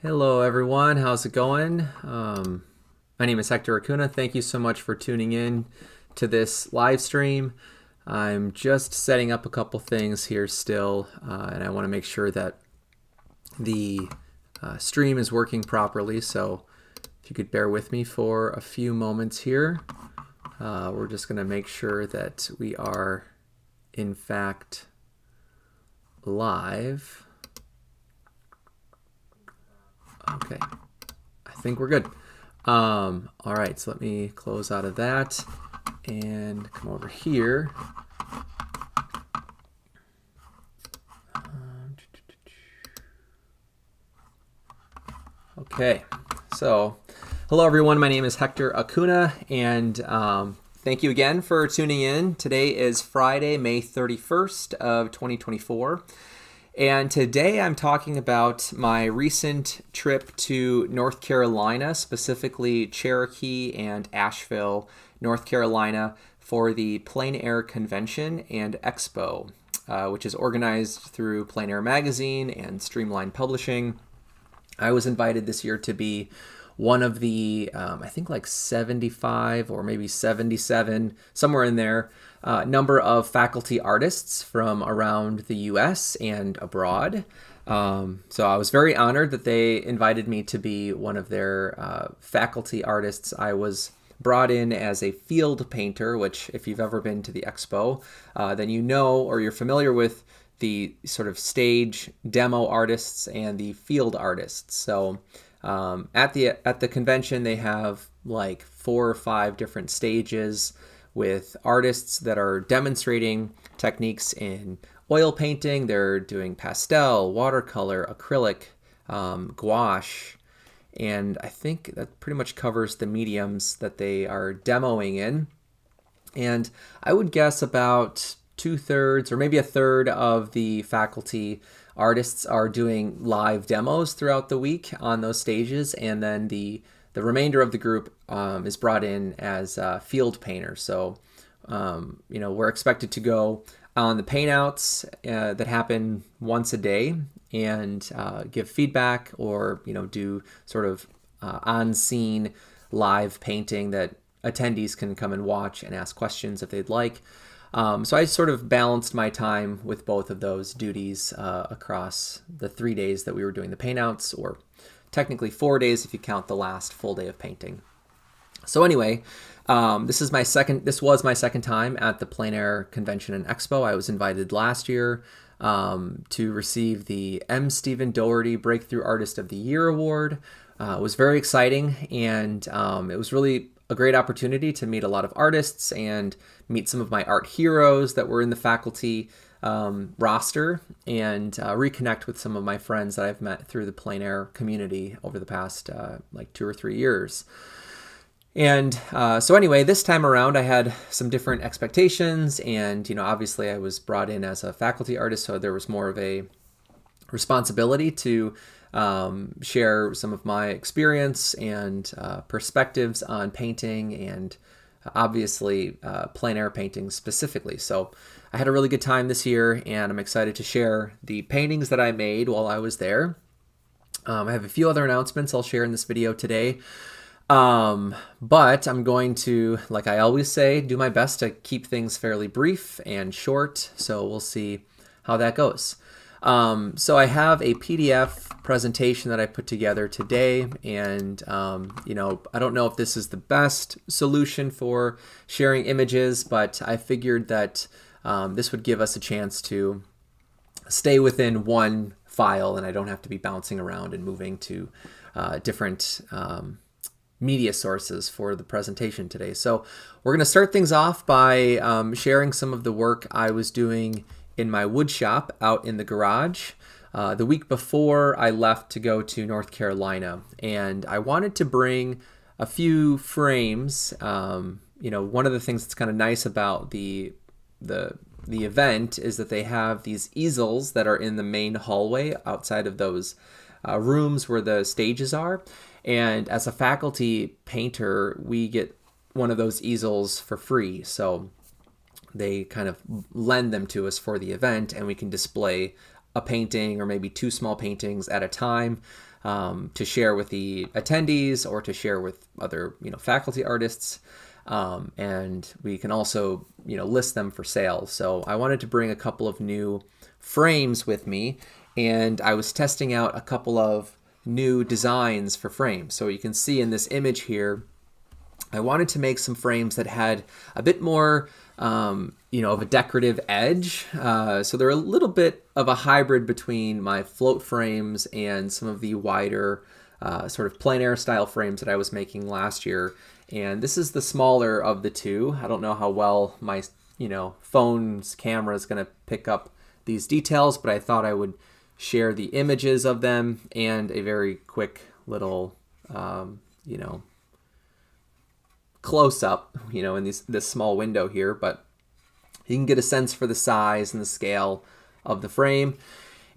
Hello everyone, how's it going? My name is Hector Acuna. Thank you so much for tuning in to this live stream. I'm just setting up a couple things here still, and I want to make sure that the stream is working properly. So if you could bear with me for a few moments here, we're just going to make sure that we are in fact live. Okay, I think we're good. All right, so let me close out of that and come over here. Okay, so hello everyone. My name is Hector Acuna, and thank you again for tuning in. Today is Friday, May 31st of 2024. And today I'm talking about my recent trip to North Carolina, specifically Cherokee and Asheville, North Carolina, for the Plein Air Convention and Expo, which is organized through Plein Air Magazine and Streamline Publishing. I was invited this year to be one of the, I think like 75 or maybe 77, somewhere in there, number of faculty artists from around the US and abroad. So I was very honored that they invited me to be one of their faculty artists. I was brought in as a field painter, which if you've ever been to the expo, then you know or you're familiar with the sort of stage demo artists and the field artists. So at the convention, they have like 4 or 5 different stages with artists that are demonstrating techniques in oil painting. They're doing pastel, watercolor, acrylic, gouache, and I think that pretty much covers the mediums that they are demoing in. And I would guess about 2/3 or maybe a third of the faculty artists are doing live demos throughout the week on those stages, and then the remainder of the group is brought in as field painters. So, we're expected to go on the paintouts that happen once a day and give feedback or, do sort of on-scene live painting that attendees can come and watch and ask questions if they'd like. So I sort of balanced my time with both of those duties across the 3 days that we were doing the paintouts, or technically 4 days if you count the last full day of painting. So anyway, this was my second time at the Plein Air Convention and Expo. I was invited last year to receive the M. Stephen Doherty Breakthrough Artist of the Year Award. It was very exciting, and it was really a great opportunity to meet a lot of artists and meet some of my art heroes that were in the faculty roster, and reconnect with some of my friends that I've met through the Plein Air community over the past like 2 or 3 years. And so anyway, this time around I had some different expectations, and obviously I was brought in as a faculty artist, so there was more of a responsibility to share some of my experience and perspectives on painting, and obviously plein air painting specifically. So I had a really good time this year, and I'm excited to share the paintings that I made while I was there. I have a few other announcements I'll share in this video today. But I'm going to, like I always say, do my best to keep things fairly brief and short. So we'll see how that goes. So I have a PDF presentation that I put together today, and I don't know if this is the best solution for sharing images, but I figured that this would give us a chance to stay within one file, and I don't have to be bouncing around and moving to different media sources for the presentation today. So we're going to start things off by sharing some of the work I was doing in my wood shop out in the garage the week before I left to go to North Carolina. And I wanted to bring a few frames. One of the things that's kind of nice about the event is that they have these easels that are in the main hallway outside of those rooms where the stages are. And as a faculty painter, we get one of those easels for free. So they kind of lend them to us for the event, and we can display a painting or maybe 2 small paintings at a time. to share with the attendees or to share with other faculty artists. And we can also list them for sale. So I wanted to bring a couple of new frames with me, and I was testing out a couple of new designs for frames. So you can see in this image here, I wanted to make some frames that had a bit more of a decorative edge. So they're a little bit of a hybrid between my float frames and some of the wider sort of plein air style frames that I was making last year. And this is the smaller of the two. I don't know how well my phone's camera is going to pick up these details, but I thought I would share the images of them and a very quick little close up in this small window here, but you can get a sense for the size and the scale of the frame.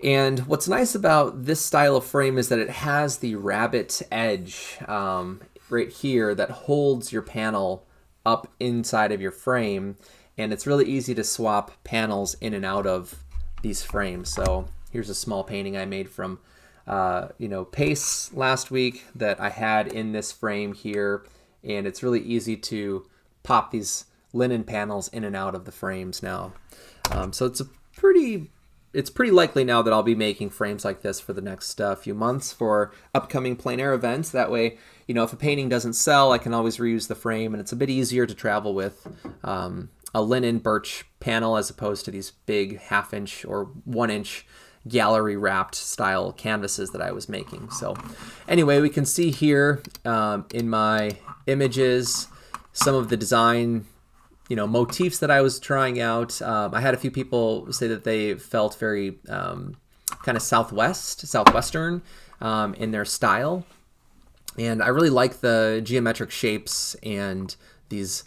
And what's nice about this style of frame is that it has the rabbet edge right here that holds your panel up inside of your frame, and it's really easy to swap panels in and out of these frames. So here's a small painting I made from Pace last week that I had in this frame here, and it's really easy to pop these linen panels in and out of the frames now. So it's pretty likely now that I'll be making frames like this for the next few months for upcoming plein air events. That way, if a painting doesn't sell, I can always reuse the frame, and it's a bit easier to travel with a linen birch panel as opposed to these big 1/2 inch or 1 inch gallery wrapped style canvases that I was making. So anyway, we can see here in my images some of the design motifs that I was trying out. I had a few people say that they felt very kind of southwestern in their style. And I really like the geometric shapes and these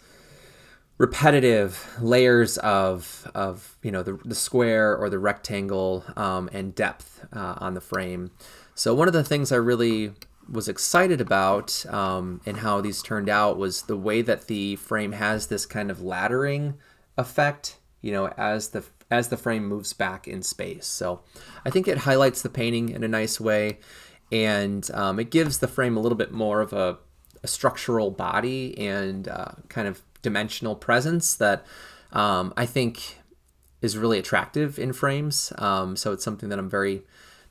repetitive layers of the square or the rectangle and depth on the frame. So one of the things I really was excited about and how these turned out was the way that the frame has this kind of laddering effect, as the frame moves back in space. So I think it highlights the painting in a nice way, and it gives the frame a little bit more of a structural body and kind of dimensional presence that I think is really attractive in frames. So it's something that I'm very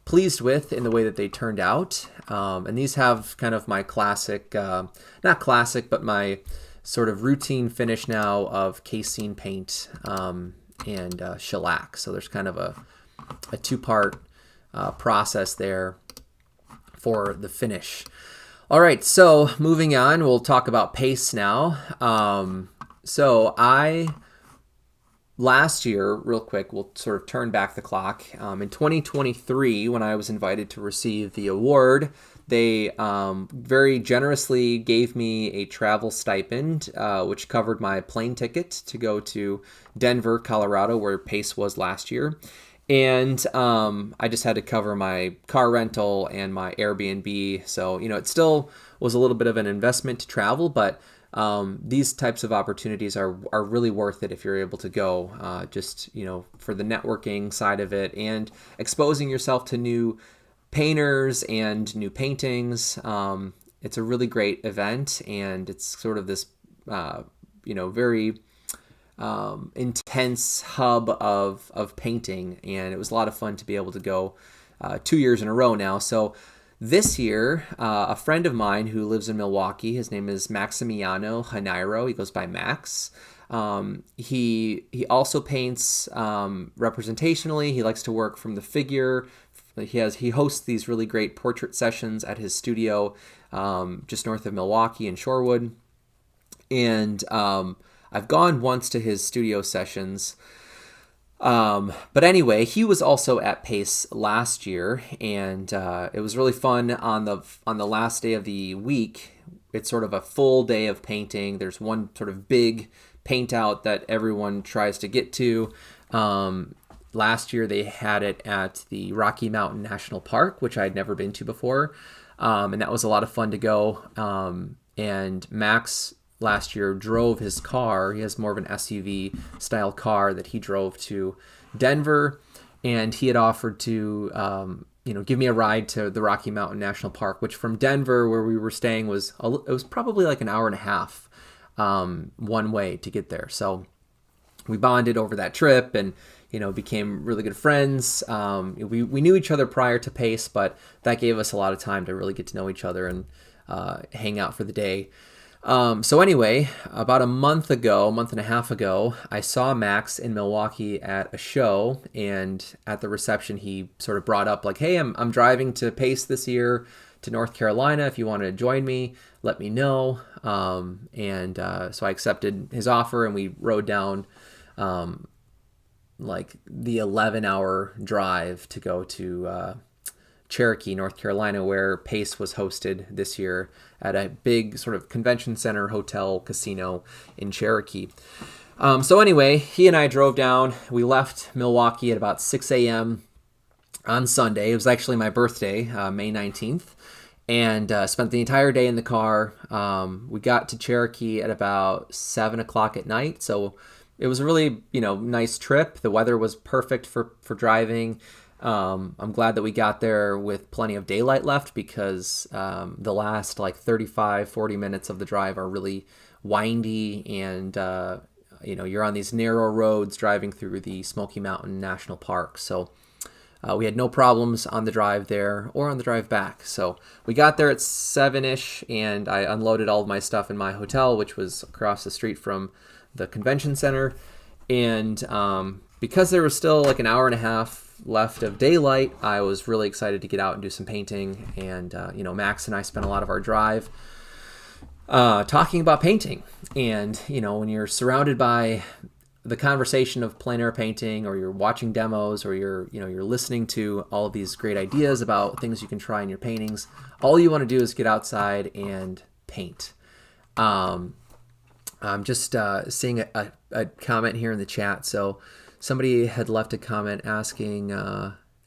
pleased with in the way that they turned out. And these have kind of my classic, not classic, but my sort of routine finish now of casein paint and shellac. So there's kind of a two-part process there for the finish. All right, so moving on, we'll talk about pace now. Last year, real quick, we'll sort of turn back the clock. In 2023, when I was invited to receive the award, they very generously gave me a travel stipend, which covered my plane ticket to go to Denver, Colorado, where Pace was last year. And I just had to cover my car rental and my Airbnb. So, it still was a little bit of an investment to travel, but these types of opportunities are really worth it if you're able to go, just, for the networking side of it and exposing yourself to new painters and new paintings. It's a really great event, and it's sort of this, very intense hub of painting, and it was a lot of fun to be able to go 2 years in a row now. So this year, a friend of mine who lives in Milwaukee, his name is Maximiano Janeiro. He goes by Max. He also paints representationally. He likes to work from the figure. He hosts these really great portrait sessions at his studio just north of Milwaukee in Shorewood. And I've gone once to his studio sessions. But anyway, he was also at Pace last year, and it was really fun on the last day of the week. It's sort of a full day of painting. There's one sort of big paint out that everyone tries to get to. Last year they had it at the Rocky Mountain National Park, which I'd never been to before. And that was a lot of fun to go. And Max last year drove his car. He has more of an SUV style car that he drove to Denver, and he had offered to give me a ride to the Rocky Mountain National Park, which from Denver, where we were staying, it was probably like an hour and a half one way to get there. So we bonded over that trip and, became really good friends. We knew each other prior to Pace, but that gave us a lot of time to really get to know each other and hang out for the day. So anyway, about a month and a half ago, I saw Max in Milwaukee at a show, and at the reception, he sort of brought up like, "Hey, I'm driving to Pace this year to North Carolina. If you want to join me, let me know." So I accepted his offer, and we rode down like the 11-hour drive to go to Cherokee, North Carolina, where Pace was hosted this year at a big sort of convention center, hotel, casino in Cherokee. So anyway, he and I drove down. We left Milwaukee at about 6 a.m. on Sunday. It was actually my birthday, May 19th, and spent the entire day in the car. We got to Cherokee at about 7 o'clock at night, so it was a really, nice trip. The weather was perfect for driving. I'm glad that we got there with plenty of daylight left, because the last like 35, 40 minutes of the drive are really windy, and you're on these narrow roads driving through the Smoky Mountain National Park. So we had no problems on the drive there or on the drive back. So we got there at 7-ish, and I unloaded all of my stuff in my hotel, which was across the street from the convention center. And because there was still like an hour and a half left of daylight, I was really excited to get out and do some painting. And Max and I spent a lot of our drive talking about painting. And when you're surrounded by the conversation of plein air painting, or you're watching demos, or you're listening to all of these great ideas about things you can try in your paintings, all you want to do is get outside and paint. I'm just seeing a comment here in the chat. So somebody had left a comment asking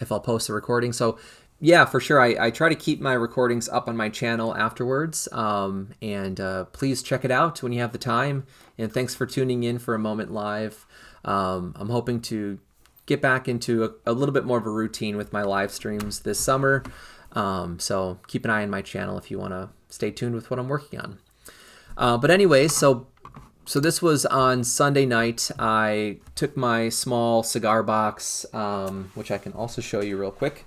if I'll post the recording. So yeah, for sure. I try to keep my recordings up on my channel afterwards. And please check it out when you have the time. And thanks for tuning in for A Moment Live. I'm hoping to get back into a little bit more of a routine with my live streams this summer. So keep an eye on my channel if you want to stay tuned with what I'm working on. But anyway, so this was on Sunday night. I took my small cigar box, which I can also show you real quick,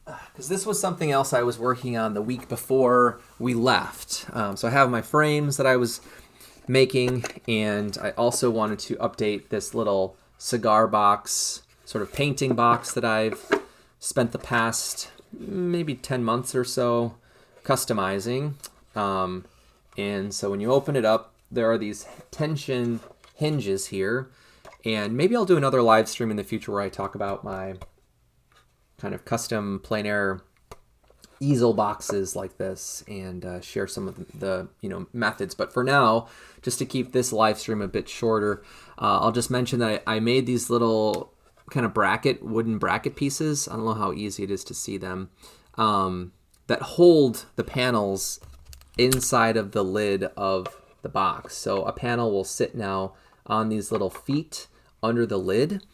because this was something else I was working on the week before we left. So I have my frames that I was making, and I also wanted to update this little cigar box, sort of painting box that I've spent the past maybe 10 months or so customizing. And so when you open it up, there are these tension hinges here. And maybe I'll do another live stream in the future where I talk about my kind of custom plein air easel boxes like this, and share some of the methods. But for now, just to keep this live stream a bit shorter, I'll just mention that I made these little kind of wooden bracket pieces. I don't know how easy it is to see them, that hold the panels inside of the lid of the box. So a panel will sit now on these little feet under the lid,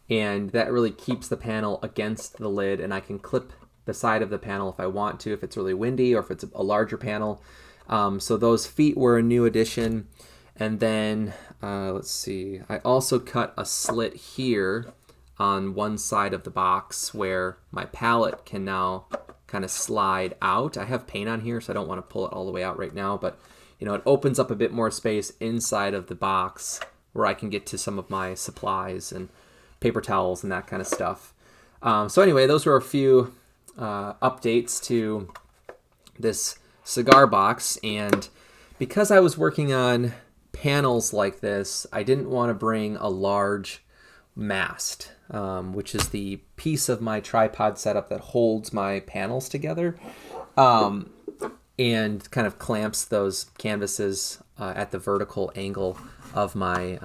and that really keeps the panel against the lid, and I can clip the side of the panel if I want to, if it's really windy or if it's a larger panel. So those feet were a new addition. And then let's see, I also cut a slit here on one side of the box where my palette can now kind of slide out. I have paint on here, so I don't want to pull it all the way out right now, but it opens up a bit more space inside of the box where I can get to some of my supplies and paper towels and that kind of stuff. So anyway, those were a few updates to this cigar box, and because I was working on panels like this, I didn't want to bring a large mast, which is the piece of my tripod setup that holds my panels together, and kind of clamps those canvases at the vertical angle of my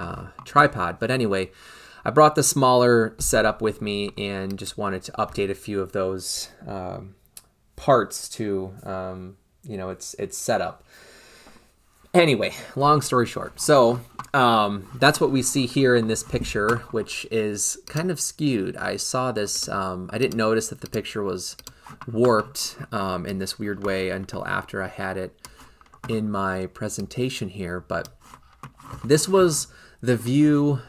tripod. But anyway, I brought the smaller setup with me and just wanted to update a few of those parts to its setup. Anyway, long story short, so That's what we see here in this picture, which is kind of skewed. I saw this, I didn't notice that the picture was warped in this weird way until after I had it in my presentation here, but this was the view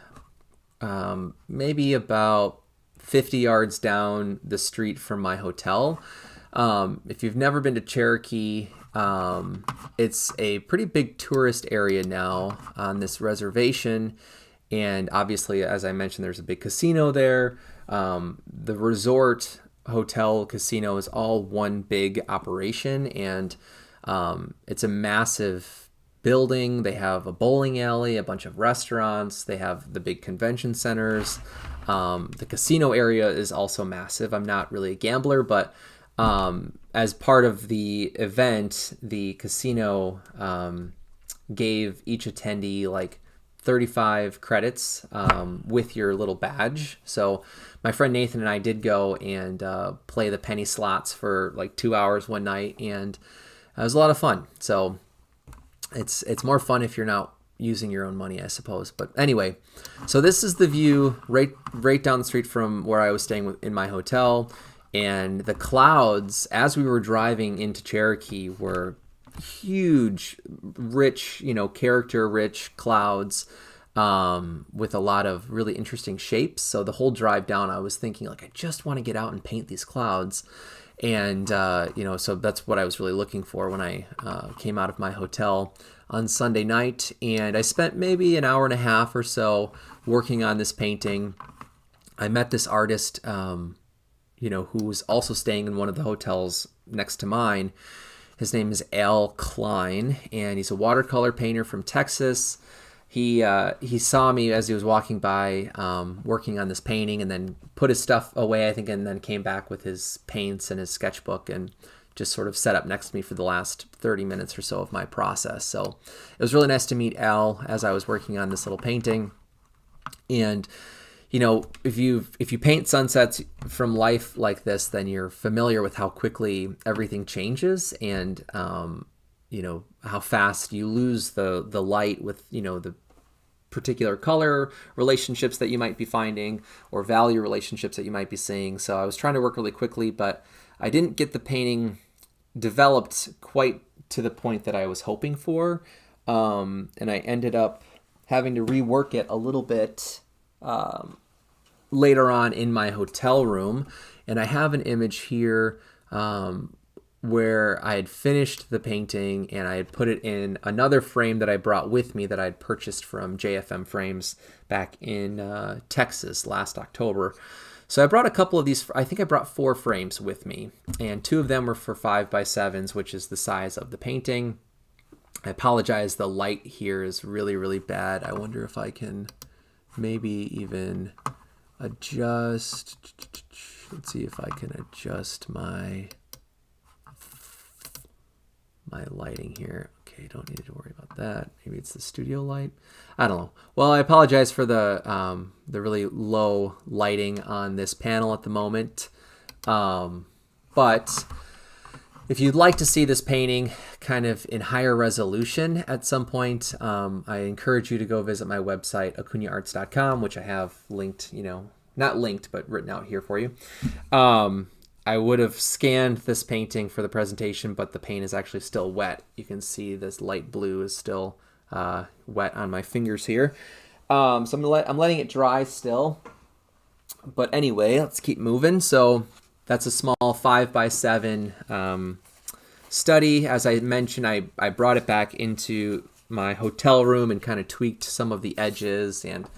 maybe about 50 yards down the street from my hotel. If you've never been to Cherokee, it's a pretty big tourist area now on this reservation. And obviously, as I mentioned, there's a big casino there. The resort hotel casino is all one big operation, and it's a massive building. They have a bowling alley, a bunch of restaurants. They have the big convention centers. The casino area is also massive. I'm not really a gambler, but as part of the event, the casino gave each attendee like 35 credits with your little badge. So my friend Nathan and I did go and play the penny slots for like 2 hours one night, and it was a lot of fun. So it's more fun if you're not using your own money, I suppose. But anyway, so this is the view right down the street from where I was staying in my hotel. And the clouds, as we were driving into Cherokee, were huge, rich, character-rich clouds with a lot of really interesting shapes. So the whole drive down, I was thinking, like, I just want to get out and paint these clouds. And, so that's what I was really looking for when I came out of my hotel on Sunday night. And I spent maybe an hour and a half or so working on this painting. I met this artist, who was also staying in one of the hotels next to mine. His name is Al Klein, and he's a watercolor painter from Texas. He saw me as he was walking by working on this painting, and then put his stuff away, I think, and then came back with his paints and his sketchbook and just sort of sat up next to me for the last 30 minutes or so of my process. So it was really nice to meet Al as I was working on this little painting. And if you paint sunsets from life like this, then you're familiar with how quickly everything changes, and how fast you lose the light with the particular color relationships that you might be finding or value relationships that you might be seeing. So I was trying to work really quickly, but I didn't get the painting developed quite to the point that I was hoping for, and I ended up having to rework it a little bit later on in my hotel room. And I have an image here where I had finished the painting and I had put it in another frame that I brought with me that I had purchased from JFM Frames back in Texas last October. So I brought a couple of these. I think I brought 4 frames with me, and 2 of them were for 5x7s, which is the size of the painting. I apologize, the light here is really, really bad. I wonder if I can maybe even adjust. Let's see if I can adjust my lighting here. Okay, don't need to worry about that. Maybe it's the studio light. I don't know. Well, I apologize for the really low lighting on this panel at the moment. But if you'd like to see this painting kind of in higher resolution at some point, I encourage you to go visit my website, acunaarts.com, which I have linked, not linked, but written out here for you. I would have scanned this painting for the presentation, but the paint is actually still wet. You can see this light blue is still wet on my fingers here. So I'm letting it dry still. But anyway, let's keep moving. So that's a small 5x7 study. As I mentioned, I brought it back into my hotel room and kind of tweaked some of the edges and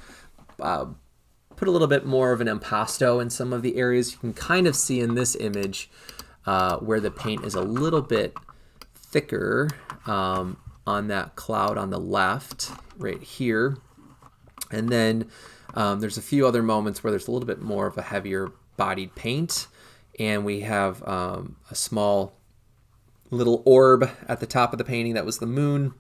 put a little bit more of an impasto in some of the areas. You can kind of see in this image where the paint is a little bit thicker on that cloud on the left right here. And then there's a few other moments where there's a little bit more of a heavier bodied paint. And we have a small little orb at the top of the painting that was the moon.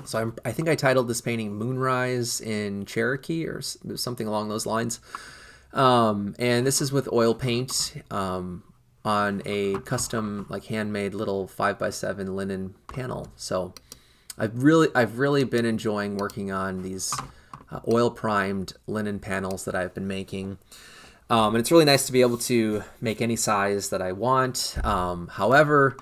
So I think I titled this painting Moonrise in Cherokee or something along those lines. And this is with oil paint on a custom, like handmade little 5x7 linen panel. So I've really been enjoying working on these oil primed linen panels that I've been making. And it's really nice to be able to make any size that I want. However,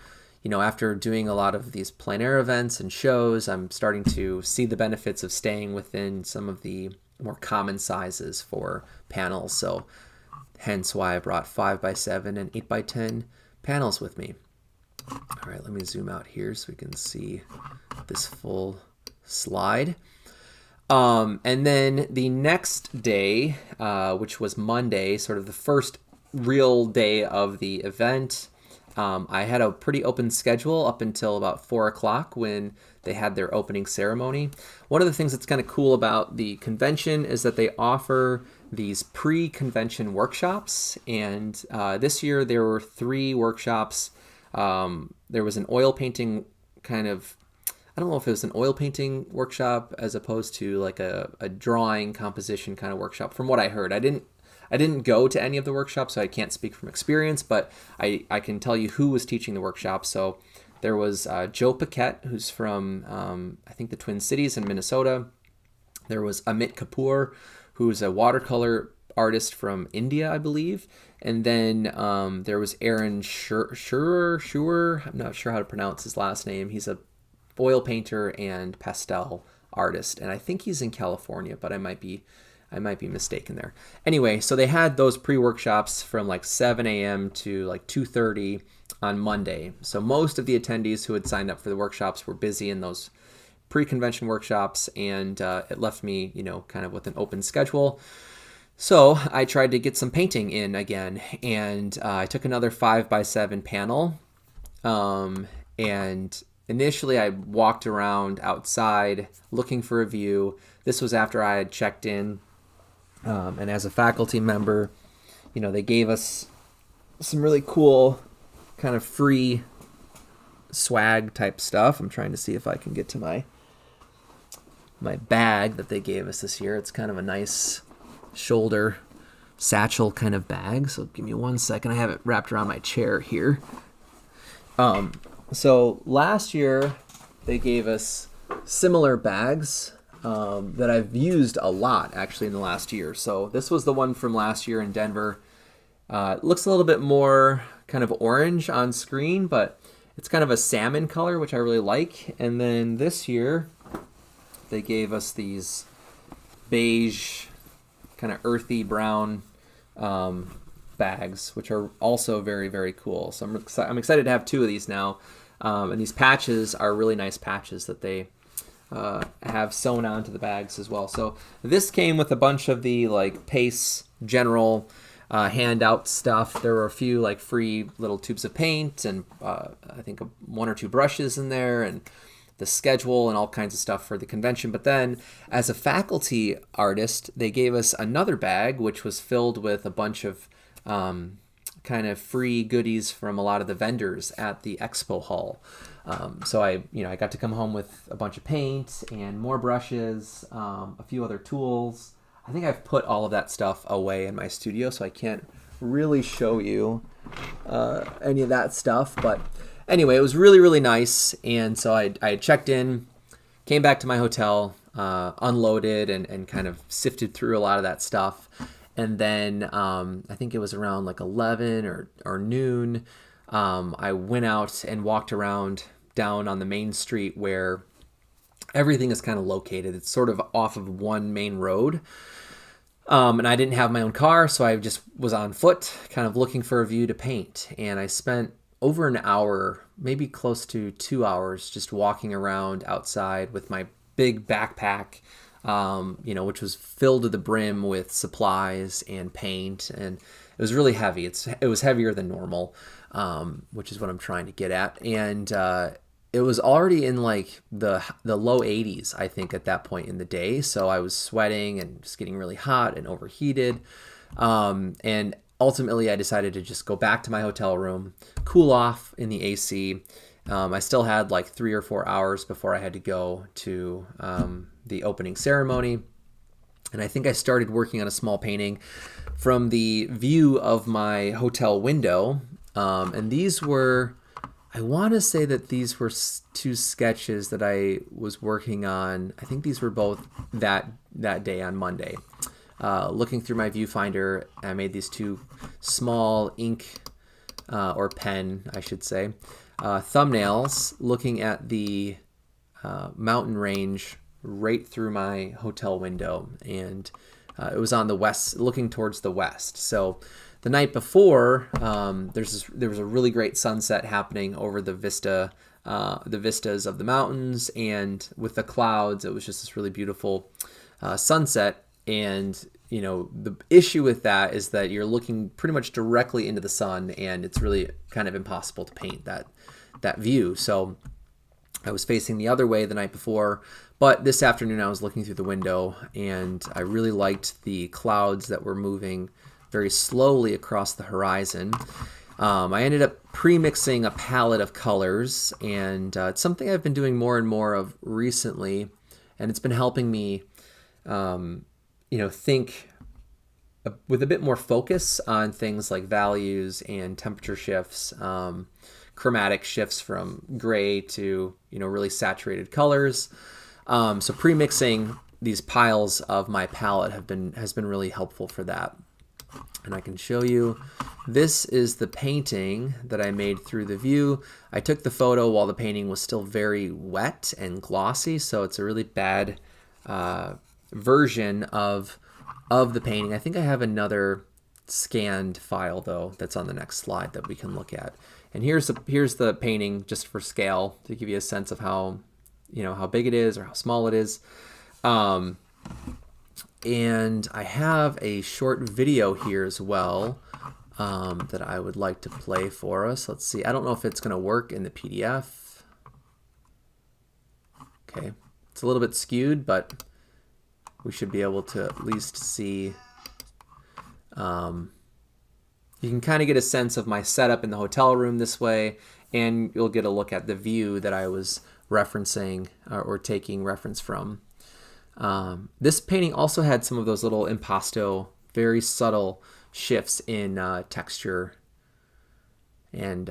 after doing a lot of these plein air events and shows, I'm starting to see the benefits of staying within some of the more common sizes for panels. So hence why I brought 5x7 and 8x10 panels with me. All right, let me zoom out here so we can see this full slide. And then the next day, which was Monday, sort of the first real day of the event, I had a pretty open schedule up until about 4 o'clock when they had their opening ceremony. One of the things that's kind of cool about the convention is that they offer these pre-convention workshops. And this year there were 3 workshops. There was an oil painting I don't know if it was an oil painting workshop as opposed to like a drawing composition kind of workshop. From what I heard, I didn't go to any of the workshops, so I can't speak from experience, but I can tell you who was teaching the workshop. So there was Joe Paquette, who's from, I think, the Twin Cities in Minnesota. There was Amit Kapoor, who's a watercolor artist from India, I believe. And then there was Aaron Schurer. I'm not sure how to pronounce his last name. He's a oil painter and pastel artist, and I think he's in California, but I might be mistaken there. Anyway, so they had those pre-workshops from like 7 a.m. to like 2:30 on Monday. So most of the attendees who had signed up for the workshops were busy in those pre-convention workshops, and it left me, kind of with an open schedule. So I tried to get some painting in again, and I took another 5x7 panel, and initially I walked around outside looking for a view. This was after I had checked in, and as a faculty member, they gave us some really cool kind of free swag type stuff. I'm trying to see if I can get to my bag that they gave us this year. It's kind of a nice shoulder satchel kind of bag. So give me 1 second. I have it wrapped around my chair here. So last year they gave us similar bags that I've used a lot actually in the last year. So this was the one from last year in Denver. It looks a little bit more kind of orange on screen, but it's kind of a salmon color, which I really like. And then this year they gave us these beige, kind of earthy brown bags, which are also very, very cool. So I'm excited to have 2 of these now. And these patches are really nice patches that they have sewn onto the bags as well. So this came with a bunch of the like Pace general handout stuff. There were a few like free little tubes of paint and I think 1 or 2 brushes in there, and the schedule and all kinds of stuff for the convention. But then as a faculty artist, they gave us another bag which was filled with a bunch of kind of free goodies from a lot of the vendors at the expo hall. So I got to come home with a bunch of paint and more brushes, a few other tools. I think I've put all of that stuff away in my studio, so I can't really show you any of that stuff. But anyway, it was really, really nice. And so I checked in, came back to my hotel, unloaded and kind of sifted through a lot of that stuff. And then I think it was around like 11 or noon, I went out and walked around down on the main street where everything is kind of located. It's sort of off of one main road. And I didn't have my own car, so I just was on foot kind of looking for a view to paint. And I spent over an hour, maybe close to 2 hours, just walking around outside with my big backpack, which was filled to the brim with supplies and paint, and it was really heavy. It was heavier than normal, which is what I'm trying to get at. And it was already in like the low 80s, I think, at that point in the day. So I was sweating and just getting really hot and overheated. And ultimately, I decided to just go back to my hotel room, cool off in the AC. I still had like 3 or 4 hours before I had to go to the opening ceremony. And I think I started working on a small painting from the view of my hotel window. And these were I want to say that these were two sketches that I was working on. I think these were both that day on Monday. Looking through my viewfinder, I made these two small ink or pen, I should say, thumbnails looking at the mountain range right through my hotel window, and it was on the west, looking towards the west. So the night before, there was a really great sunset happening over the vistas of the mountains, and with the clouds, it was just this really beautiful sunset. And the issue with that is that you're looking pretty much directly into the sun, and it's really kind of impossible to paint that view. So I was facing the other way the night before, but this afternoon I was looking through the window, and I really liked the clouds that were moving very slowly across the horizon. I ended up pre-mixing a palette of colors, and it's something I've been doing more and more of recently, and it's been helping me think with a bit more focus on things like values and temperature shifts, chromatic shifts from gray to really saturated colors. So pre-mixing these piles of my palette has been really helpful for that. And I can show you, this is the painting that I made through the view. I took the photo while the painting was still very wet and glossy, so it's a really bad version of the painting. I think I have another scanned file though that's on the next slide that we can look at. And here's the painting just for scale to give you a sense of how big it is or how small it is. And I have a short video here as well that I would like to play for us. Let's see. I don't know if it's going to work in the PDF. Okay. It's a little bit skewed, but we should be able to at least see. You can kind of get a sense of my setup in the hotel room this way, and you'll get a look at the view that I was referencing or taking reference from. This painting also had some of those little impasto, very subtle shifts in texture and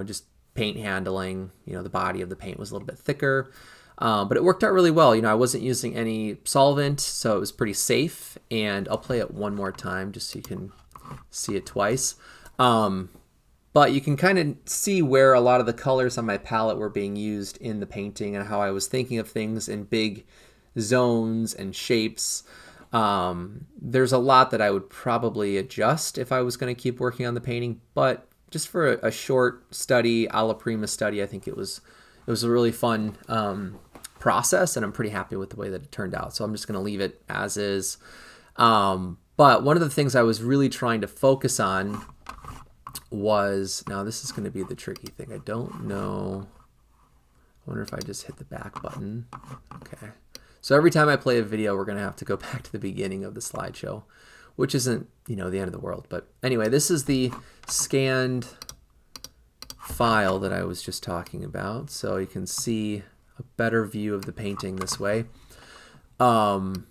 just paint handling. The body of the paint was a little bit thicker, but it worked out really well. I wasn't using any solvent, so it was pretty safe. And I'll play it one more time just so you can see it twice. But you can kind of see where a lot of the colors on my palette were being used in the painting and how I was thinking of things in big zones and shapes. There's a lot that I would probably adjust if I was going to keep working on the painting, but just for a short study, alla prima study, I think it was a really fun process, and I'm pretty happy with the way that it turned out. So I'm just going to leave it as is. But one of the things I was really trying to focus on was, now this is going to be the tricky thing. I don't know. I wonder if I just hit the back button. Okay. So every time I play a video, we're going to have to go back to the beginning of the slideshow, which isn't, the end of the world. But anyway, this is the scanned file that I was just talking about. So you can see a better view of the painting this way. And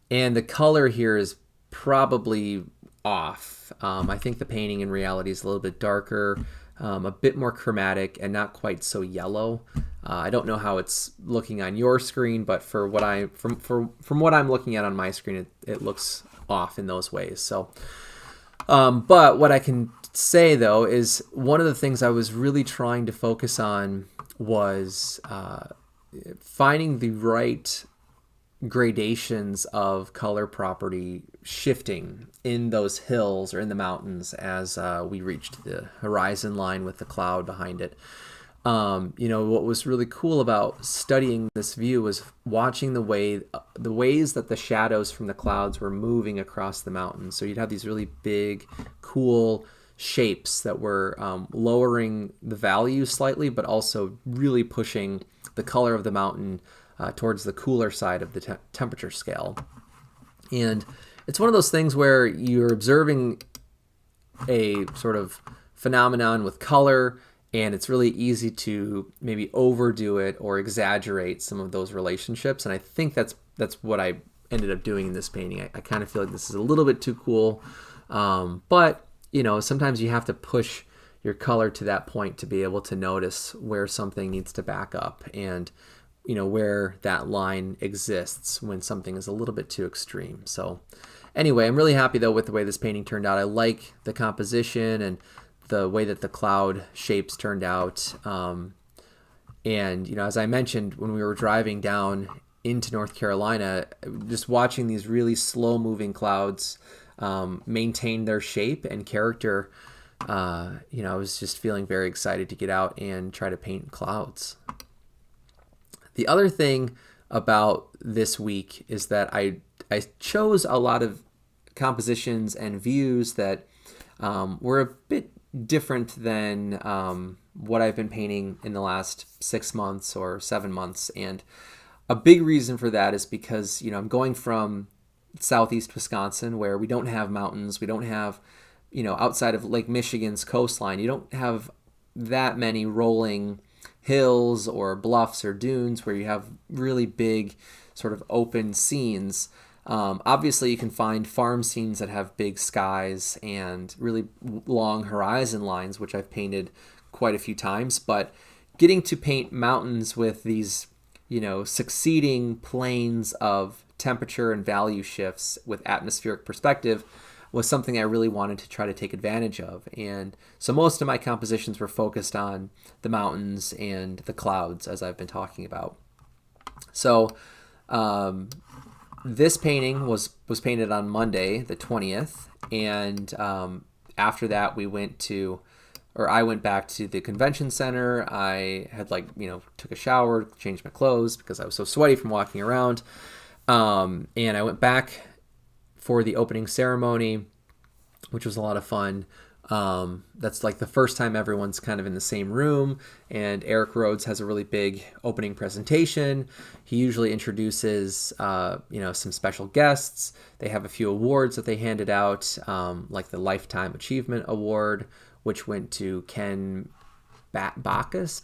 the color here is probably off. I think the painting in reality is a little bit darker, a bit more chromatic, and not quite so yellow. I don't know how it's looking on your screen, but from what I'm looking at on my screen, it looks off in those ways. So, but what I can say though is one of the things I was really trying to focus on was finding the right gradations of color property shifting in those hills or in the mountains as we reached the horizon line with the cloud behind it. What was really cool about studying this view was watching the ways that the shadows from the clouds were moving across the mountains. So you'd have these really big, cool shapes that were lowering the value slightly, but also really pushing the color of the mountain towards the cooler side of the temperature scale. And it's one of those things where you're observing a sort of phenomenon with color, and it's really easy to maybe overdo it or exaggerate some of those relationships. And I think that's what I ended up doing in this painting. I kind of feel like this is a little bit too cool, but sometimes you have to push your color to that point to be able to notice where something needs to back up and where that line exists when something is a little bit too extreme. So anyway, I'm really happy though with the way this painting turned out. I like the composition and the way that the cloud shapes turned out. And as I mentioned, when we were driving down into North Carolina, just watching these really slow moving clouds maintain their shape and character, I was just feeling very excited to get out and try to paint clouds. The other thing about this week is that I chose a lot of compositions and views that were a bit different than what I've been painting in the last 6 months or 7 months. And a big reason for that is because, I'm going from southeast Wisconsin where we don't have mountains. We don't have, outside of Lake Michigan's coastline, you don't have that many rolling hills or bluffs or dunes where you have really big sort of open scenes. Obviously, you can find farm scenes that have big skies and really long horizon lines, which I've painted quite a few times. But getting to paint mountains with these, succeeding planes of temperature and value shifts with atmospheric perspective was something I really wanted to try to take advantage of. And so most of my compositions were focused on the mountains and the clouds, as I've been talking about. So, this painting was painted on Monday, the 20th, and after that I went back to the convention center. I had took a shower, changed my clothes because I was so sweaty from walking around, and I went back for the opening ceremony, which was a lot of fun. That's the first time everyone's kind of in the same room, and Eric Rhodes has a really big opening presentation. He usually introduces, some special guests. They have a few awards that they handed out, like the Lifetime Achievement Award, which went to Ken Backus,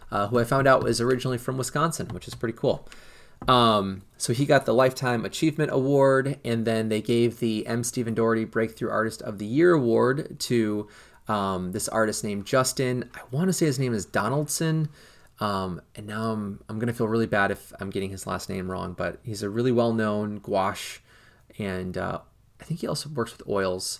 who I found out was originally from Wisconsin, which is pretty cool. So he got the Lifetime Achievement Award, and then they gave the M. Stephen Doherty Breakthrough Artist of the Year Award to this artist named Justin. I want to say his name is Donaldson, and now I'm going to feel really bad if I'm getting his last name wrong, but he's a really well-known gouache, and I think he also works with oils,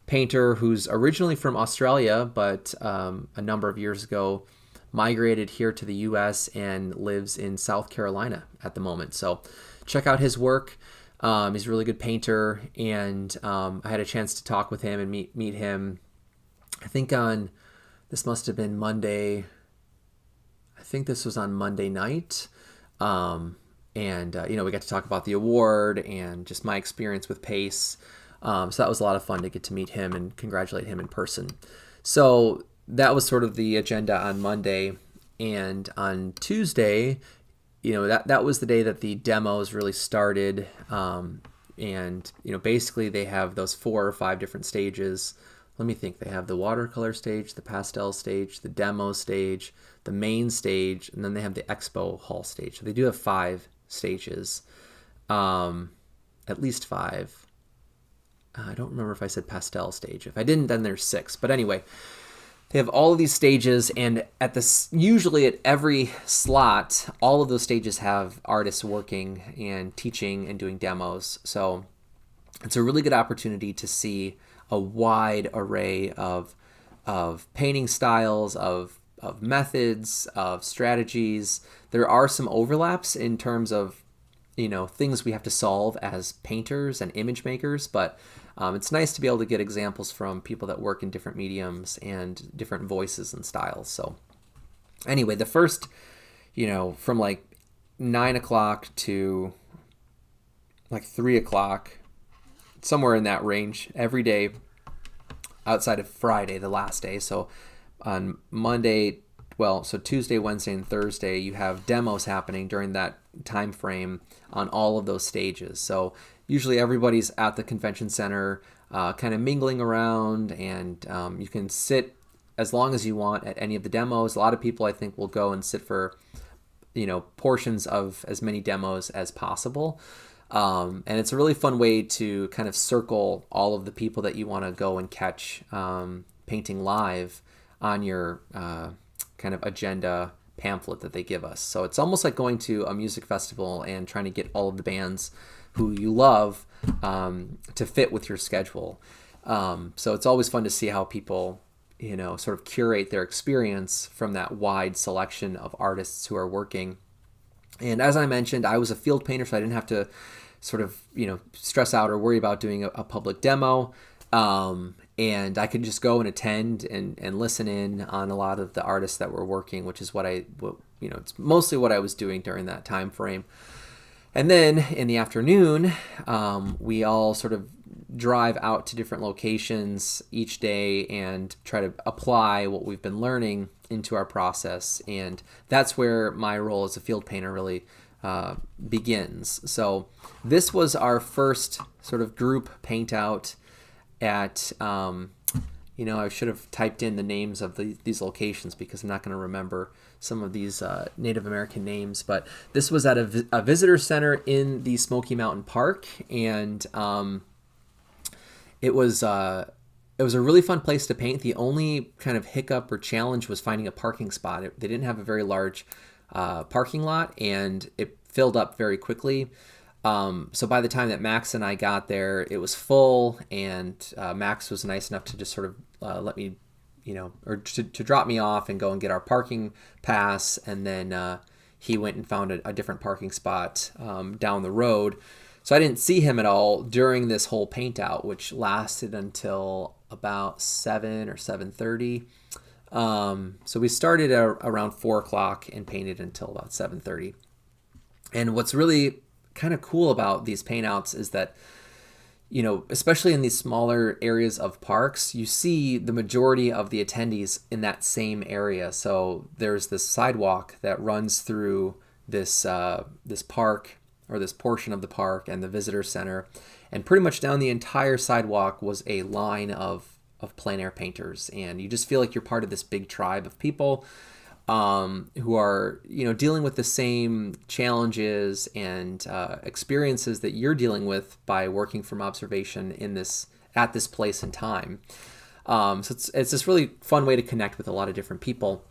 painter who's originally from Australia, but a number of years ago migrated here to the U.S. and lives in South Carolina at the moment. So check out his work. He's a really good painter, and I had a chance to talk with him and meet him. I think this must have been Monday. I think this was on Monday night. We got to talk about the award and just my experience with Pace. So that was a lot of fun to get to meet him and congratulate him in person. So that was sort of the agenda on Monday, and on Tuesday, that was the day that the demos really started. Basically they have those 4 or 5 different stages. Let me think. They have the watercolor stage, the pastel stage, the demo stage, the main stage, and then they have the expo hall stage. So they do have 5 stages, at least 5. I don't remember if I said pastel stage. If I didn't, then there's 6. But anyway, they have all of these stages, and usually at every slot, all of those stages have artists working and teaching and doing demos. So it's a really good opportunity to see a wide array of painting styles, of methods, of strategies. There are some overlaps in terms of things we have to solve as painters and image makers, but it's nice to be able to get examples from people that work in different mediums and different voices and styles. So anyway, the first, from 9 o'clock to 3 o'clock, somewhere in that range, every day outside of Friday, the last day. So on Monday, so Tuesday, Wednesday, and Thursday, you have demos happening during that time frame on all of those stages. So usually everybody's at the convention center, kind of mingling around, and you can sit as long as you want at any of the demos. A lot of people, I think, will go and sit for, portions of as many demos as possible. And it's a really fun way to kind of circle all of the people that you want to go and catch painting live on your kind of agenda pamphlet that they give us. So it's almost like going to a music festival and trying to get all of the bands who you love to fit with your schedule. So it's always fun to see how people, sort of curate their experience from that wide selection of artists who are working. And as I mentioned, I was a field painter, so I didn't have to sort of, stress out or worry about doing a public demo. And I could just go and attend and listen in on a lot of the artists that were working, which is it's mostly what I was doing during that time frame. And then in the afternoon, we all sort of drive out to different locations each day and try to apply what we've been learning into our process. And that's where my role as a field painter really begins. So this was our first sort of group paint out at, I should have typed in the names of these locations because I'm not going to remember some of these Native American names, but this was at a visitor center in the Smoky Mountain Park, and it was a really fun place to paint. The only kind of hiccup or challenge was finding a parking spot. They didn't have a very large parking lot, and it filled up very quickly. So by the time that Max and I got there, it was full, and Max was nice enough to just sort of let me, or to drop me off and go and get our parking pass. And then he went and found a different parking spot down the road. So I didn't see him at all during this whole paint out, which lasted until about 7 or 7:30. So we started around 4 o'clock and painted until about 7:30. And what's really kind of cool about these paint outs is that, especially in these smaller areas of parks, you see the majority of the attendees in that same area. So there's this sidewalk that runs through this park, or this portion of the park and the visitor center, and pretty much down the entire sidewalk was a line of plein air painters, and you just feel like you're part of this big tribe of people who are dealing with the same challenges and experiences that you're dealing with by working from observation at this place and time. So it's this really fun way to connect with a lot of different people.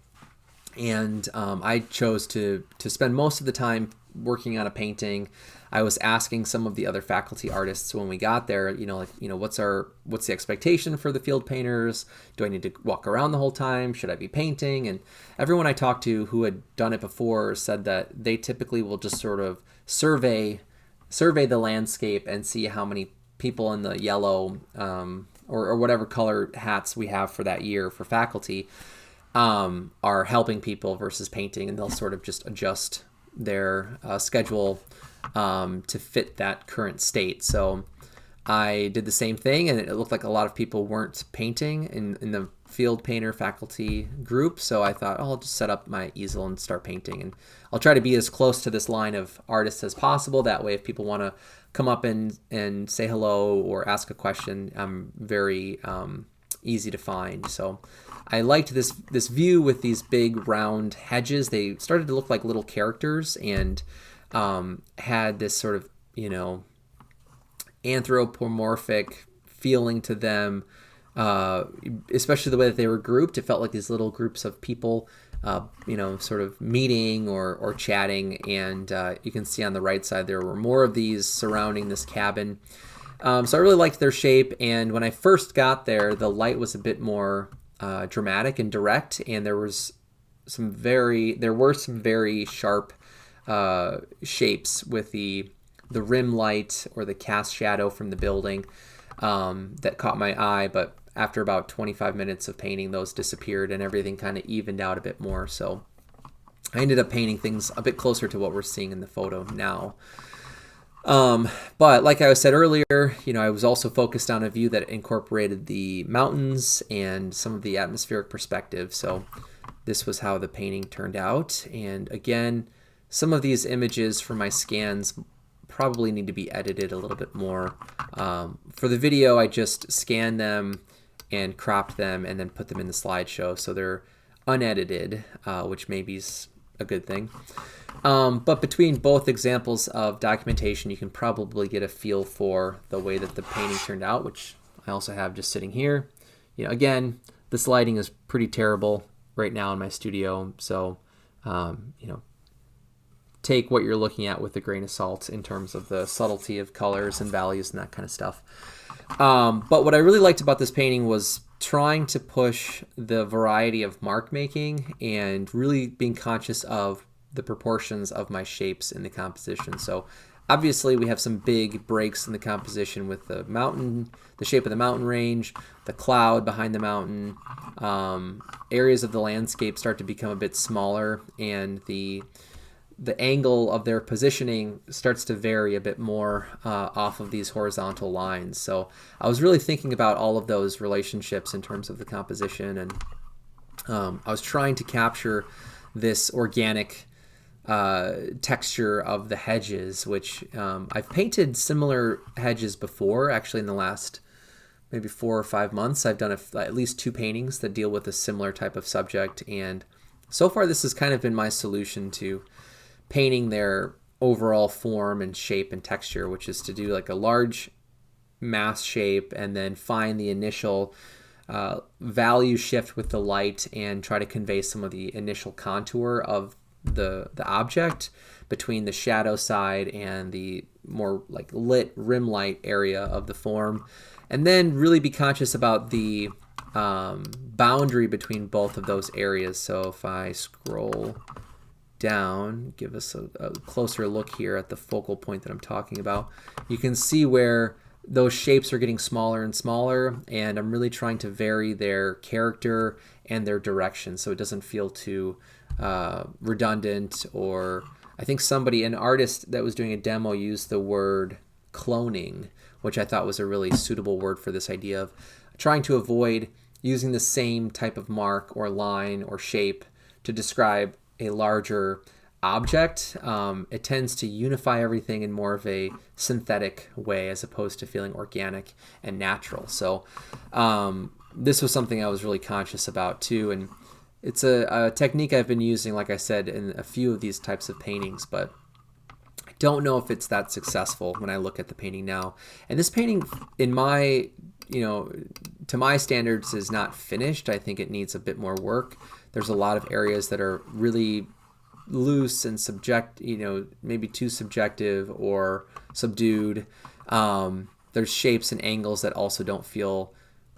And I chose to spend most of the time working on a painting. I was asking some of the other faculty artists when we got there, what's the expectation for the field painters? Do I need to walk around the whole time? Should I be painting? And everyone I talked to who had done it before said that they typically will just sort of survey the landscape and see how many people in the yellow or whatever color hats we have for that year for faculty are helping people versus painting, and they'll sort of just adjust their schedule to fit that current state. So I did the same thing, and it looked like a lot of people weren't painting in the field painter faculty group. So I thought, I'll just set up my easel and start painting, and I'll try to be as close to this line of artists as possible. That way, if people want to come up and say hello or ask a question, I'm very easy to find. So I liked this view with these big round hedges. They started to look like little characters, and had this sort of anthropomorphic feeling to them, especially the way that they were grouped. It felt like these little groups of people sort of meeting or chatting, and you can see on the right side there were more of these surrounding this cabin. So I really liked their shape, and when I first got there, the light was a bit more dramatic and direct, and there were some very sharp shapes with the rim light or the cast shadow from the building that caught my eye. But after about 25 minutes of painting, those disappeared and everything kind of evened out a bit more. So I ended up painting things a bit closer to what we're seeing in the photo now. But like I said earlier, I was also focused on a view that incorporated the mountains and some of the atmospheric perspective. So this was how the painting turned out. And again, some of these images for my scans probably need to be edited a little bit more. For the video, I just scanned them and cropped them and then put them in the slideshow. So they're unedited, which maybe is a good thing. But between both examples of documentation, you can probably get a feel for the way that the painting turned out, which I also have just sitting here. Again, this lighting is pretty terrible right now in my studio, so take what you're looking at with a grain of salt in terms of the subtlety of colors and values and that kind of stuff. But what I really liked about this painting was trying to push the variety of mark making and really being conscious of the proportions of my shapes in the composition. So obviously we have some big breaks in the composition with the mountain, the shape of the mountain range, the cloud behind the mountain. Areas of the landscape start to become a bit smaller, and the angle of their positioning starts to vary a bit more off of these horizontal lines. So I was really thinking about all of those relationships in terms of the composition, and I was trying to capture this organic texture of the hedges, which I've painted similar hedges before. Actually, in the last maybe 4 or 5 months, I've done at least 2 paintings that deal with a similar type of subject, and so far this has kind of been my solution to painting their overall form and shape and texture, which is to do like a large mass shape and then find the initial value shift with the light and try to convey some of the initial contour of the object between the shadow side and the more like lit rim light area of the form, and then really be conscious about the boundary between both of those areas. So if I scroll down, give us a closer look here at the focal point that I'm talking about, you can see where those shapes are getting smaller and smaller, and I'm really trying to vary their character and their direction so it doesn't feel too redundant. Or I think an artist that was doing a demo used the word cloning, which I thought was a really suitable word for this idea of trying to avoid using the same type of mark or line or shape to describe a larger object. It tends to unify everything in more of a synthetic way as opposed to feeling organic and natural. So this was something I was really conscious about too, and it's a technique I've been using, like I said, in a few of these types of paintings, but I don't know if it's that successful when I look at the painting now. And this painting, in my, to my standards, is not finished. I think it needs a bit more work. There's a lot of areas that are really loose and maybe too subjective or subdued. There's shapes and angles that also don't feel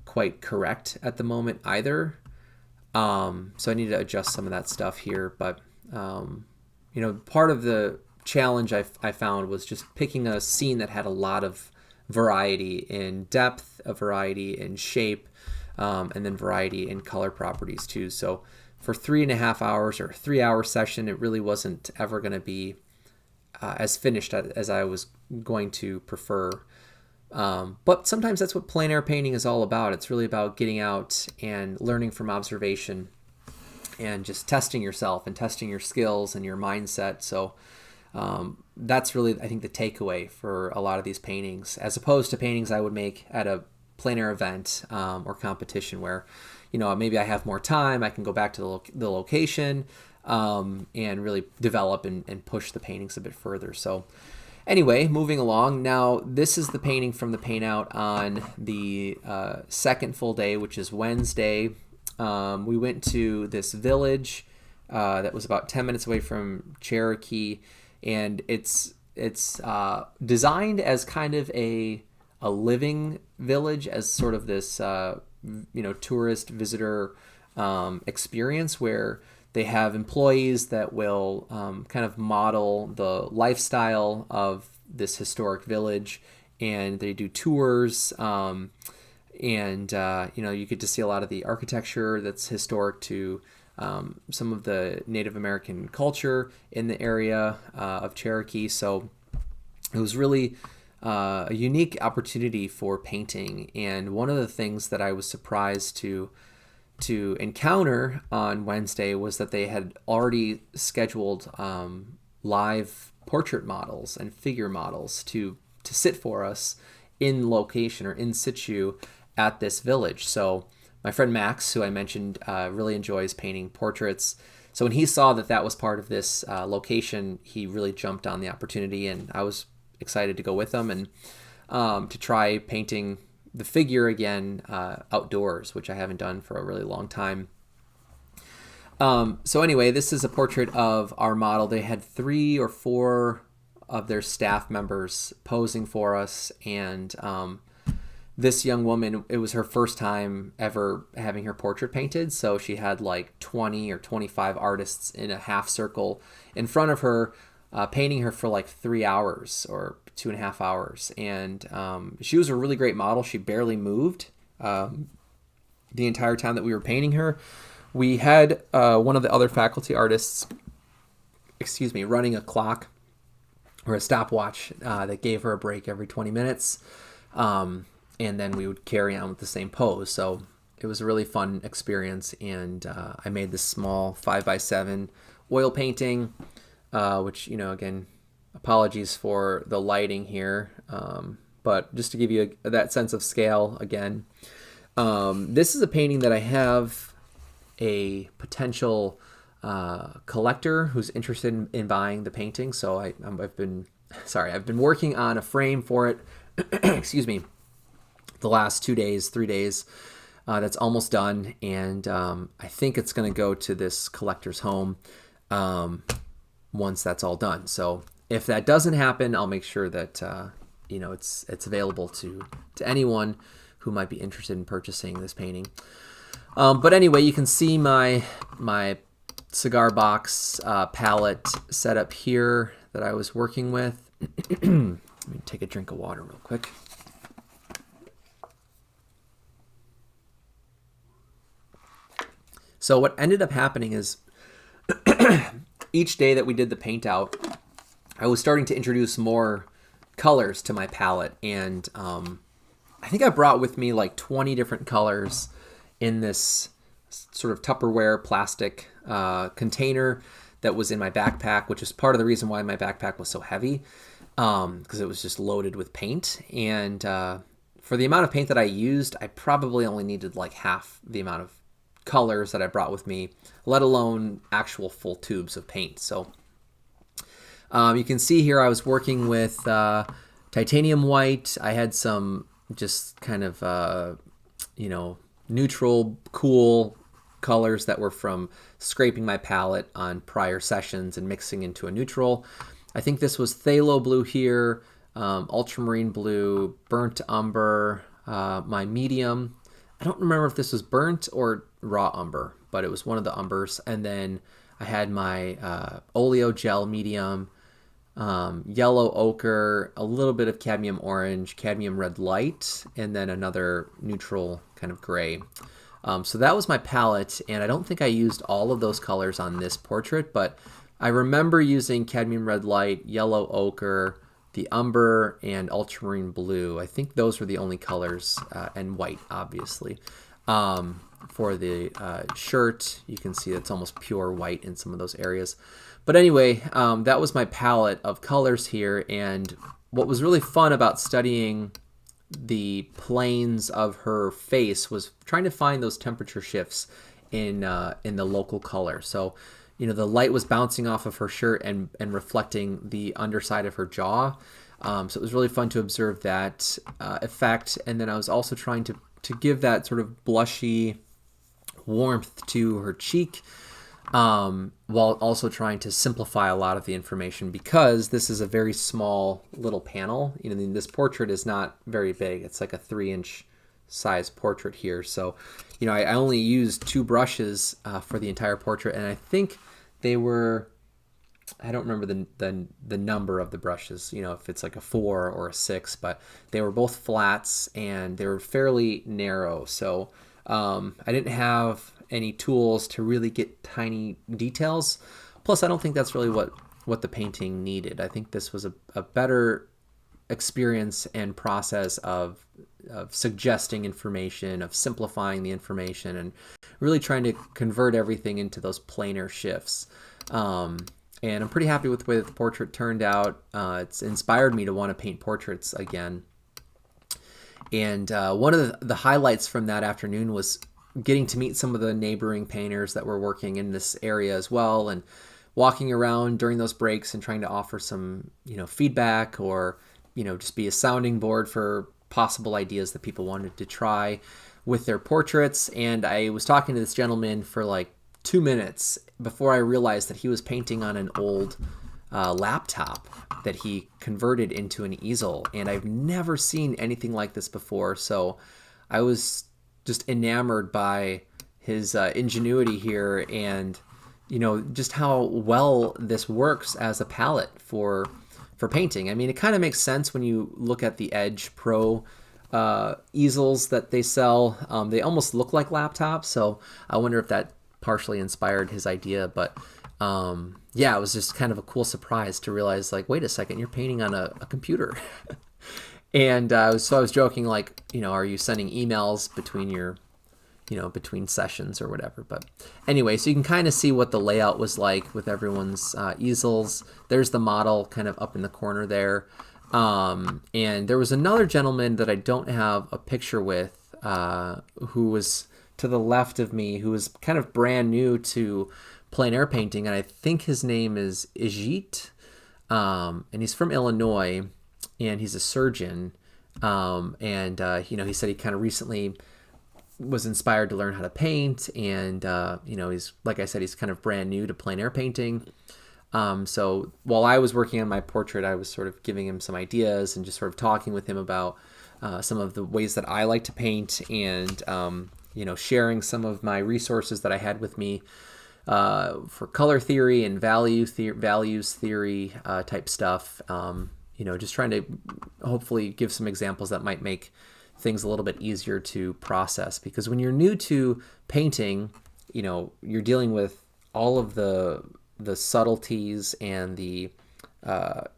quite correct at the moment either. So I need to adjust some of that stuff here. But, part of the challenge I found was just picking a scene that had a lot of variety in depth, a variety in shape, and then variety in color properties too. So for 3.5 hours or 3-hour session, it really wasn't ever going to be as finished as I was going to prefer. But sometimes that's what plein air painting is all about. It's really about getting out and learning from observation and just testing yourself and testing your skills and your mindset. So that's really, I think, the takeaway for a lot of these paintings, as opposed to paintings I would make at a plein air event or competition where, maybe I have more time, I can go back to the location and really develop and push the paintings a bit further. So anyway, moving along. Now, this is the painting from the paint out on the second full day, which is Wednesday. We went to this village that was about 10 minutes away from Cherokee, and it's designed as kind of a living village, as sort of this tourist visitor experience where they have employees that will kind of model the lifestyle of this historic village, and they do tours, and you get to see a lot of the architecture that's historic to some of the Native American culture in the area of Cherokee. So it was really a unique opportunity for painting, and one of the things that I was surprised to encounter on Wednesday was that they had already scheduled live portrait models and figure models to sit for us in location or in situ at this village. So my friend Max, who I mentioned, really enjoys painting portraits. So when he saw that was part of this location, he really jumped on the opportunity, and I was excited to go with them and to try painting the figure again outdoors, which I haven't done for a really long time. So anyway, this is a portrait of our model. They had 3 or 4 of their staff members posing for us, and this young woman, it was her first time ever having her portrait painted, so she had like 20 or 25 artists in a half circle in front of her, painting her for like 3 hours or 2.5 hours, and she was a really great model. She barely moved the entire time that we were painting her. We had one of the other faculty artists, running a clock or a stopwatch that gave her a break every 20 minutes. And then we would carry on with the same pose. So it was a really fun experience. And I made this small 5x7 oil painting, which, again, apologies for the lighting here. But just to give you that sense of scale again, this is a painting that I have a potential collector who's interested in buying the painting. So I've been working on a frame for it. Excuse me. The last 2 days, 3 days. That's almost done, and I think it's going to go to this collector's home once that's all done. So if that doesn't happen, I'll make sure that it's available to anyone who might be interested in purchasing this painting. But anyway, you can see my cigar box palette set up here that I was working with. Let me take a drink of water real quick. So what ended up happening is each day that we did the paint out, I was starting to introduce more colors to my palette. And I think I brought with me like 20 different colors in this sort of Tupperware plastic container that was in my backpack, which is part of the reason why my backpack was so heavy, because it was just loaded with paint. And for the amount of paint that I used, I probably only needed like half the amount of colors that I brought with me, let alone actual full tubes of paint. So you can see here I was working with titanium white. I had some just kind of neutral, cool colors that were from scraping my palette on prior sessions and mixing into a neutral. I think this was phthalo blue here, ultramarine blue, burnt umber, my medium. I don't remember if this was burnt or raw umber, but it was one of the umbers. And then I had my oleo gel medium, yellow ochre, a little bit of cadmium orange, cadmium red light, and then another neutral kind of gray. So that was my palette, and I don't think I used all of those colors on this portrait, but I remember using cadmium red light, yellow ochre, the umber, and ultramarine blue. I think those were the only colors, and white, obviously. For the shirt, you can see it's almost pure white in some of those areas. But anyway, that was my palette of colors here, and what was really fun about studying the planes of her face was trying to find those temperature shifts in the local color. So, the light was bouncing off of her shirt and reflecting the underside of her jaw. So it was really fun to observe that effect. And then I was also trying to give that sort of blushy warmth to her cheek, while also trying to simplify a lot of the information, because this is a very small little panel. This portrait is not very big. It's like a 3-inch size portrait here. So, I only used 2 brushes for the entire portrait, and I think they were, I don't remember the number of the brushes, if it's like a 4 or a 6, but they were both flats and they were fairly narrow. So I didn't have any tools to really get tiny details. Plus, I don't think that's really what the painting needed. I think this was a better experience and process of suggesting information, of simplifying the information, and really trying to convert everything into those planar shifts. And I'm pretty happy with the way that the portrait turned out. It's inspired me to want to paint portraits again. And one of the highlights from that afternoon was getting to meet some of the neighboring painters that were working in this area as well, and walking around during those breaks and trying to offer some, feedback, or, just be a sounding board for possible ideas that people wanted to try with their portraits. And I was talking to this gentleman for like 2 minutes before I realized that he was painting on an old laptop that he converted into an easel. And I've never seen anything like this before. So I was just enamored by his ingenuity here, and just how well this works as a palette for painting. I mean, it kind of makes sense when you look at the Edge Pro easels that they sell. They almost look like laptops, so I wonder if that partially inspired his idea. But yeah, it was just kind of a cool surprise to realize, like, wait a second, you're painting on a computer. And so I was joking, like, are you sending emails between your between sessions or whatever. But anyway, so you can kind of see what the layout was like with everyone's easels. There's the model kind of up in the corner there. And there was another gentleman that I don't have a picture with, who was to the left of me, who was kind of brand new to plein air painting. And I think his name is Ijit. And he's from Illinois, and he's a surgeon. He said he kind of recently was inspired to learn how to paint, and he's, like I said, he's kind of brand new to plein air painting. So while I was working on my portrait, I was sort of giving him some ideas and just sort of talking with him about some of the ways that I like to paint, and sharing some of my resources that I had with me for color theory and values theory type stuff. Just trying to hopefully give some examples that might make things a little bit easier to process, because when you're new to painting, you're dealing with all of the subtleties and the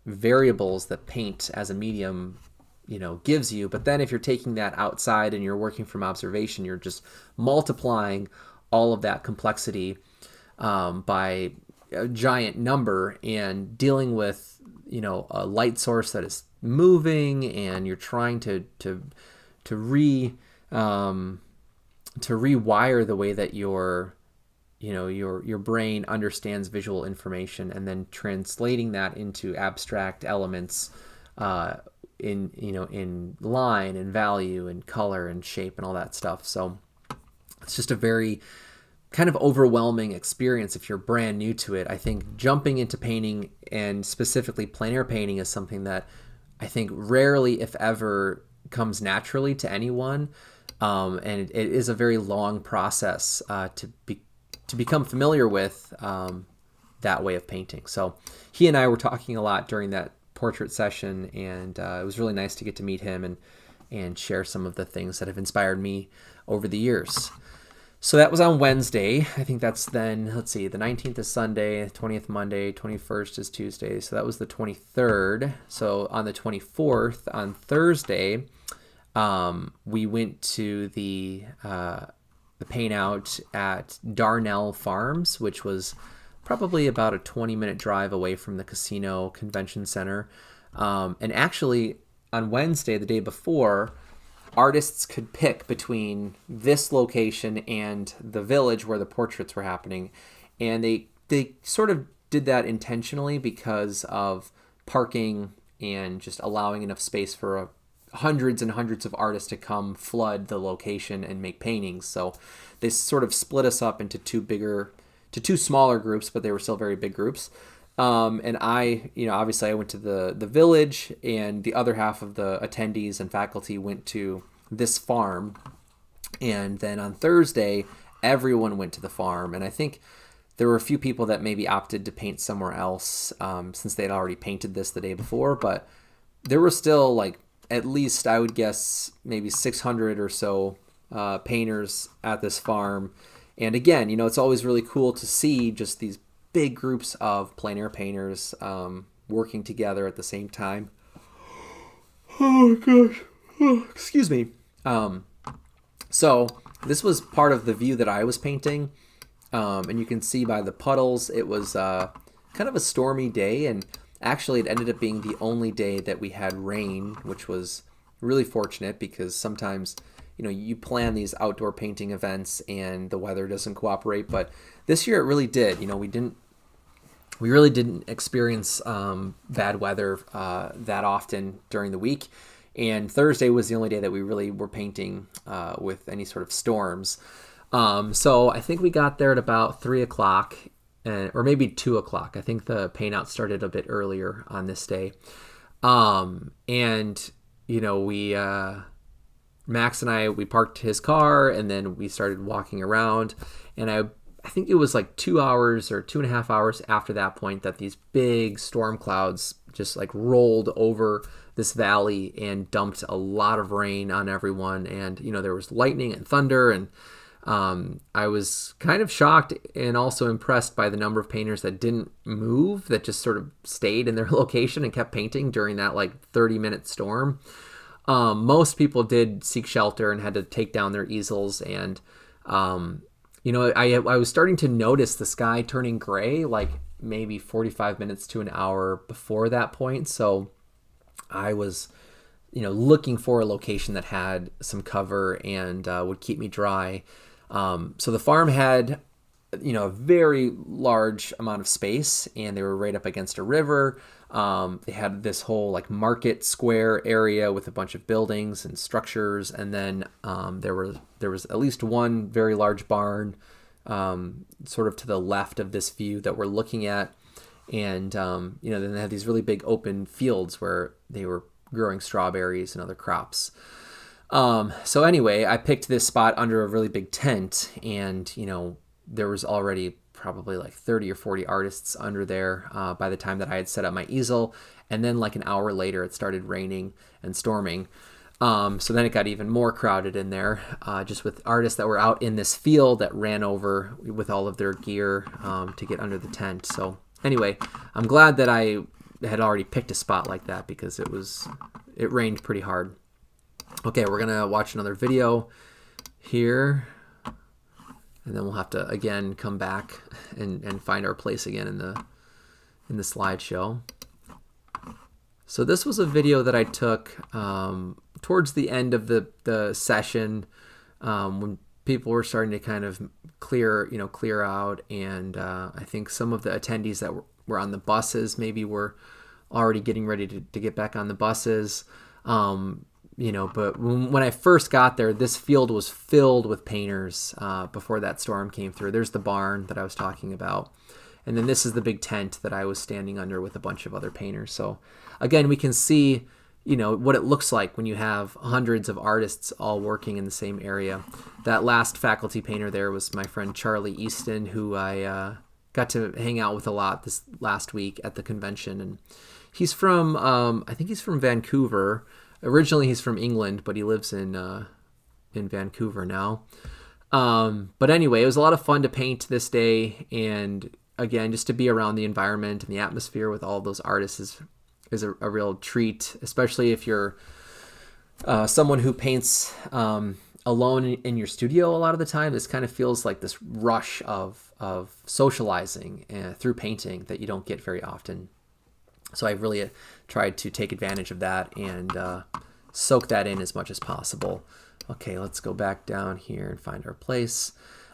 variables that paint as a medium gives you. But then if you're taking that outside and you're working from observation, you're just multiplying all of that complexity by a giant number, and dealing with a light source that is moving, and you're trying to rewire the way that your brain understands visual information, and then translating that into abstract elements in line and value and color and shape and all that stuff. So it's just a very kind of overwhelming experience if you're brand new to it. I think jumping into painting, and specifically plein air painting, is something that I think rarely, if ever, comes naturally to anyone, and it is a very long process to become familiar with that way of painting. So he and I were talking a lot during that portrait session, and it was really nice to get to meet him and share some of the things that have inspired me over the years. So that was on Wednesday. I think that's then, let's see, the 19th is Sunday, 20th Monday, 21st is Tuesday. So that was the 23rd. So on the 24th, on Thursday, we went to the paint out at Darnell Farms, which was probably about a 20-minute drive away from the casino convention center. And actually, on Wednesday, the day before, artists could pick between this location and the village where the portraits were happening. And they sort of did that intentionally because of parking and just allowing enough space for hundreds and hundreds of artists to come flood the location and make paintings. So they sort of split us up into two smaller groups, but they were still very big groups. And I, obviously I went to the village, and the other half of the attendees and faculty went to this farm. And then on Thursday, everyone went to the farm. And I think there were a few people that maybe opted to paint somewhere else, since they'd already painted this the day before. But there were still, like, at least, I would guess, maybe 600 or so painters at this farm. And again, it's always really cool to see just these big groups of plein air painters working together at the same time. Oh gosh, excuse me. So this was part of the view that I was painting, and you can see by the puddles, it was kind of a stormy day, and actually it ended up being the only day that we had rain, which was really fortunate, because sometimes you plan these outdoor painting events and the weather doesn't cooperate, but this year it really did. We really didn't experience bad weather that often during the week. And Thursday was the only day that we really were painting with any sort of storms. So I think we got there at about 3 o'clock, or maybe 2 o'clock. I think the paint out started a bit earlier on this day. And, you know, Max and I, we parked his car and then we started walking around. And I think it was like 2 hours or 2.5 hours after that point that these big storm clouds just like rolled over this valley and dumped a lot of rain on everyone. And, you know, there was lightning and thunder, and I was kind of shocked and also impressed by the number of painters that didn't move, that just sort of stayed in their location and kept painting during that like 30-minute storm. Most people did seek shelter and had to take down their easels. And, you know, I was starting to notice the sky turning gray like maybe 45 minutes to an hour before that point. So I was, you know, looking for a location that had some cover and would keep me dry. So the farm had, you know, a very large amount of space, and they were right up against a river. They had this whole like market square area with a bunch of buildings and structures, and then there was at least one very large barn sort of to the left of this view that we're looking at. And you know, then they had these really big open fields where they were growing strawberries and other crops. So anyway, I picked this spot under a really big tent, and, you know, there was already probably like 30 or 40 artists under there by the time that I had set up my easel. And then like an hour later, it started raining and storming. So then it got even more crowded in there, just with artists that were out in this field that ran over with all of their gear to get under the tent. So anyway, I'm glad that I had already picked a spot like that, because it rained pretty hard. Okay, we're gonna watch another video here, and then we'll have to again come back and find our place again in the slideshow. So this was a video that I took towards the end of the session, when people were starting to kind of clear out, and I think some of the attendees that were on the buses maybe were already getting ready to get back on the buses. You know, but when I first got there, this field was filled with painters before that storm came through. There's the barn that I was talking about. And then this is the big tent that I was standing under with a bunch of other painters. So again, we can see, you know, what it looks like when you have hundreds of artists all working in the same area. That last faculty painter there was my friend Charlie Easton, who I got to hang out with a lot this last week at the convention. And he's from, I think he's from Vancouver. Originally, he's from England, but he lives in Vancouver now. But anyway, it was a lot of fun to paint this day, and again, just to be around the environment and the atmosphere with all of those artists is a real treat, especially if you're someone who paints alone in your studio a lot of the time. This kind of feels like this rush of socializing through painting that you don't get very often. So I really tried to take advantage of that and soak that in as much as possible. Okay, let's go back down here and find our place.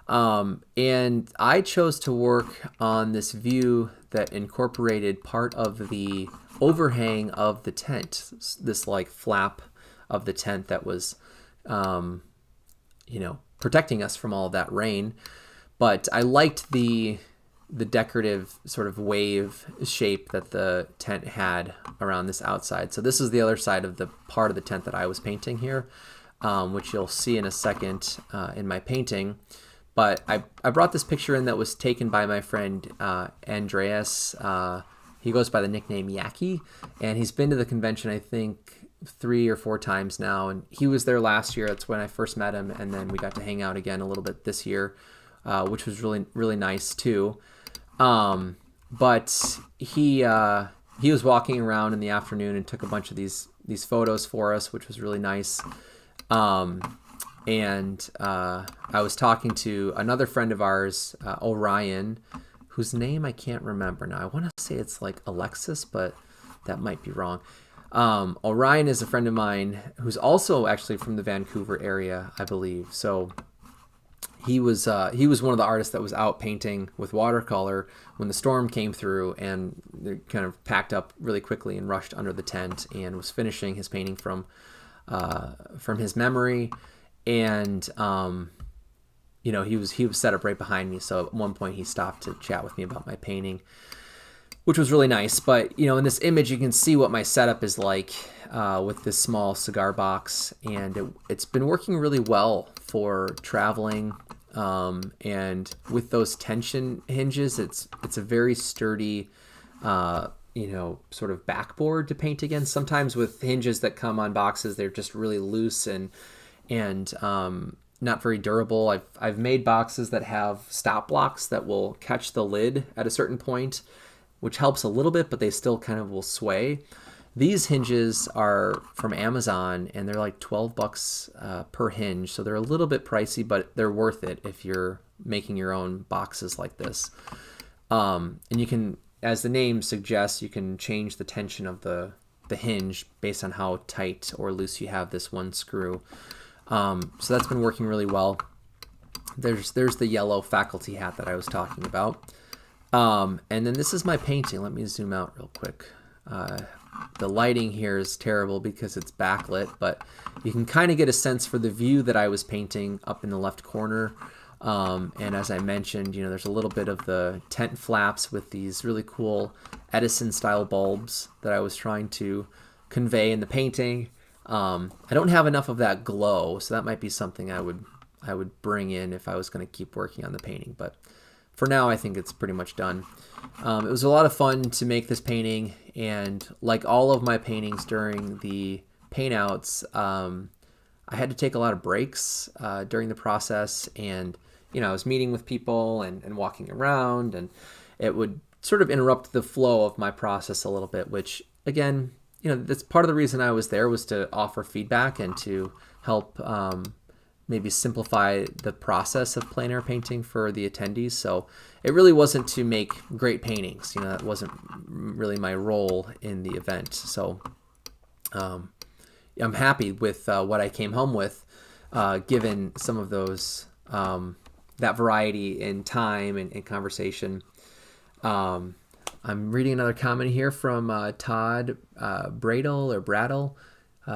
And I chose to work on this view that incorporated part of the overhang of the tent, this like flap of the tent that was, you know, protecting us from all of that rain. But I liked the decorative sort of wave shape that the tent had around this outside. So this is the other side of the part of the tent that I was painting here, which you'll see in a second in my painting. But I brought this picture in that was taken by my friend Andreas. He goes by the nickname Yaki, and he's been to the convention, I think, 3 or 4 times now. And he was there last year. That's when I first met him, and then we got to hang out again a little bit this year, which was really, really nice too. But he was walking around in the afternoon and took a bunch of these photos for us, which was really nice. And I was talking to another friend of ours, Orion, whose name I can't remember now. I want to say it's like Alexis, but that might be wrong. Orion is a friend of mine who's also actually from the Vancouver area, I believe. So he was one of the artists that was out painting with watercolor when the storm came through, and they kind of packed up really quickly and rushed under the tent and was finishing his painting from from his memory, and he was set up right behind me. So at one point he stopped to chat with me about my painting, which was really nice. But in this image you can see what my setup is like with this small cigar box, and it's been working really well for traveling. And with those tension hinges, it's a very sturdy, sort of backboard to paint against. Sometimes with hinges that come on boxes, they're just really loose and not very durable. I've made boxes that have stop blocks that will catch the lid at a certain point, which helps a little bit, but they still kind of will sway. These hinges are from Amazon, and they're like $12 per hinge, so they're a little bit pricey, but they're worth it if you're making your own boxes like this. And you can, as the name suggests, you can change the tension of the hinge based on how tight or loose you have this one screw. So that's been working really well. There's the yellow faculty hat that I was talking about. And then this is my painting. Let me zoom out real quick. The lighting here is terrible because it's backlit, but you can kind of get a sense for the view that I was painting up in the left corner. And as I mentioned, there's a little bit of the tent flaps with these really cool Edison style bulbs that I was trying to convey in the painting. I don't have enough of that glow, so that might be something I would bring in if I was going to keep working on the painting. But for now, I think it's pretty much done. It was a lot of fun to make this painting, and like all of my paintings during the paint-outs, I had to take a lot of breaks during the process, and I was meeting with people and walking around, and it would sort of interrupt the flow of my process a little bit, which again, that's part of the reason I was there, was to offer feedback and to help maybe simplify the process of plein air painting for the attendees. So it really wasn't to make great paintings. That wasn't really my role in the event. So I'm happy with what I came home with, given some of those, that variety in time and conversation. I'm reading another comment here from Todd Bradle.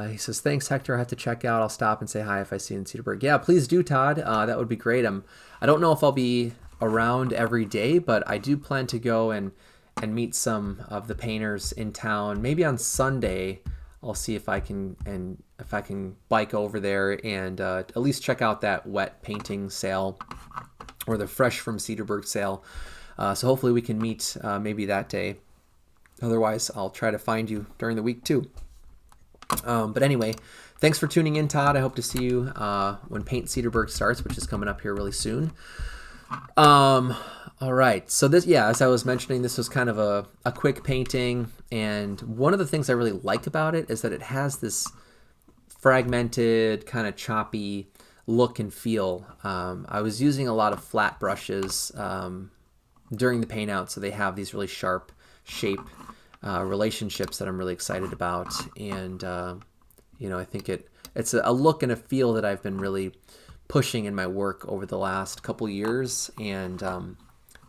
He says, "Thanks, Hector. I have to check out. I'll stop and say hi if I see you in Cedarburg." Yeah, please do, Todd. That would be great. I don't know if I'll be around every day, but I do plan to go and meet some of the painters in town. Maybe on Sunday, I'll see if I can bike over there and at least check out that wet painting sale or the fresh from Cedarburg sale. So hopefully we can meet maybe that day. Otherwise, I'll try to find you during the week too. But anyway, thanks for tuning in, Todd. I hope to see you when Paint Cedarburg starts, which is coming up here really soon. All right. So this, as I was mentioning, this was kind of a quick painting. And one of the things I really like about it is that it has this fragmented, kind of choppy look and feel. I was using a lot of flat brushes during the paint out, so they have these really sharp shape relationships that I'm really excited about. And I think it's a look and a feel that I've been really pushing in my work over the last couple years. And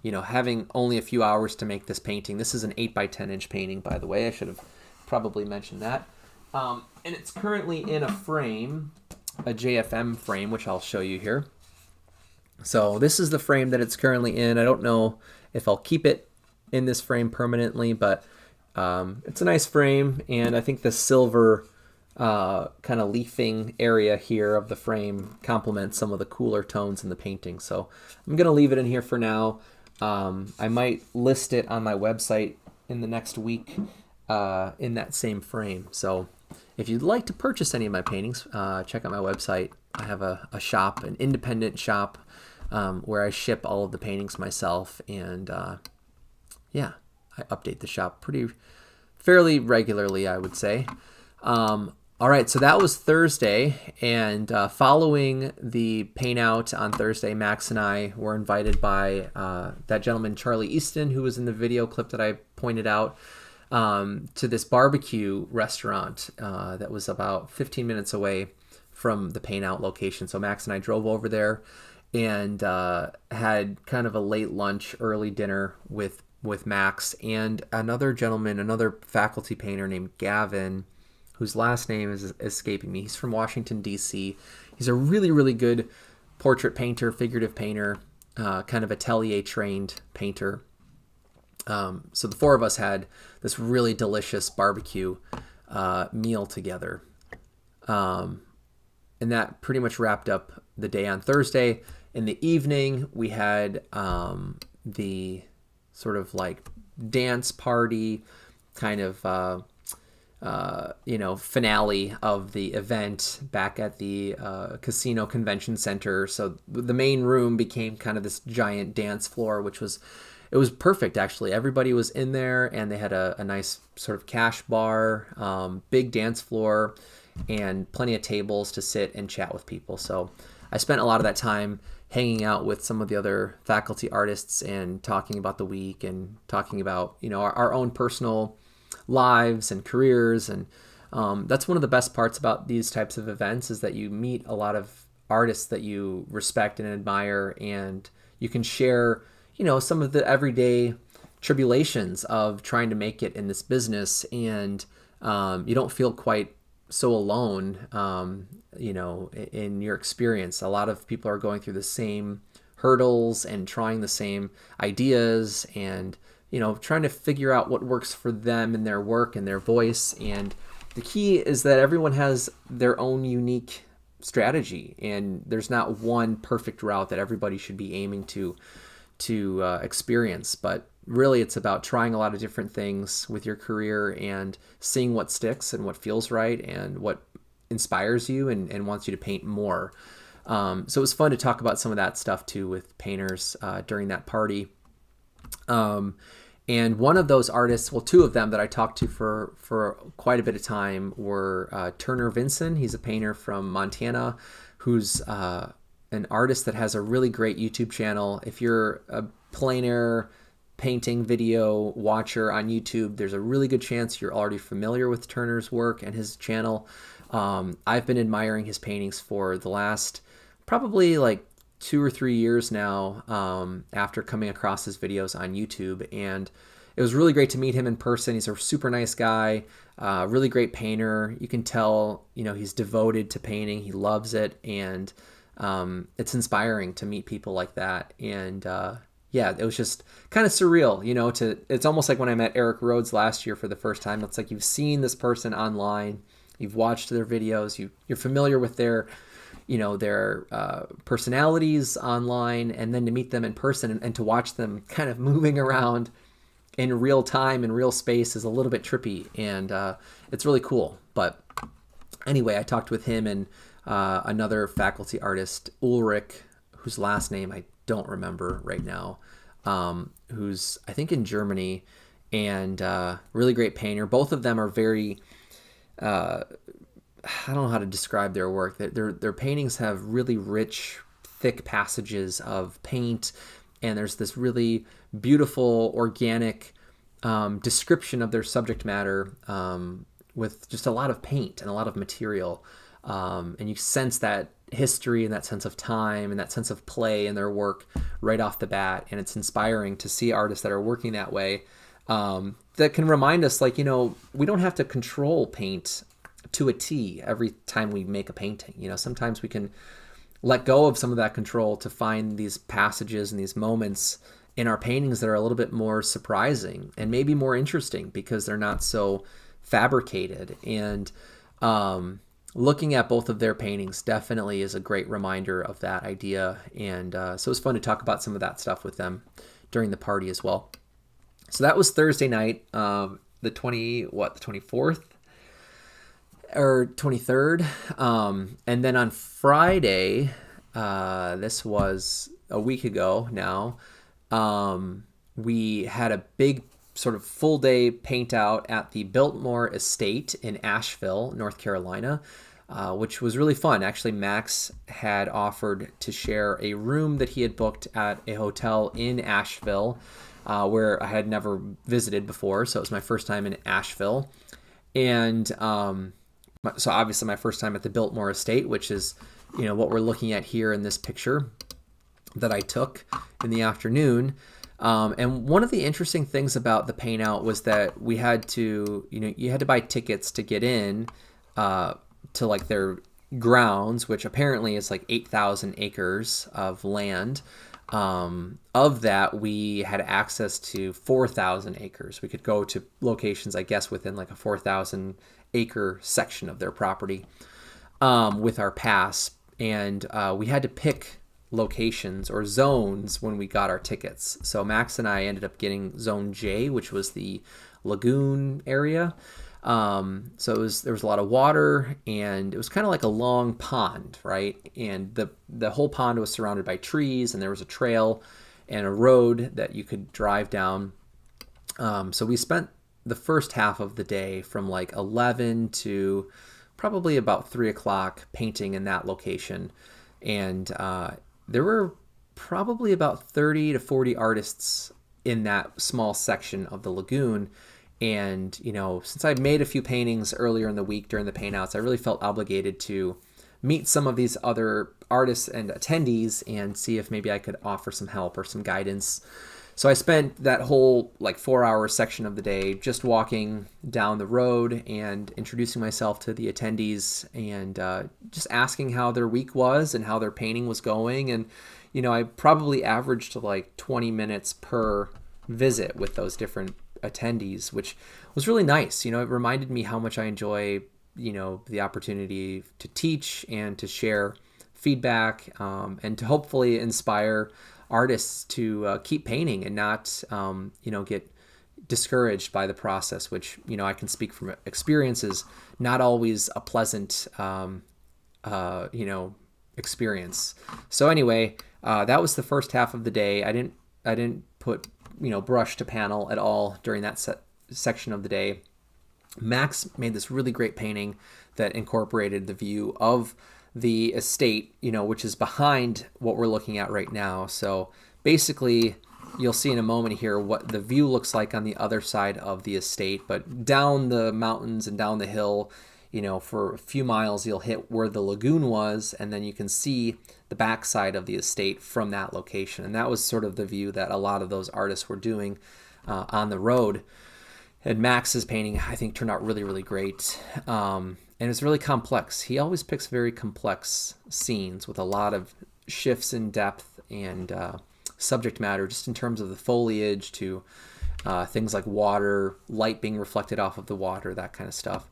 having only a few hours to make this painting. This is an 8x10 inch painting, by the way. I should have probably mentioned that. And it's currently in a frame, a JFM frame, which I'll show you here. So this is the frame that it's currently in. I don't know if I'll keep it in this frame permanently, but it's a nice frame, and I think the silver kind of leafing area here of the frame complements some of the cooler tones in the painting. So I'm going to leave it in here for now. I might list it on my website in the next week in that same frame. So if you'd like to purchase any of my paintings, check out my website. I have a shop, an independent shop, where I ship all of the paintings myself, and I update the shop fairly regularly, I would say. All right, so that was Thursday, and following the paint out on Thursday, Max and I were invited by that gentleman, Charlie Easton, who was in the video clip that I pointed out, to this barbecue restaurant that was about 15 minutes away from the paint out location. So Max and I drove over there and had kind of a late lunch, early dinner with Max and another gentleman, another faculty painter named Gavin, whose last name is escaping me. He's from Washington, D.C. He's a really, really good portrait painter, figurative painter, kind of atelier-trained painter. So the four of us had this really delicious barbecue meal together. And that pretty much wrapped up the day on Thursday. In the evening, we had the sort of like dance party kind of, finale of the event back at the Casino Convention Center. So the main room became kind of this giant dance floor, it was perfect, actually. Everybody was in there, and they had a nice sort of cash bar, big dance floor, and plenty of tables to sit and chat with people. So I spent a lot of that time hanging out with some of the other faculty artists and talking about the week and talking about, our own personal lives and careers. And that's one of the best parts about these types of events, is that you meet a lot of artists that you respect and admire, and you can share some of the everyday tribulations of trying to make it in this business, and you don't feel quite so alone, in your experience. A lot of people are going through the same hurdles and trying the same ideas, and trying to figure out what works for them and their work and their voice. And the key is that everyone has their own unique strategy, and there's not one perfect route that everybody should be aiming to experience. But really, it's about trying a lot of different things with your career and seeing what sticks and what feels right and what inspires you and wants you to paint more. So it was fun to talk about some of that stuff too with painters during that party. And one of those artists, well, two of them that I talked to for quite a bit of time were Turner Vinson. He's a painter from Montana who's an artist that has a really great YouTube channel. If you're a plein air painting video watcher on YouTube, there's a really good chance you're already familiar with Turner's work and his channel. I've been admiring his paintings for the last probably like 2 or 3 years now, after coming across his videos on YouTube. And it was really great to meet him in person. He's a super nice guy, really great painter. You can tell, he's devoted to painting. He loves it. And it's inspiring to meet people like that. And it was just kind of surreal, it's almost like when I met Eric Rhodes last year for the first time. It's like you've seen this person online, you've watched their videos, you're familiar with their personalities online, and then to meet them in person and to watch them kind of moving around in real time, in real space, is a little bit trippy, and it's really cool. But anyway, I talked with him and another faculty artist, Ulrich, whose last name I don't remember right now, who's I think in Germany, and really great painter. Both of them are very I don't know how to describe their work. Their paintings have really rich, thick passages of paint, and there's this really beautiful, organic description of their subject matter with just a lot of paint and a lot of material. And you sense that history and that sense of time and that sense of play in their work right off the bat. And it's inspiring to see artists that are working that way, that can remind us, like, we don't have to control paint to a T every time we make a painting. Sometimes we can let go of some of that control to find these passages and these moments in our paintings that are a little bit more surprising and maybe more interesting because they're not so fabricated. And looking at both of their paintings definitely is a great reminder of that idea. And so it was fun to talk about some of that stuff with them during the party as well. So that was Thursday night, the 24th or 23rd. And then on Friday, this was a week ago now, we had a big sort of full day paint out at the Biltmore estate in Asheville, North Carolina, which was really fun. Actually, Max had offered to share a room that he had booked at a hotel in Asheville, where I had never visited before. So it was my first time in Asheville. And so obviously my first time at the Biltmore estate, which is, what we're looking at here in this picture that I took in the afternoon. And one of the interesting things about the paint out was that we had to, you had to buy tickets to get in. to like their grounds, which apparently is like 8,000 acres of land. Of that, we had access to 4,000 acres. We could go to locations, I guess, within like a 4,000 acre section of their property with our pass. And we had to pick locations or zones when we got our tickets. So Max and I ended up getting Zone J, which was the lagoon area. So there was a lot of water, and it was kind of like a long pond, right? And the whole pond was surrounded by trees, and there was a trail and a road that you could drive down. So we spent the first half of the day from like 11 to probably about 3 o'clock painting in that location. And there were probably about 30 to 40 artists in that small section of the lagoon. And, since I made a few paintings earlier in the week during the paintouts, I really felt obligated to meet some of these other artists and attendees and see if maybe I could offer some help or some guidance. So I spent that whole like 4-hour section of the day just walking down the road and introducing myself to the attendees and just asking how their week was and how their painting was going. And, I probably averaged like 20 minutes per visit with those different attendees, which was really nice. It reminded me how much I enjoy, the opportunity to teach and to share feedback and to hopefully inspire artists to keep painting and not, get discouraged by the process, which, I can speak from experiences, not always a pleasant, experience. So anyway, that was the first half of the day. I didn't put brush to panel at all during that section of the day. Max made this really great painting that incorporated the view of the estate, which is behind what we're looking at right now. So basically, you'll see in a moment here what the view looks like on the other side of the estate, but down the mountains and down the hill, for a few miles, you'll hit where the lagoon was, and then you can see the backside of the estate from that location. And that was sort of the view that a lot of those artists were doing on the road. And Max's painting, I think, turned out really, really great. And it's really complex. He always picks very complex scenes with a lot of shifts in depth and subject matter, just in terms of the foliage to things like water, light being reflected off of the water, that kind of stuff.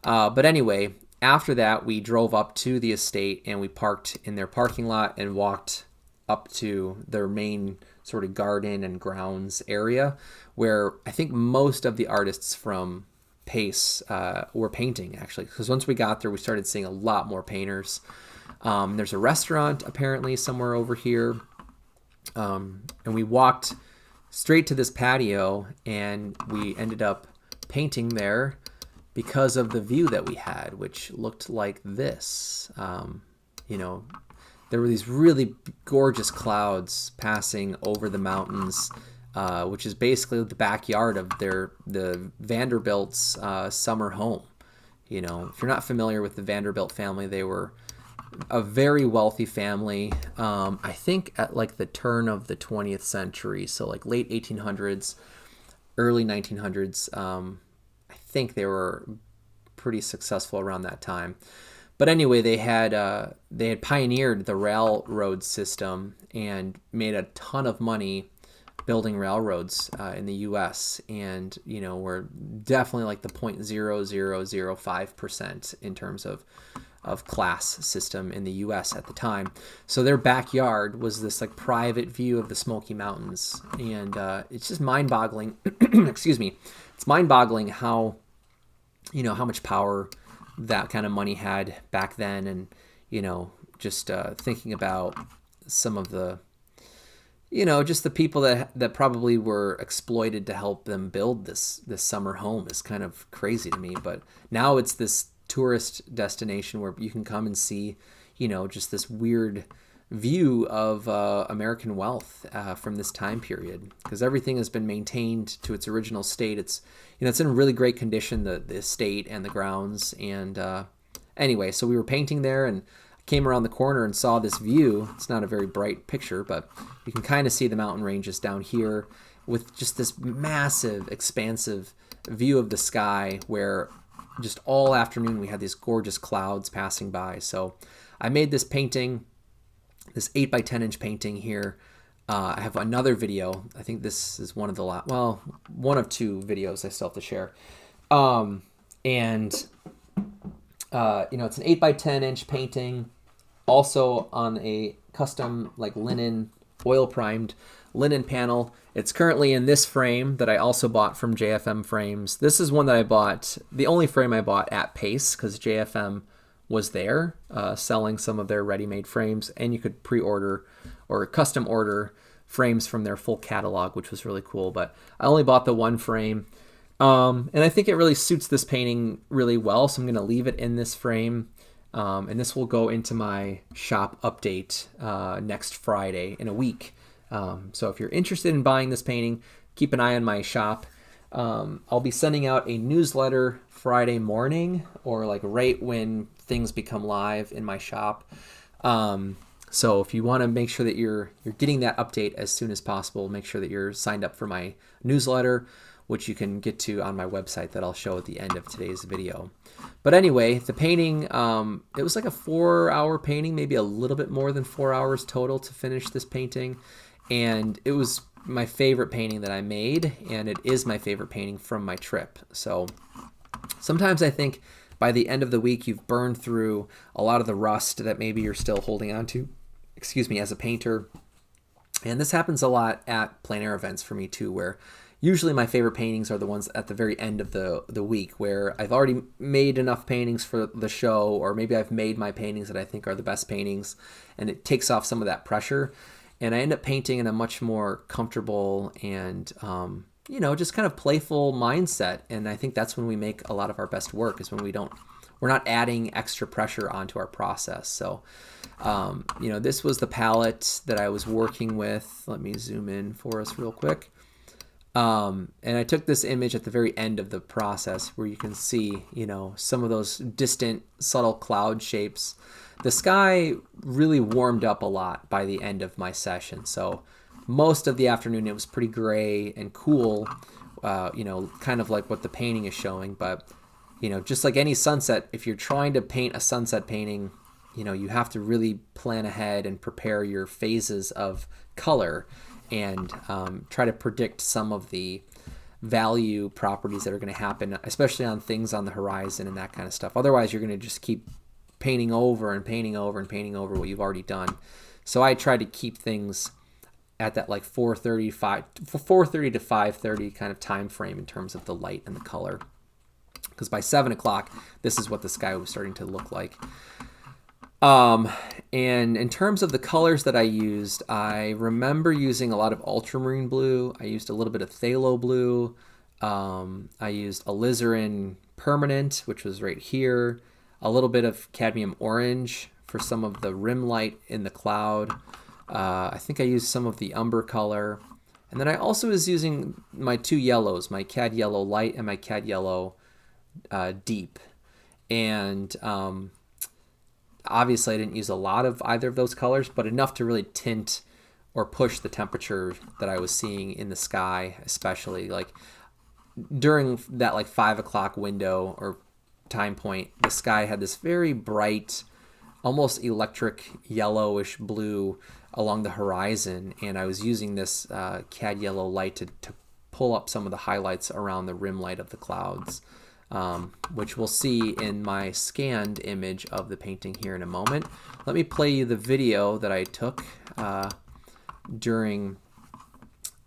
But anyway, after that, we drove up to the estate and we parked in their parking lot and walked up to their main sort of garden and grounds area, where I think most of the artists from Pace were painting, actually, because once we got there, we started seeing a lot more painters. There's a restaurant apparently somewhere over here, and we walked straight to this patio, and we ended up painting there because of the view that we had, which looked like this. There were these really gorgeous clouds passing over the mountains, which is basically the backyard of the Vanderbilt's summer home. If you're not familiar with the Vanderbilt family, they were a very wealthy family. I think at like the turn of the 20th century, so like late 1800s, early 1900s. I think they were pretty successful around that time. But anyway, they had pioneered the railroad system and made a ton of money building railroads in the U.S. and were definitely like the 0.0005% in terms of class system in the U.S. at the time. So their backyard was this like private view of the Smoky Mountains, and it's just mind-boggling. Excuse me, it's mind-boggling how how much power that kind of money had back then, and just thinking about some of the just the people that probably were exploited to help them build this summer home is kind of crazy to me. But now it's this tourist destination where you can come and see just this weird view of American wealth from this time period, because everything has been maintained to its original state. It's it's in really great condition, the estate and the grounds. And anyway, so we were painting there and came around the corner and saw this view. It's not a very bright picture, but you can kind of see the mountain ranges down here with just this massive, expansive view of the sky, where just all afternoon we had these gorgeous clouds passing by. So I made this painting, this 8 by 10 inch painting here. I have another video. I think this is one of the one of 2 videos I still have to share. It's an 8 by 10 inch painting, also on a custom like linen, oil primed linen panel. It's currently in this frame that I also bought from JFM Frames. This is one that I bought, the only frame I bought at Pace, because JFM was there selling some of their ready-made frames, and you could pre-order or custom order frames from their full catalog, which was really cool. But I only bought the one frame, and I think it really suits this painting really well, so I'm going to leave it in this frame. And this will go into my shop update next Friday in a week. So if you're interested in buying this painting, keep an eye on my shop. I'll be sending out a newsletter Friday morning, or like right when things become live in my shop. So if you want to make sure that you're getting that update as soon as possible, make sure that you're signed up for my newsletter, which you can get to on my website that I'll show at the end of today's video. But anyway, the painting, it was like a 4-hour painting, maybe a little bit more than 4 hours total to finish this painting. And it was my favorite painting that I made, and it is my favorite painting from my trip. So sometimes I think by the end of the week, you've burned through a lot of the rust that maybe you're still holding on to, as a painter. And this happens a lot at plein air events for me too, where usually my favorite paintings are the ones at the very end of the week, where I've already made enough paintings for the show, or maybe I've made my paintings that I think are the best paintings, and it takes off some of that pressure. And I end up painting in a much more comfortable and, just kind of playful mindset. And I think that's when we make a lot of our best work, is when we're not adding extra pressure onto our process. So, this was the palette that I was working with. Let me zoom in for us real quick. And I took this image at the very end of the process where you can see, some of those distant, subtle cloud shapes. The sky really warmed up a lot by the end of my session. So most of the afternoon it was pretty gray and cool, kind of like what the painting is showing. But, just like any sunset, if you're trying to paint a sunset painting, you have to really plan ahead and prepare your phases of color, and try to predict some of the value properties that are going to happen, especially on things on the horizon and that kind of stuff. Otherwise, you're going to just keep painting over and painting over and painting over what you've already done. So I try to keep things at that like 4:30 to 5:30 kind of time frame in terms of the light and the color. Because by 7 o'clock, this is what the sky was starting to look like. And in terms of the colors that I used, I remember using a lot of ultramarine blue. I used a little bit of phthalo blue. I used alizarin permanent, which was right here. A little bit of cadmium orange for some of the rim light in the cloud. I think I used some of the umber color. And then I also was using my 2 yellows, my cad yellow light and my cad yellow deep. And obviously I didn't use a lot of either of those colors, but enough to really tint or push the temperature that I was seeing in the sky, especially like during that like 5 o'clock window or time point. The sky had this very bright, almost electric yellowish blue along the horizon, and I was using this cad yellow light to pull up some of the highlights around the rim light of the clouds, which we'll see in my scanned image of the painting here in a moment. Let me play you the video that I took during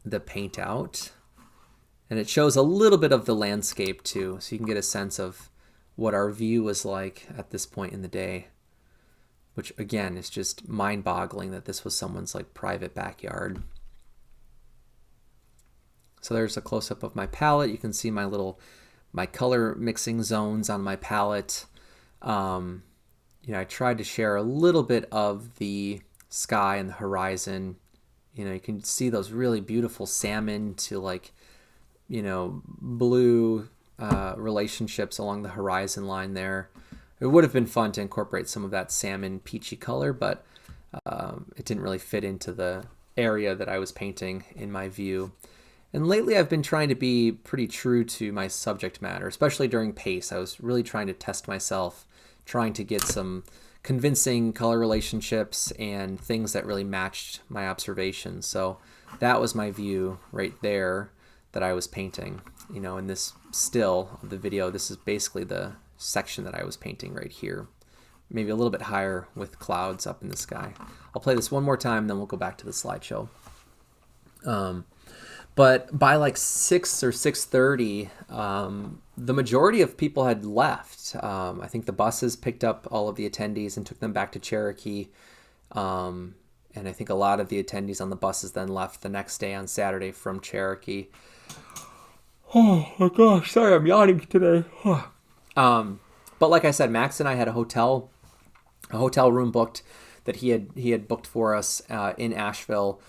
the paint out, and it shows a little bit of the landscape too, so you can get a sense of what our view was like at this point in the day, which again is just mind-boggling that this was someone's like private backyard. So there's a close-up of my palette. You can see my color mixing zones on my palette. I tried to share a little bit of the sky and the horizon. You can see those really beautiful salmon to like, blue relationships along the horizon line there. It would have been fun to incorporate some of that salmon peachy color, but it didn't really fit into the area that I was painting in my view. And lately I've been trying to be pretty true to my subject matter, especially during pace. I was really trying to test myself, trying to get some convincing color relationships and things that really matched my observations. So that was my view right there that I was painting. In this still of the video, this is basically the section that I was painting right here. Maybe a little bit higher with clouds up in the sky. I'll play this one more time, then we'll go back to the slideshow. But by like 6 or 6:30, the majority of people had left. I think the buses picked up all of the attendees and took them back to Cherokee. And I think a lot of the attendees on the buses then left the next day on Saturday from Cherokee. Oh my gosh, sorry, I'm yawning today. But like I said, Max and I had a hotel room booked that he had booked for us in Asheville,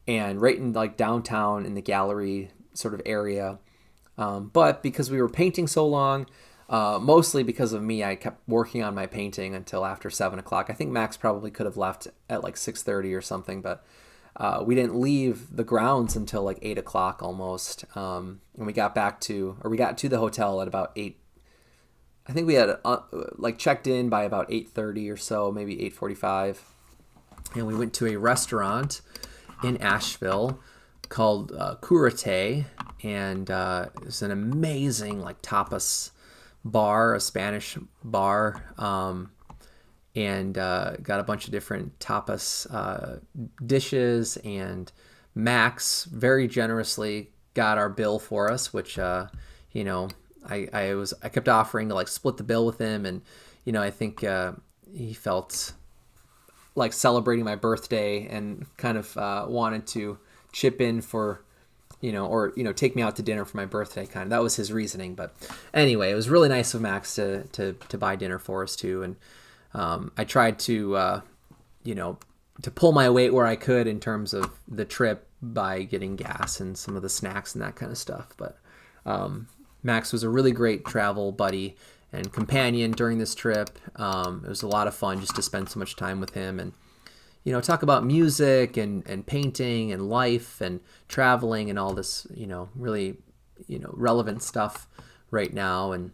and right in like downtown in the gallery sort of area. But because we were painting so long, mostly because of me, I kept working on my painting until after 7 o'clock. I think Max probably could have left at like 6:30 or something, but we didn't leave the grounds until like 8 o'clock almost. And we got to the hotel at about 8. I think we had like checked in by about 8:30 or so, maybe 8:45. And we went to a restaurant in Asheville called Curate, and it's an amazing like tapas bar, a Spanish bar, and got a bunch of different tapas dishes, and Max very generously got our bill for us, which I kept offering to like split the bill with him, and I think he felt like celebrating my birthday and kind of wanted to chip in for take me out to dinner for my birthday, kind of. That was his reasoning. But anyway, it was really nice of Max to buy dinner for us too, and I tried to to pull my weight where I could in terms of the trip by getting gas and some of the snacks and that kind of stuff. But Max was a really great travel buddy and companion during this trip. It was a lot of fun just to spend so much time with him and talk about music and painting and life and traveling and all this really relevant stuff right now. And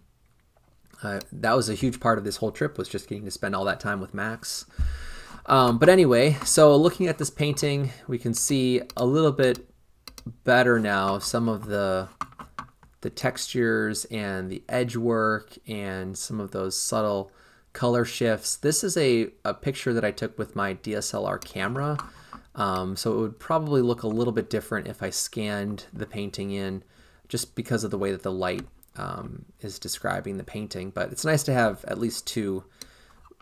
that was a huge part of this whole trip, was just getting to spend all that time with Max. But anyway, so looking at this painting, we can see a little bit better now some of the textures and the edge work and some of those subtle color shifts. This is a picture that I took with my DSLR camera, so it would probably look a little bit different if I scanned the painting in, just because of the way that the light is describing the painting. But it's nice to have at least two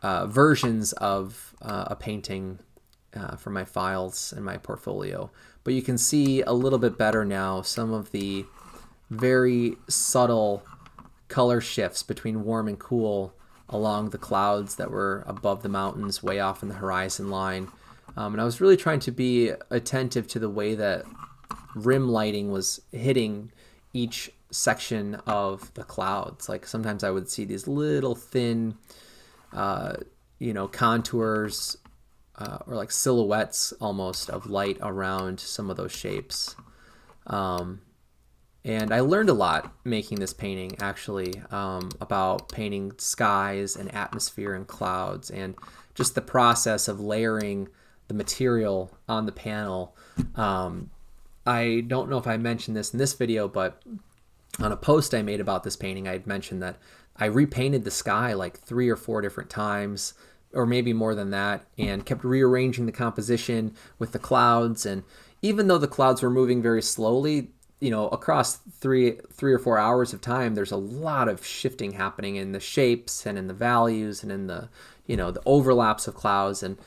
versions of a painting for my files and my portfolio. But you can see a little bit better now some of the very subtle color shifts between warm and cool along the clouds that were above the mountains way off in the horizon line. And I was really trying to be attentive to the way that rim lighting was hitting each section of the clouds. Like sometimes I would see these little thin contours or like silhouettes almost of light around some of those shapes. And I learned a lot making this painting, actually, about painting skies and atmosphere and clouds, and just the process of layering the material on the panel. I don't know if I mentioned this in this video, but on a post I made about this painting, I had mentioned that I repainted the sky like 3 or 4 different times, or maybe more than that, and kept rearranging the composition with the clouds. And even though the clouds were moving very slowly, across three or 4 hours of time, there's a lot of shifting happening in the shapes and in the values and in the, the overlaps of clouds. And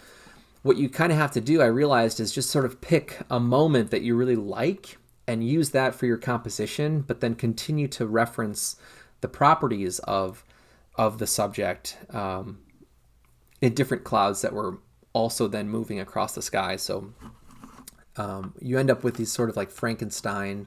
what you kind of have to do, I realized, is just sort of pick a moment that you really like and use that for your composition, but then continue to reference the properties of the subject in different clouds that were also then moving across the sky. So you end up with these sort of like Frankenstein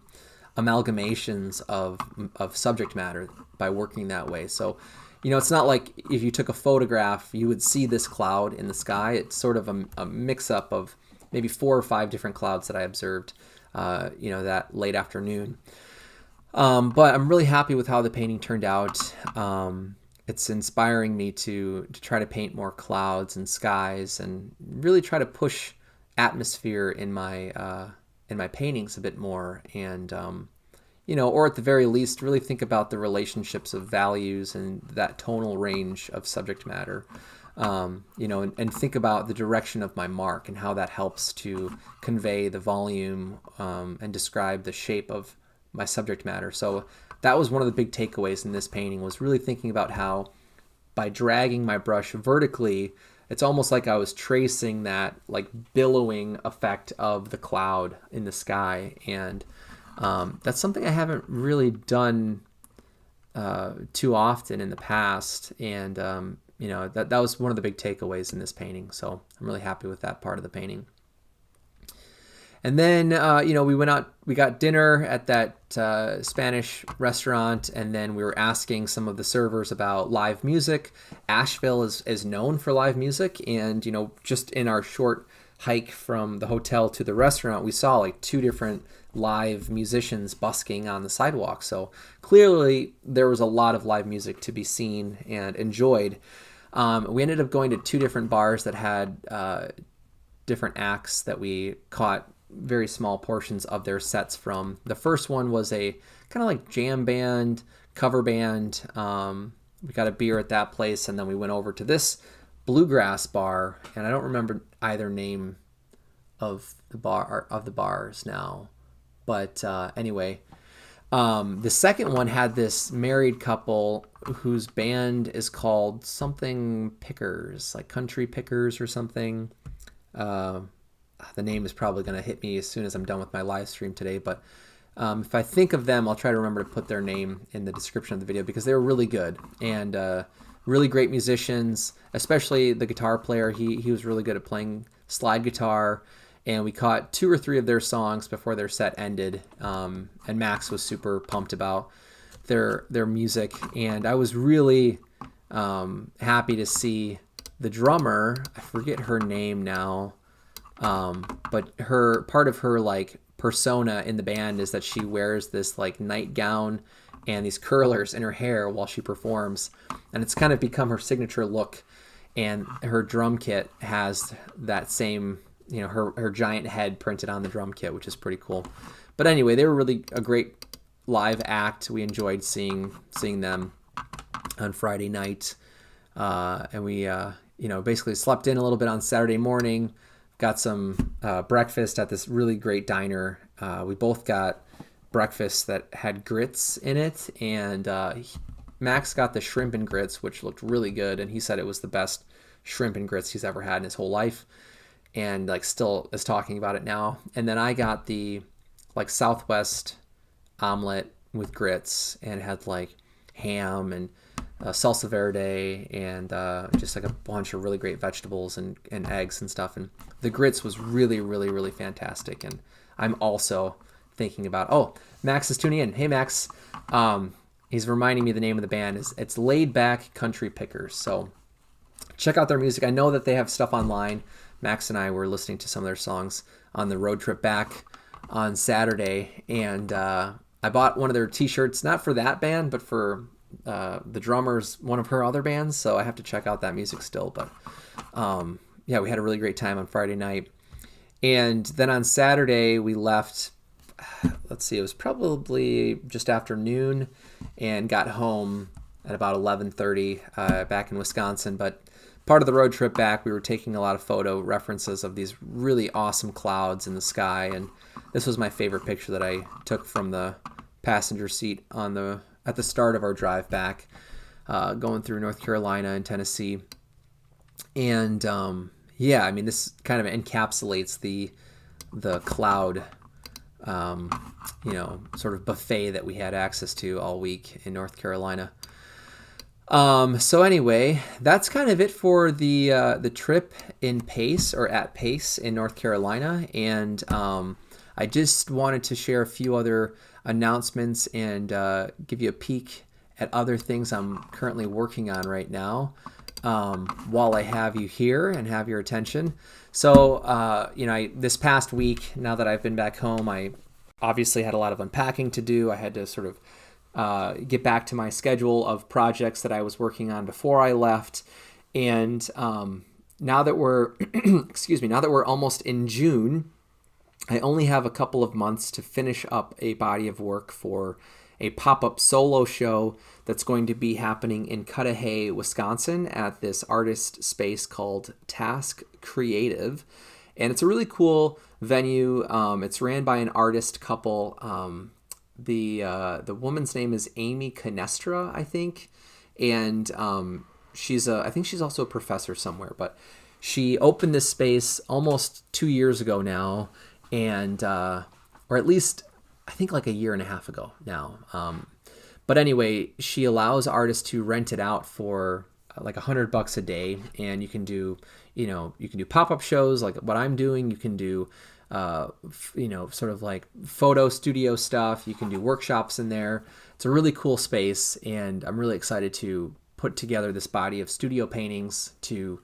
amalgamations of subject matter by working that way. So, it's not like if you took a photograph, you would see this cloud in the sky. It's sort of a mix-up of maybe 4 or 5 different clouds that I observed, that late afternoon. But I'm really happy with how the painting turned out. It's inspiring me to try to paint more clouds and skies and really try to push atmosphere in my paintings a bit more, and or at the very least really think about the relationships of values and that tonal range of subject matter, and think about the direction of my mark and how that helps to convey the volume and describe the shape of my subject matter. So that was one of the big takeaways in this painting, was really thinking about how by dragging my brush vertically, it's almost like I was tracing that like billowing effect of the cloud in the sky. And that's something I haven't really done too often in the past. And, that was one of the big takeaways in this painting. So I'm really happy with that part of the painting. And then, we went out, we got dinner at that Spanish restaurant, and then we were asking some of the servers about live music. Asheville is known for live music, and, just in our short hike from the hotel to the restaurant, we saw like 2 different live musicians busking on the sidewalk. So clearly there was a lot of live music to be seen and enjoyed. We ended up going to 2 different bars that had different acts that we caught very small portions of their sets from. The first one was a kind of like jam band, cover band. We got a beer at that place, and then we went over to this bluegrass bar, and I don't remember either name of the bars now. But anyway, the second one had this married couple whose band is called something Pickers, like Country Pickers or something. The name is probably going to hit me as soon as I'm done with my live stream today, but if I think of them, I'll try to remember to put their name in the description of the video, because they were really good and really great musicians, especially the guitar player. He was really good at playing slide guitar, and we caught 2 or 3 of their songs before their set ended, and Max was super pumped about their music, and I was really happy to see the drummer. I forget her name now. But part of her like persona in the band is that she wears this like nightgown and these curlers in her hair while she performs, and it's kind of become her signature look. And her drum kit has that same, her giant head printed on the drum kit, which is pretty cool. But anyway, they were really a great live act. We enjoyed seeing them on Friday night, and we basically slept in a little bit on Saturday morning. Got some breakfast at this really great diner. We both got breakfast that had grits in it, and Max got the shrimp and grits, which looked really good, and he said it was the best shrimp and grits he's ever had in his whole life, and like still is talking about it now. And then I got the like Southwest omelet with grits, and it had like ham and salsa verde and just like a bunch of really great vegetables and eggs and stuff. And the grits was really, really, really fantastic. And I'm also thinking about, Max is tuning in. Hey, Max. He's reminding me the name of the band. It's Laid Back Country Pickers. So check out their music. I know that they have stuff online. Max and I were listening to some of their songs on the road trip back on Saturday. And I bought one of their t-shirts, not for that band, but for the drummer's one of her other bands, so I have to check out that music still. But we had a really great time on Friday night, and then on Saturday we left. It was probably just after noon, and got home at about 11:30 back in Wisconsin. But part of the road trip back, we were taking a lot of photo references of these really awesome clouds in the sky, and this was my favorite picture that I took from the passenger seat at the start of our drive back, going through North Carolina and Tennessee. And this kind of encapsulates the cloud, sort of buffet that we had access to all week in North Carolina. So anyway, that's kind of it for the trip in Pace, or at Pace in North Carolina. And I just wanted to share a few other announcements and give you a peek at other things I'm currently working on right now. while I have you here and have your attention. So, this past week, now that I've been back home, I obviously had a lot of unpacking to do. I had to sort of get back to my schedule of projects that I was working on before I left. And now that we're, now that we're almost in June, I only have a couple of months to finish up a body of work for a pop-up solo show that's going to be happening in Cudahy, Wisconsin at this artist space called Task Creative. And it's a really cool venue. It's ran by an artist couple. The woman's name is Amy Canestra, I think. And I think she's also a professor somewhere, but she opened this space almost 2 years ago now. And, or at least I think like a year and a half ago now. But anyway, she allows artists to rent it out for like $100 a day, and you can do pop-up shows like what I'm doing. You can do, sort of like photo studio stuff. You can do workshops in there. It's a really cool space, and I'm really excited to put together this body of studio paintings to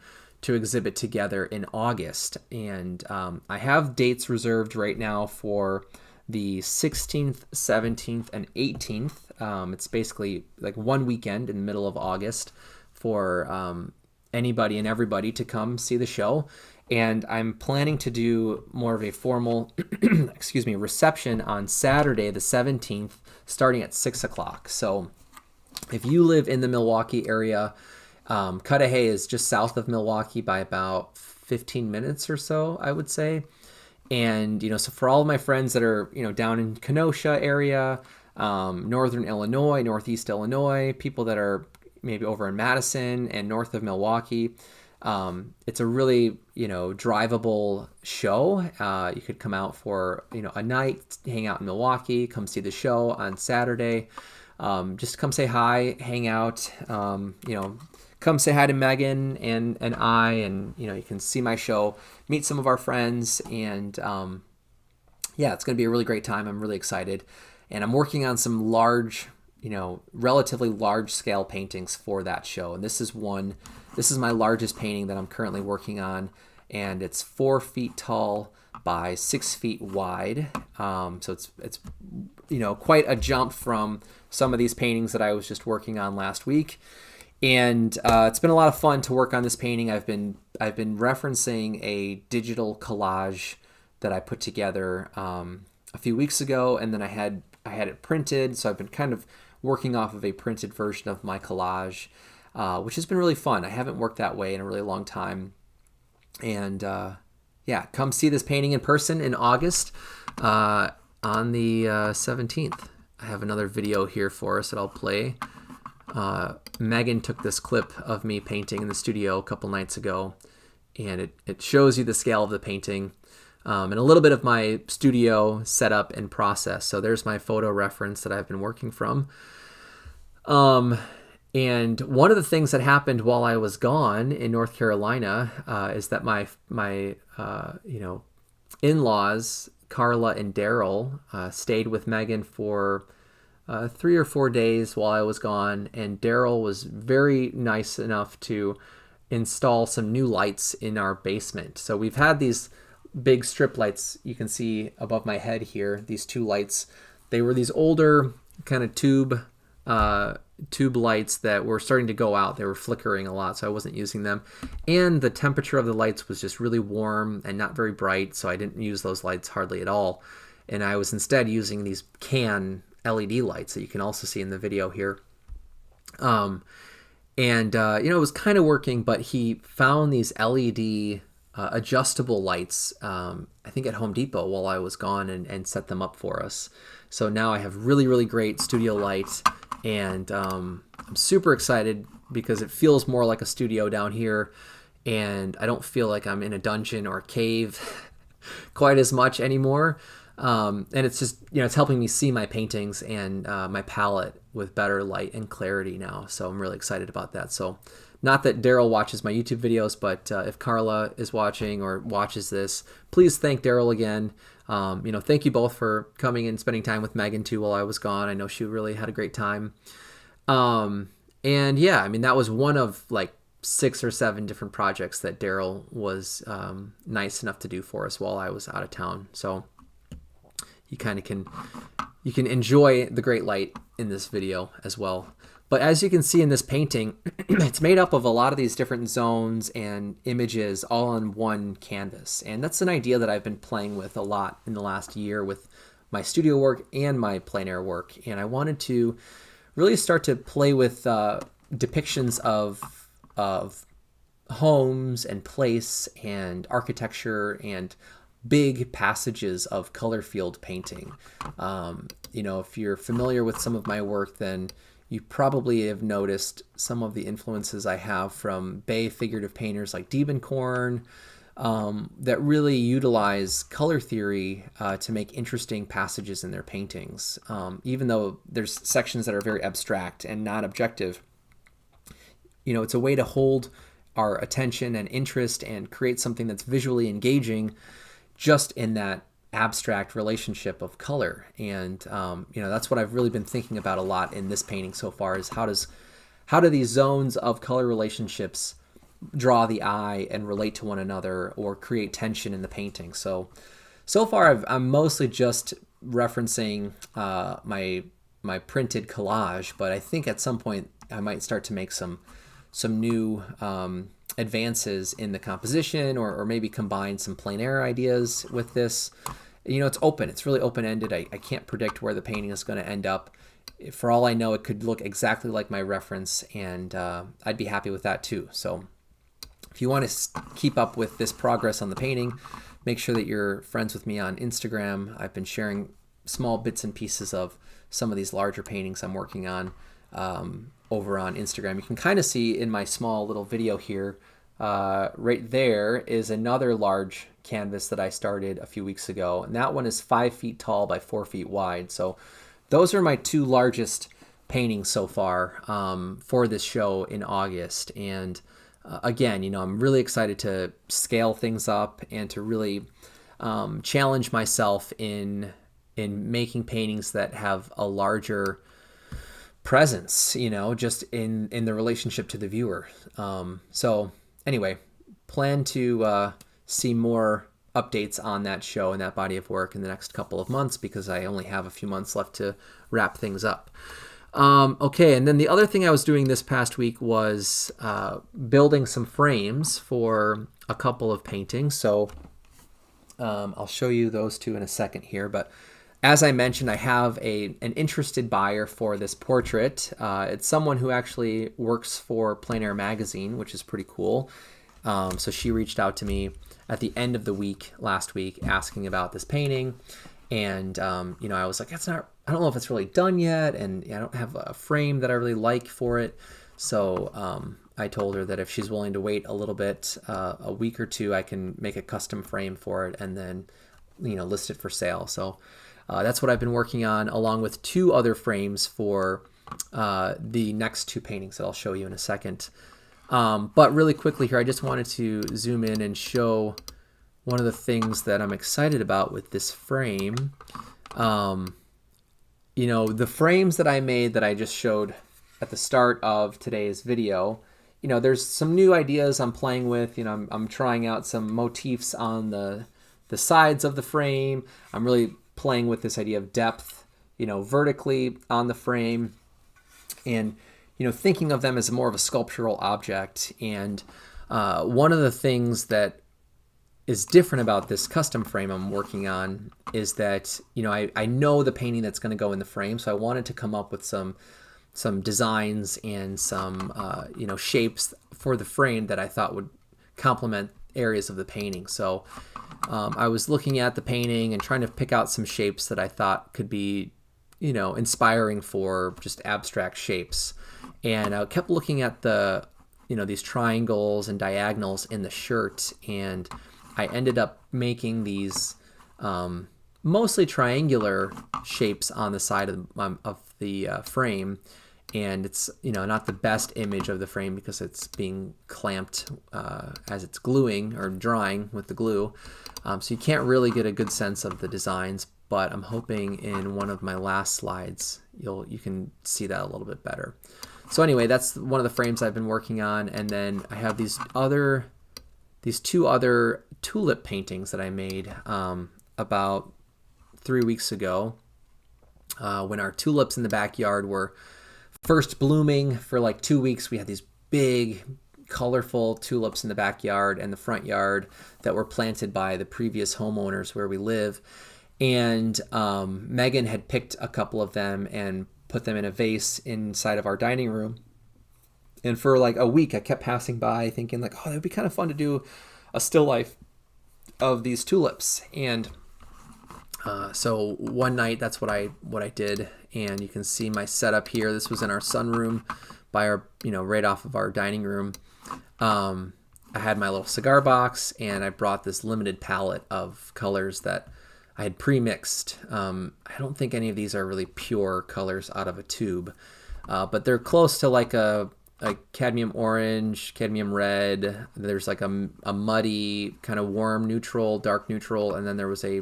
exhibit together in August. And I have dates reserved right now for the 16th, 17th, and 18th. It's basically like one weekend in the middle of August for anybody and everybody to come see the show. And I'm planning to do more of a formal reception on Saturday, the 17th, starting at 6 o'clock. So if you live in the Milwaukee area, Cudahy is just south of Milwaukee by about 15 minutes or so, I would say. And, so for all of my friends that are, down in Kenosha area, northern Illinois, northeast Illinois, people that are maybe over in Madison and north of Milwaukee, it's a really, drivable show. You could come out for, a night, hang out in Milwaukee, come see the show on Saturday. Just come say hi, hang out, come say hi to Megan and I, and, you can see my show, meet some of our friends, and it's going to be a really great time. I'm really excited. And I'm working on some large, relatively large scale paintings for that show. And this is my largest painting that I'm currently working on, and it's 4 feet tall by 6 feet wide. So it's quite a jump from some of these paintings that I was just working on last week. And it's been a lot of fun to work on this painting. I've been referencing a digital collage that I put together a few weeks ago, and then I had it printed. So I've been kind of working off of a printed version of my collage, which has been really fun. I haven't worked that way in a really long time. And come see this painting in person in August on the 17th. I have another video here for us that I'll play. Megan took this clip of me painting in the studio a couple nights ago, and it shows you the scale of the painting and a little bit of my studio setup and process. So there's my photo reference that I've been working from. And one of the things that happened while I was gone in North Carolina is that my in-laws, Carla and Daryl, stayed with Megan for 3 or 4 days while I was gone, and Daryl was very nice enough to install some new lights in our basement. So we've had these big strip lights you can see above my head here, these 2 lights. They were these older kind of tube lights that were starting to go out. They were flickering a lot, so I wasn't using them. And the temperature of the lights was just really warm and not very bright, so I didn't use those lights hardly at all. And I was instead using these can LED lights that you can also see in the video here. It was kind of working, but he found these LED adjustable lights, I think at Home Depot while I was gone, and set them up for us. So now I have really, really great studio lights, and I'm super excited because it feels more like a studio down here, and I don't feel like I'm in a dungeon or a cave quite as much anymore. And it's just, it's helping me see my paintings and my palette with better light and clarity now. So I'm really excited about that. So not that Daryl watches my YouTube videos, but if Carla is watching or watches this, please thank Daryl again. Thank you both for coming and spending time with Megan too while I was gone. I know she really had a great time. That was one of like 6 or 7 different projects that Daryl was nice enough to do for us while I was out of town. So you kind of can enjoy the great light in this video as well. But as you can see in this painting, it's made up of a lot of these different zones and images all on one canvas. And that's an idea that I've been playing with a lot in the last year with my studio work and my plein air work. And I wanted to really start to play with depictions of homes and place and architecture and big passages of color field painting. If you're familiar with some of my work, then you probably have noticed some of the influences I have from Bay figurative painters like Diebenkorn that really utilize color theory to make interesting passages in their paintings. Even though there's sections that are very abstract and not objective, it's a way to hold our attention and interest and create something that's visually engaging just in that abstract relationship of color. And that's what I've really been thinking about a lot in this painting so far, is how do these zones of color relationships draw the eye and relate to one another or create tension in the painting. So far I'm mostly just referencing my printed collage, but I think at some point I might start to make some new advances in the composition, or maybe combine some plein air ideas with this. It's open. It's really open-ended. I can't predict where the painting is going to end up. For all I know, it could look exactly like my reference, and I'd be happy with that too. So if you want to keep up with this progress on the painting, make sure that you're friends with me on Instagram. I've been sharing small bits and pieces of some of these larger paintings I'm working on over on Instagram. You can kind of see in my small little video here, right there is another large canvas that I started a few weeks ago, and that one is 5 feet tall by 4 feet wide. So those are my 2 largest paintings so far for this show in August. And again, I'm really excited to scale things up and to really challenge myself in making paintings that have a larger presence, just in the relationship to the viewer. So anyway, plan to see more updates on that show and that body of work in the next couple of months, because I only have a few months left to wrap things up. Okay, and then the other thing I was doing this past week was building some frames for a couple of paintings. So I'll show you those 2 in a second here, but as I mentioned, I have an interested buyer for this portrait. It's someone who actually works for Plein Air magazine, which is pretty cool. So she reached out to me at the end of the week last week asking about this painting. And, I was like, I don't know if it's really done yet, and I don't have a frame that I really like for it. So I told her that if she's willing to wait a little bit, a week or 2, I can make a custom frame for it and then, list it for sale. So that's what I've been working on, along with 2 other frames for the next 2 paintings that I'll show you in a second. But really quickly here, I just wanted to zoom in and show one of the things that I'm excited about with this frame. The frames that I made that I just showed at the start of today's video, there's some new ideas I'm playing with. I'm trying out some motifs on the sides of the frame. I'm really playing with this idea of depth, vertically on the frame, and thinking of them as more of a sculptural object. And one of the things that is different about this custom frame I'm working on is that, I know the painting that's going to go in the frame, so I wanted to come up with some designs and some, shapes for the frame that I thought would complement areas of the painting. So I was looking at the painting and trying to pick out some shapes that I thought could be, inspiring for just abstract shapes. And I kept looking at these triangles and diagonals in the shirt, and I ended up making these mostly triangular shapes on the side of the frame. And it's not the best image of the frame because it's being clamped as it's gluing or drying with the glue. So you can't really get a good sense of the designs, but I'm hoping in one of my last slides you can see that a little bit better. So anyway, that's one of the frames I've been working on, and then I have these two other tulip paintings that I made about 3 weeks ago, when our tulips in the backyard were first blooming for like 2 weeks. We had these big, colorful tulips in the backyard and the front yard that were planted by the previous homeowners where we live. And Megan had picked a couple of them and put them in a vase inside of our dining room. And for like a week, I kept passing by thinking like, oh, that would be kind of fun to do a still life of these tulips. And so one night, that's what I did. And you can see my setup here. This was in our sunroom by our, right off of our dining room. I had my little cigar box, and I brought this limited palette of colors that I had pre-mixed. I don't think any of these are really pure colors out of a tube, but they're close to like a cadmium orange, cadmium red. There's like a muddy kind of warm neutral, dark neutral, and then there was a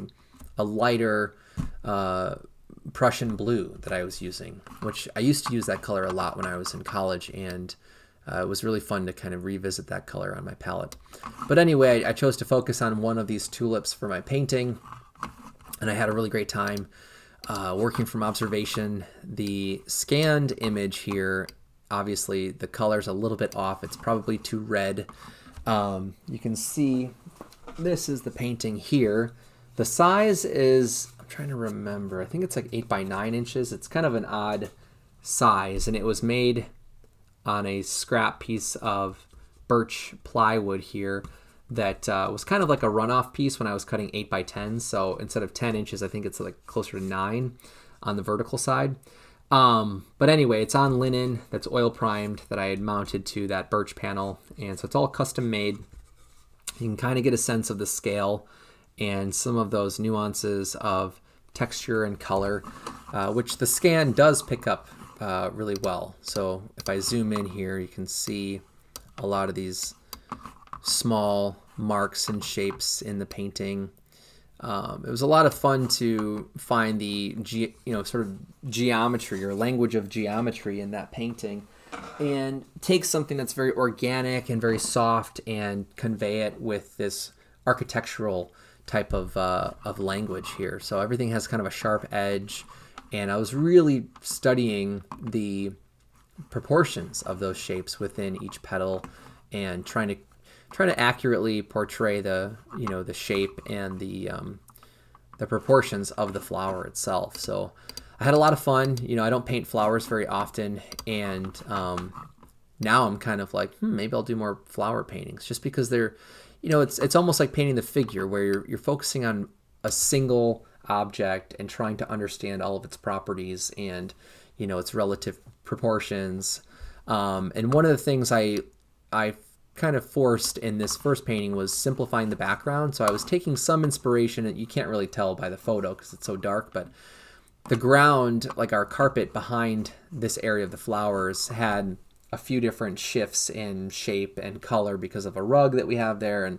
lighter Prussian blue that I was using, which I used to use that color a lot when I was in college, and it was really fun to kind of revisit that color on my palette. But anyway, I chose to focus on one of these tulips for my painting, and I had a really great time working from observation. The scanned image here, obviously the color's a little bit off. It's probably too red. You can see this is the painting here. The size is, I'm trying to remember, I think it's like 8 by 9 inches. It's kind of an odd size, and it was made on a scrap piece of birch plywood here that was kind of like a runoff piece when I was cutting 8 by 10. So instead of 10 inches, I think it's like closer to 9 on the vertical side. But anyway, it's on linen that's oil primed that I had mounted to that birch panel. And so it's all custom made. You can kind of get a sense of the scale and some of those nuances of texture and color, which the scan does pick up really well. So if I zoom in here, you can see a lot of these small marks and shapes in the painting. It was a lot of fun to find the sort of geometry or language of geometry in that painting, and take something that's very organic and very soft and convey it with this architectural type of language here. So everything has kind of a sharp edge, and I was really studying the proportions of those shapes within each petal and trying to accurately portray the shape and the proportions of the flower itself. So I had a lot of fun. I don't paint flowers very often, and now I'm kind of like, maybe I'll do more flower paintings, just because they're, it's almost like painting the figure, where you're focusing on a single object and trying to understand all of its properties and its relative proportions. And one of the things I kind of forced in this first painting was simplifying the background. So I was taking some inspiration, and you can't really tell by the photo because it's so dark, but the ground, like our carpet behind this area of the flowers, had a few different shifts in shape and color because of a rug that we have there, and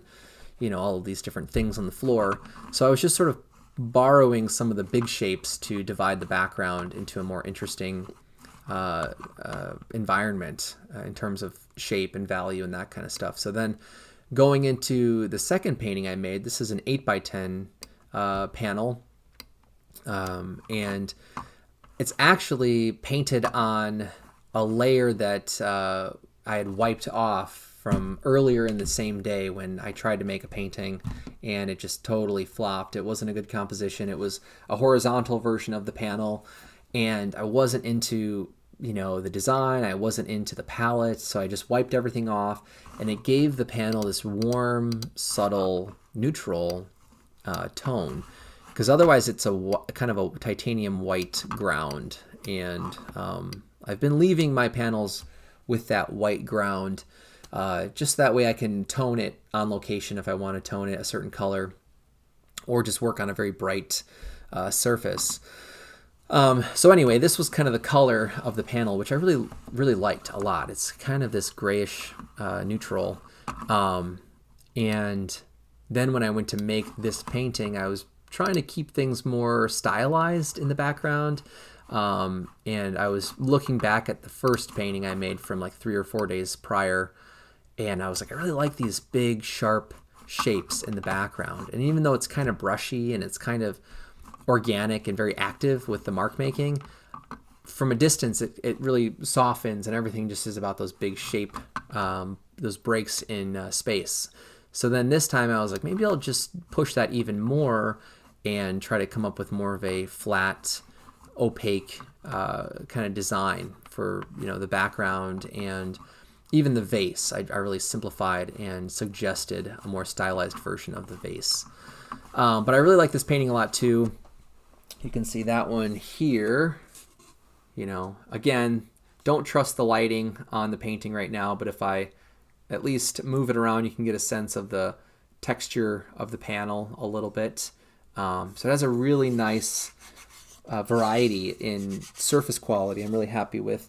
all of these different things on the floor. So I was just sort of borrowing some of the big shapes to divide the background into a more interesting environment in terms of shape and value and that kind of stuff. So then going into the second painting I made, this is an 8 by 10 panel, and it's actually painted on a layer that I had wiped off from earlier in the same day when I tried to make a painting, and it just totally flopped. It wasn't a good composition. It was a horizontal version of the panel, and I wasn't into the design. I wasn't into the palette, so I just wiped everything off, and it gave the panel this warm, subtle, neutral tone, because otherwise it's a kind of a titanium white ground. And I've been leaving my panels with that white ground, just that way I can tone it on location if I want to tone it a certain color, or just work on a very bright surface. So anyway, this was kind of the color of the panel, which I really, really liked a lot. It's kind of this grayish neutral. And then when I went to make this painting, I was trying to keep things more stylized in the background. And I was looking back at the first painting I made from like 3 or 4 days prior, and I was like, I really like these big, sharp shapes in the background. And even though it's kind of brushy and it's kind of organic and very active with the mark making, from a distance, it really softens, and everything just is about those big shape, those breaks in space. So then this time I was like, maybe I'll just push that even more and try to come up with more of a flat, opaque kind of design for the background and even the vase. I really simplified and suggested a more stylized version of the vase. But I really like this painting a lot too. You can see that one here. Again, don't trust the lighting on the painting right now, but if I at least move it around, you can get a sense of the texture of the panel a little bit. So it has a really nice variety in surface quality I'm really happy with.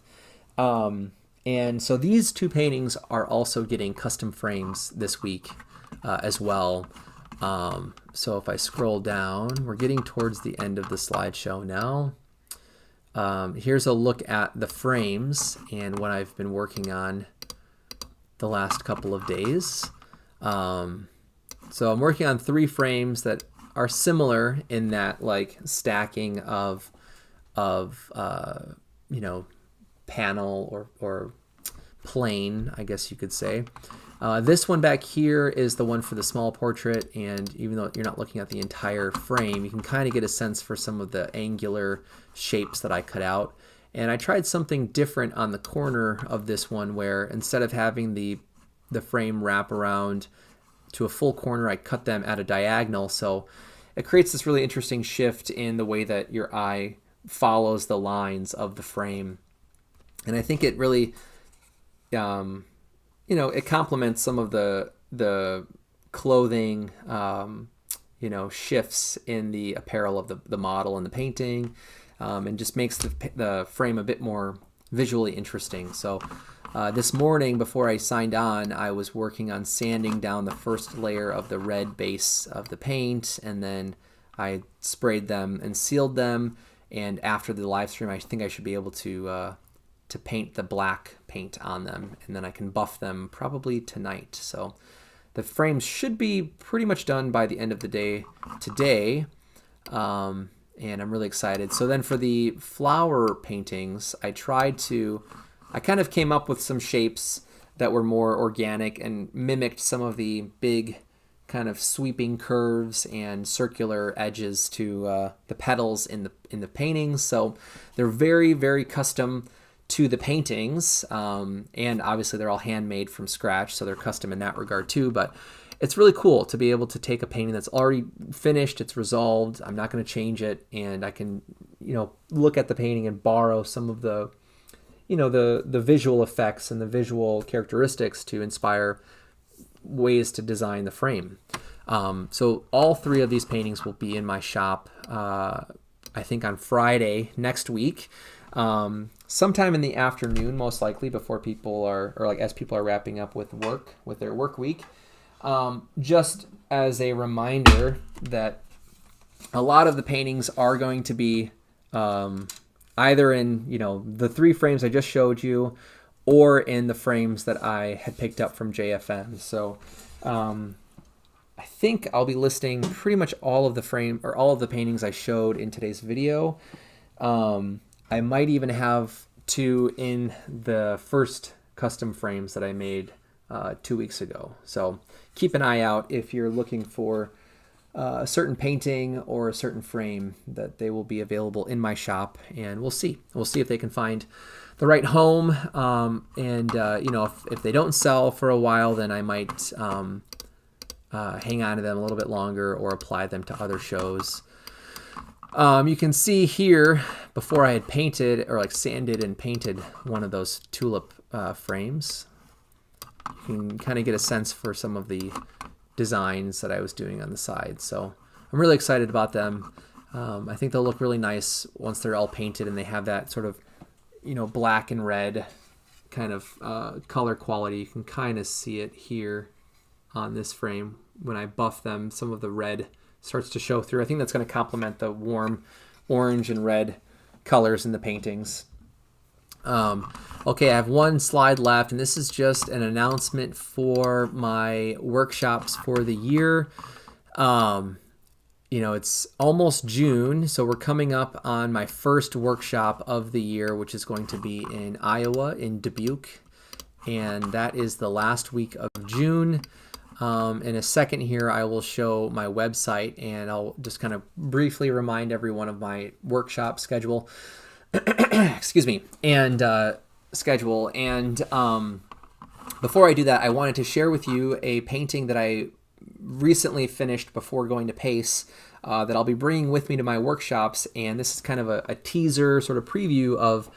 And so these 2 paintings are also getting custom frames this week as well. So if I scroll down, we're getting towards the end of the slideshow now. Here's a look at the frames and what I've been working on the last couple of days. So I'm working on 3 frames that are similar in that like stacking of panel or plane, I guess you could say. This one back here is the one for the small portrait, and even though you're not looking at the entire frame, you can kind of get a sense for some of the angular shapes that I cut out. And I tried something different on the corner of this one, where instead of having the frame wrap around to a full corner, I cut them at a diagonal. So it creates this really interesting shift in the way that your eye follows the lines of the frame. And I think it really, it complements some of the clothing, shifts in the apparel of the model and the painting, and just makes the frame a bit more visually interesting. So this morning, before I signed on, I was working on sanding down the first layer of the red base of the paint, and then I sprayed them and sealed them. And after the live stream, I think I should be able to paint the black paint on them, and then I can buff them probably tonight. So the frames should be pretty much done by the end of the day today, and I'm really excited. So then for the flower paintings, I kind of came up with some shapes that were more organic and mimicked some of the big kind of sweeping curves and circular edges to the petals in the paintings. So they're very, very custom to the paintings, and obviously they're all handmade from scratch, so they're custom in that regard too. But it's really cool to be able to take a painting that's already finished, it's resolved, I'm not going to change it, and I can look at the painting and borrow some of the the visual effects and the visual characteristics to inspire ways to design the frame. So all 3 of these paintings will be in my shop, I think on Friday next week. Sometime in the afternoon, most likely, before people are, or like as people are wrapping up with their work week. Just as a reminder that a lot of the paintings are going to be either in the 3 frames I just showed you, or in the frames that I had picked up from JFM. So I think I'll be listing pretty much all of the paintings I showed in today's video. I might even have 2 in the first custom frames that I made 2 weeks ago. So keep an eye out if you're looking for a certain painting or a certain frame, that they will be available in my shop, and we'll see if they can find the right home. If they don't sell for a while, then I might hang on to them a little bit longer or apply them to other shows. You can see here, before I had painted or like sanded and painted one of those tulip frames, you can kind of get a sense for some of the designs that I was doing on the side. So I'm really excited about them. I think they'll look really nice once they're all painted and they have that sort of black and red kind of color quality. You can kind of see it here on this frame when I buff them. Some of the red starts to show through. I think that's going to complement the warm orange and red colors in the paintings. Okay, I have one slide left, and this is just an announcement for my workshops for the year. It's almost June, so we're coming up on my first workshop of the year, which is going to be in Iowa, in Dubuque, and that is the last week of June. In a second here, I will show my website, and I'll just kind of briefly remind everyone of my workshop schedule. Excuse me, and schedule. And before I do that, I wanted to share with you a painting that I recently finished before going to PACE that I'll be bringing with me to my workshops. And this is kind of a teaser, sort of preview of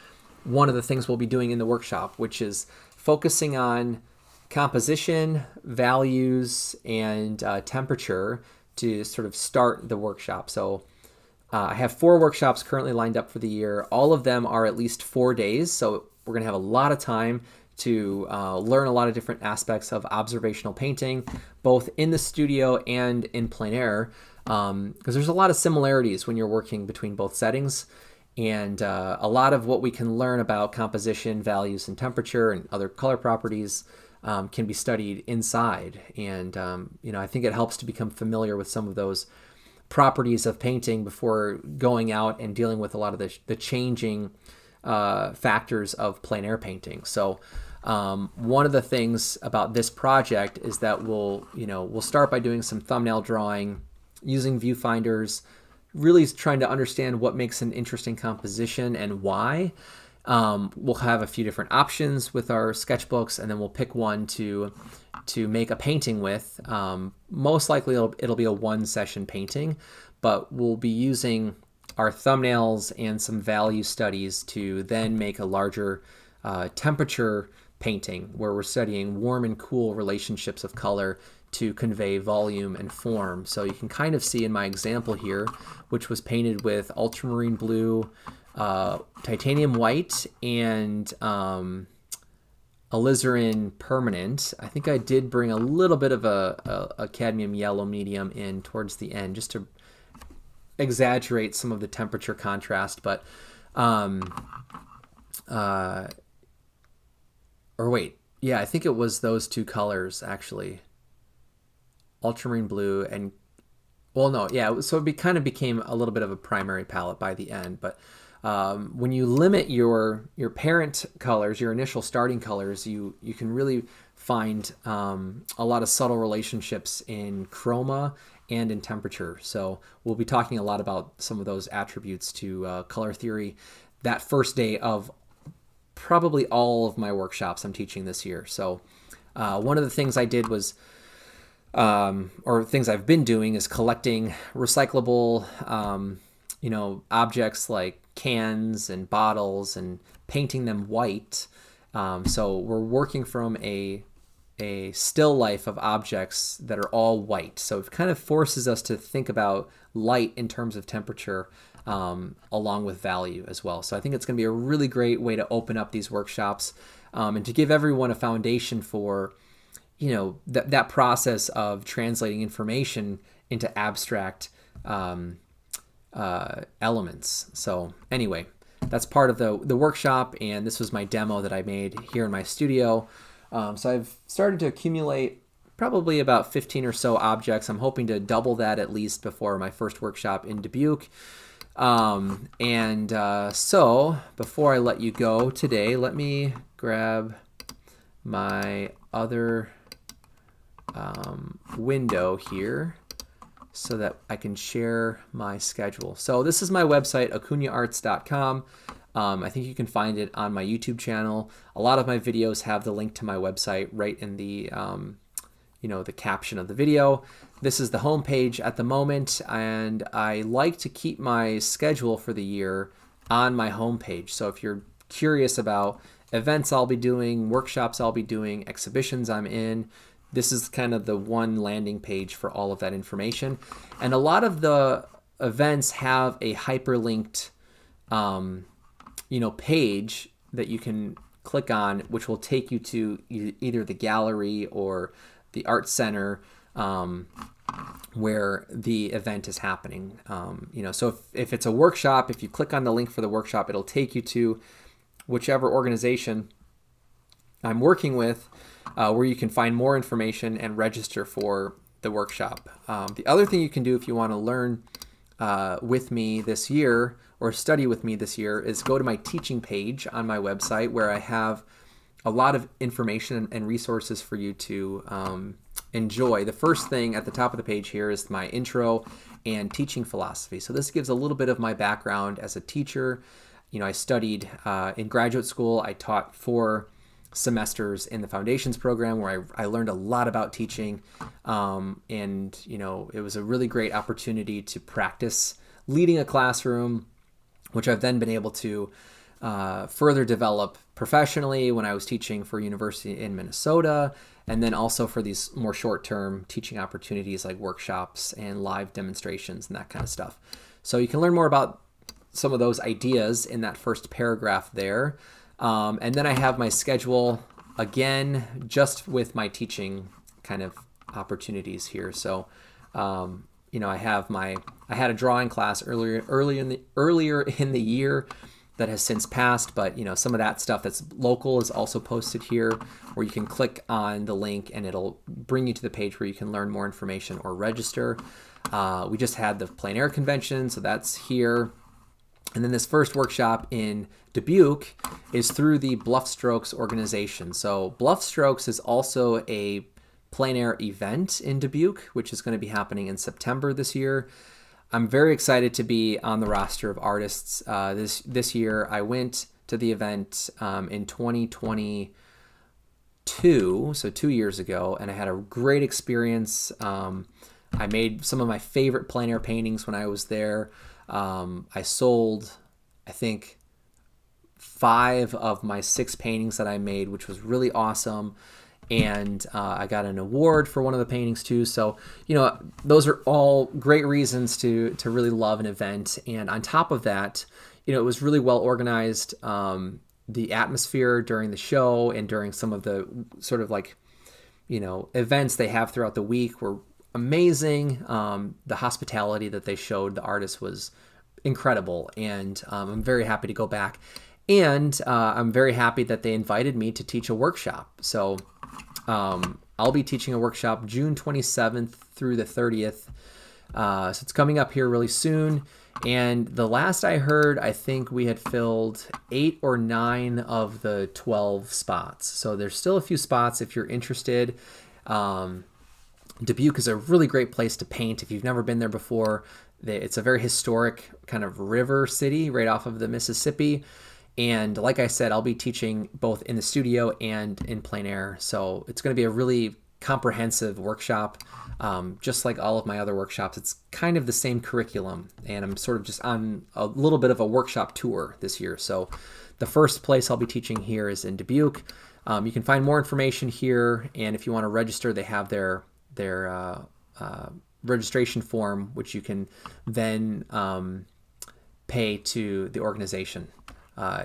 one of the things we'll be doing in the workshop, which is focusing on composition, values, and temperature to sort of start the workshop. So I have 4 workshops currently lined up for the year. All of them are at least 4 days, so we're going to have a lot of time to learn a lot of different aspects of observational painting, both in the studio and in plein air, because there's a lot of similarities when you're working between both settings, and a lot of what we can learn about composition, values, and temperature, and other color properties can be studied inside. And I think it helps to become familiar with some of those properties of painting before going out and dealing with a lot of the changing factors of plein air painting. So one of the things about this project is that we'll start by doing some thumbnail drawing using viewfinders, really trying to understand what makes an interesting composition and why. We'll have a few different options with our sketchbooks, and then we'll pick one to make a painting with. Most likely it'll be a 1-session painting, but we'll be using our thumbnails and some value studies to then make a larger temperature painting where we're studying warm and cool relationships of color to convey volume and form. So you can kind of see in my example here, which was painted with ultramarine blue, titanium white, and alizarin permanent. I think I did bring a little bit of a cadmium yellow medium in towards the end just to exaggerate some of the temperature contrast, but I think it was those 2 colors actually, ultramarine blue and so it kind of became a little bit of a primary palette by the end. But when you limit your parent colors, your initial starting colors, you can really find a lot of subtle relationships in chroma and in temperature. So we'll be talking a lot about some of those attributes to color theory that first day of probably all of my workshops I'm teaching this year. So one of the things I did was, or things I've been doing, is collecting recyclable, objects like cans and bottles and painting them white. So we're working from a still life of objects that are all white. So it kind of forces us to think about light in terms of temperature, along with value as well. So I think it's going to be a really great way to open up these workshops, and to give everyone a foundation for, that process of translating information into abstract elements. So anyway, that's part of the workshop, and this was my demo that I made here in my studio. So I've started to accumulate probably about 15 or so objects. I'm hoping to double that at least before my first workshop in Dubuque. So before I let you go today, let me grab my other window here so that I can share my schedule. So this is my website, acunaarts.com. I think you can find it on my YouTube channel. A lot of my videos have the link to my website right in the the caption of the video. This is the home page at the moment, and I like to keep my schedule for the year on my home page. So if you're curious about events I'll be doing, workshops I'll be doing, exhibitions I'm in, this is kind of the one landing page for all of that information. And a lot of the events have a hyperlinked page that you can click on, which will take you to either the gallery or the art center where the event is happening. So if it's a workshop, if you click on the link for the workshop, it'll take you to whichever organization I'm working with, where you can find more information and register for the workshop. The other thing you can do if you want to learn with me this year or study with me this year is go to my teaching page on my website, where I have a lot of information and resources for you to enjoy. The first thing at the top of the page here is my intro and teaching philosophy. So this gives a little bit of my background as a teacher. I studied in graduate school. I taught 4 semesters in the foundations program, where I learned a lot about teaching. And it was a really great opportunity to practice leading a classroom, which I've then been able to further develop professionally when I was teaching for a university in Minnesota, and then also for these more short-term teaching opportunities like workshops and live demonstrations and that kind of stuff. So you can learn more about some of those ideas in that first paragraph there. And then I have my schedule again, just with my teaching kind of opportunities here. So, I had a drawing class earlier in the year that has since passed, but some of that stuff that's local is also posted here, where you can click on the link and it'll bring you to the page where you can learn more information or register. We just had the Plein Air Convention, so that's here. And then this first workshop in Dubuque is through the Bluff Strokes organization. So Bluff Strokes is also a plein air event in Dubuque, which is going to be happening in September this year. I'm very excited to be on the roster of artists this year. I went to the event in 2022, so 2 years ago, and I had a great experience. I made some of my favorite plein air paintings when I was there. I sold, I think, 5 of my 6 paintings that I made, which was really awesome. And I got an award for one of the paintings too. So, those are all great reasons to really love an event. And on top of that, it was really well organized. The atmosphere during the show and during some of the sort of events they have throughout the week were amazing. The hospitality that they showed the artists was incredible, and I'm very happy to go back. And I'm very happy that they invited me to teach a workshop. So I'll be teaching a workshop June 27th through the 30th. So it's coming up here really soon. And the last I heard, I think we had filled 8 or 9 of the 12 spots. So there's still a few spots if you're interested. Dubuque is a really great place to paint if you've never been there before. It's a very historic kind of river city right off of the Mississippi. And like I said, I'll be teaching both in the studio and in plein air. So it's going to be a really comprehensive workshop. Just like all of my other workshops, it's kind of the same curriculum. And I'm sort of just on a little bit of a workshop tour this year. So the first place I'll be teaching here is in Dubuque. You can find more information here. And if you want to register, they have their registration form, which you can then pay to the organization.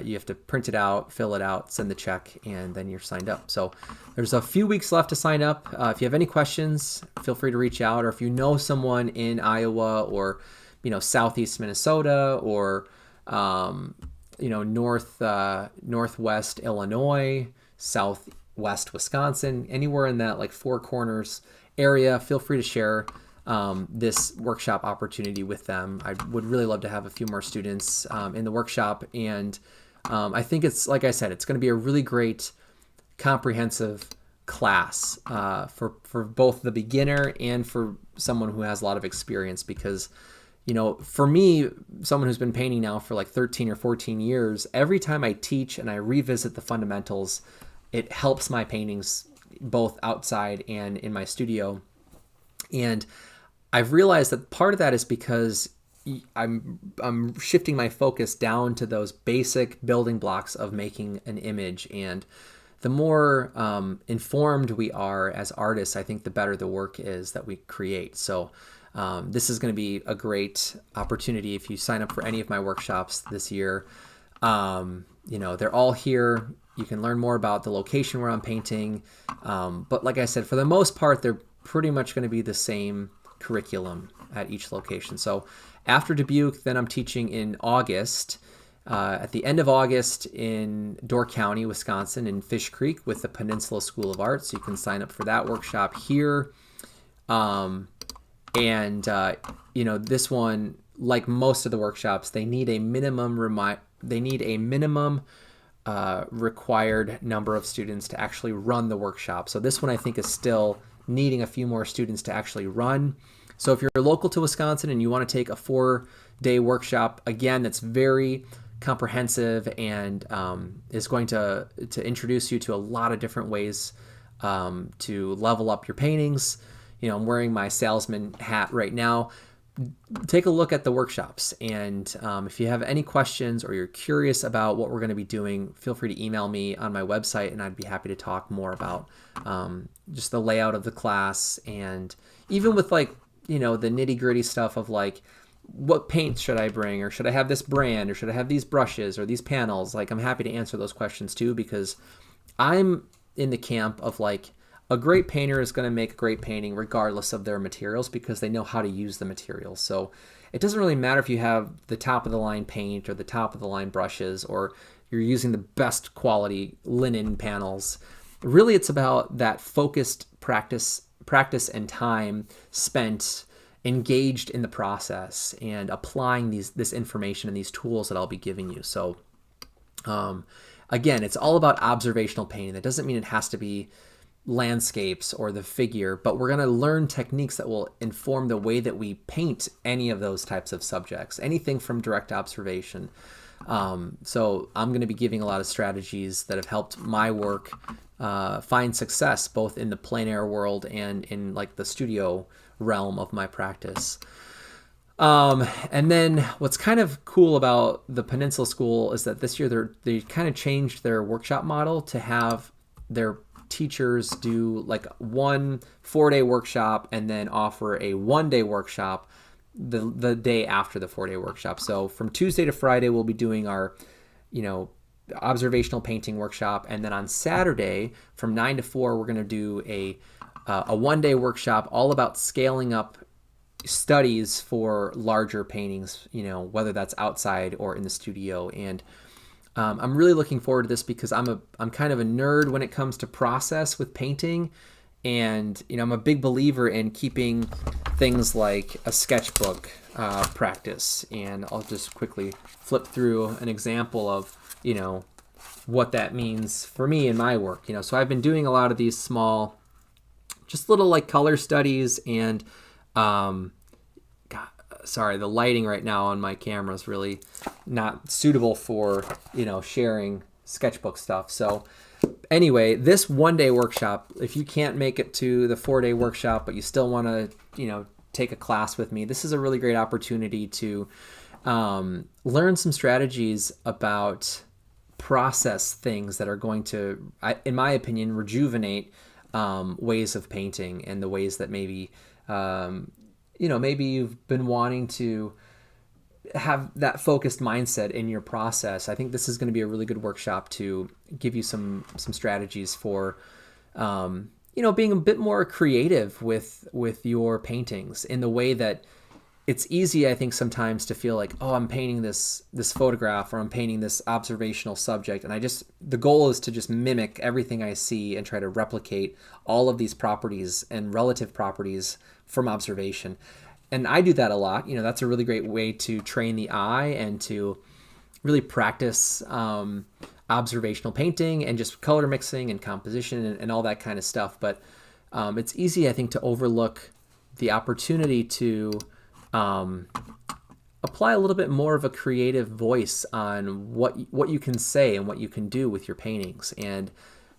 You have to print it out, fill it out, send the check, and then you're signed up. So there's a few weeks left to sign up. If you have any questions, feel free to reach out. Or if you know someone in Iowa or southeast Minnesota or northwest Illinois, southwest Wisconsin, anywhere in that 4 corners area, feel free to share this workshop opportunity with them. I would really love to have a few more students in the workshop. And I think it's, like I said, it's going to be a really great comprehensive class for both the beginner and for someone who has a lot of experience. Because, for me, someone who's been painting now for 13 or 14 years, every time I teach and I revisit the fundamentals, it helps my paintings both outside and in my studio. And I've realized that part of that is because I'm shifting my focus down to those basic building blocks of making an image. And the more informed we are as artists, I think the better the work is that we create. So this is going to be a great opportunity if you sign up for any of my workshops this year. They're all here. You can learn more about the location where I'm painting. But like I said, for the most part, they're pretty much going to be the same curriculum at each location. So after Dubuque, then I'm teaching in August, at the end of August in Door County, Wisconsin, in Fish Creek with the Peninsula School of Art. So you can sign up for that workshop here. This one, like most of the workshops, they need a minimum required number of students to actually run the workshop. So this one I think is still needing a few more students to actually run. So if you're local to Wisconsin and you want to take a 4-day workshop, again, that's very comprehensive and is going to introduce you to a lot of different ways to level up your paintings. I'm wearing my salesman hat right now. Take a look at the workshops, and if you have any questions or you're curious about what we're going to be doing, feel free to email me on my website, and I'd be happy to talk more about just the layout of the class, and even with the nitty-gritty stuff of what paint should I bring, or should I have this brand, or should I have these brushes or these panels. I'm happy to answer those questions too, because I'm in the camp of a great painter is going to make a great painting regardless of their materials, because they know how to use the materials. So it doesn't really matter if you have the top of the line paint or the top of the line brushes, or you're using the best quality linen panels. Really, it's about that focused practice and time spent engaged in the process and applying this information and these tools that I'll be giving you. So again, it's all about observational painting. That doesn't mean it has to be landscapes or the figure, but we're going to learn techniques that will inform the way that we paint any of those types of subjects, anything from direct observation. So I'm going to be giving a lot of strategies that have helped my work find success both in the plein air world and in the studio realm of my practice. And then what's kind of cool about the Peninsula School is that this year they kind of changed their workshop model to have their teachers do one 4-day workshop and then offer a 1-day workshop the day after the 4-day workshop. So from Tuesday to Friday, we'll be doing our, observational painting workshop. And then on Saturday from 9 to 4, we're going to do a 1-day workshop all about scaling up studies for larger paintings, whether that's outside or in the studio. And I'm really looking forward to this because I'm kind of a nerd when it comes to process with painting, and I'm a big believer in keeping things like a sketchbook practice. And I'll just quickly flip through an example of what that means for me in my work. So I've been doing a lot of these small, just little color studies, and sorry, the lighting right now on my camera is really not suitable for, sharing sketchbook stuff. So anyway, this 1-day workshop, if you can't make it to the 4-day workshop, but you still want to, take a class with me, this is a really great opportunity to learn some strategies about process things that are going to, in my opinion, rejuvenate ways of painting, and the ways that maybe maybe you've been wanting to have that focused mindset in your process. I think this is going to be a really good workshop to give you some strategies for, being a bit more creative with your paintings, in the way that it's easy, I think, sometimes to feel like, oh, I'm painting this photograph, or I'm painting this observational subject, and the goal is to just mimic everything I see and try to replicate all of these properties and relative properties from observation. And I do that a lot. That's a really great way to train the eye and to really practice observational painting and just color mixing and composition and all that kind of stuff. But it's easy, I think, to overlook the opportunity to apply a little bit more of a creative voice on what you can say and what you can do with your paintings. And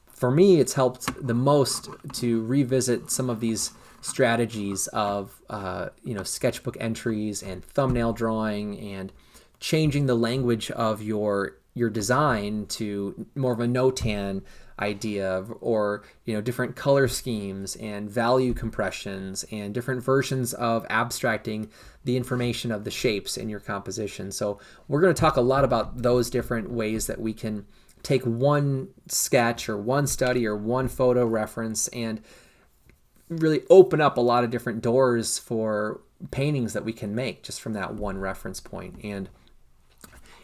for me, it's helped the most to revisit some of these strategies of sketchbook entries and thumbnail drawing, and changing the language of your design to more of a no-tan idea, or different color schemes and value compressions and different versions of abstracting the information of the shapes in your composition. So we're going to talk a lot about those different ways that we can take one sketch or one study or one photo reference and really open up a lot of different doors for paintings that we can make just from that one reference point. And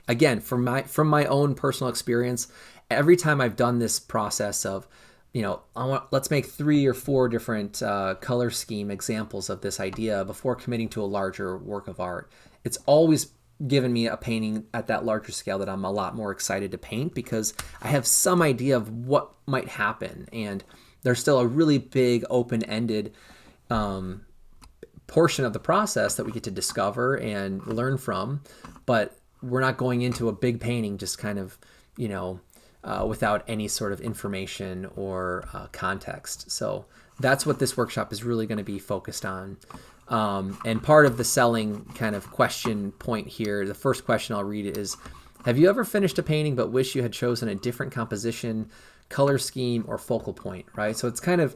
again, from my own personal experience, every time I've done this process of, let's make 3 or 4 different color scheme examples of this idea before committing to a larger work of art, it's always given me a painting at that larger scale that I'm a lot more excited to paint, because I have some idea of what might happen. And there's still a really big open-ended portion of the process that we get to discover and learn from, but we're not going into a big painting just kind of, without any sort of information or context. So that's what this workshop is really going to be focused on. And part of the selling kind of question point here, the first question I'll read is, have you ever finished a painting but wish you had chosen a different composition, color scheme, or focal point, right? So it's kind of,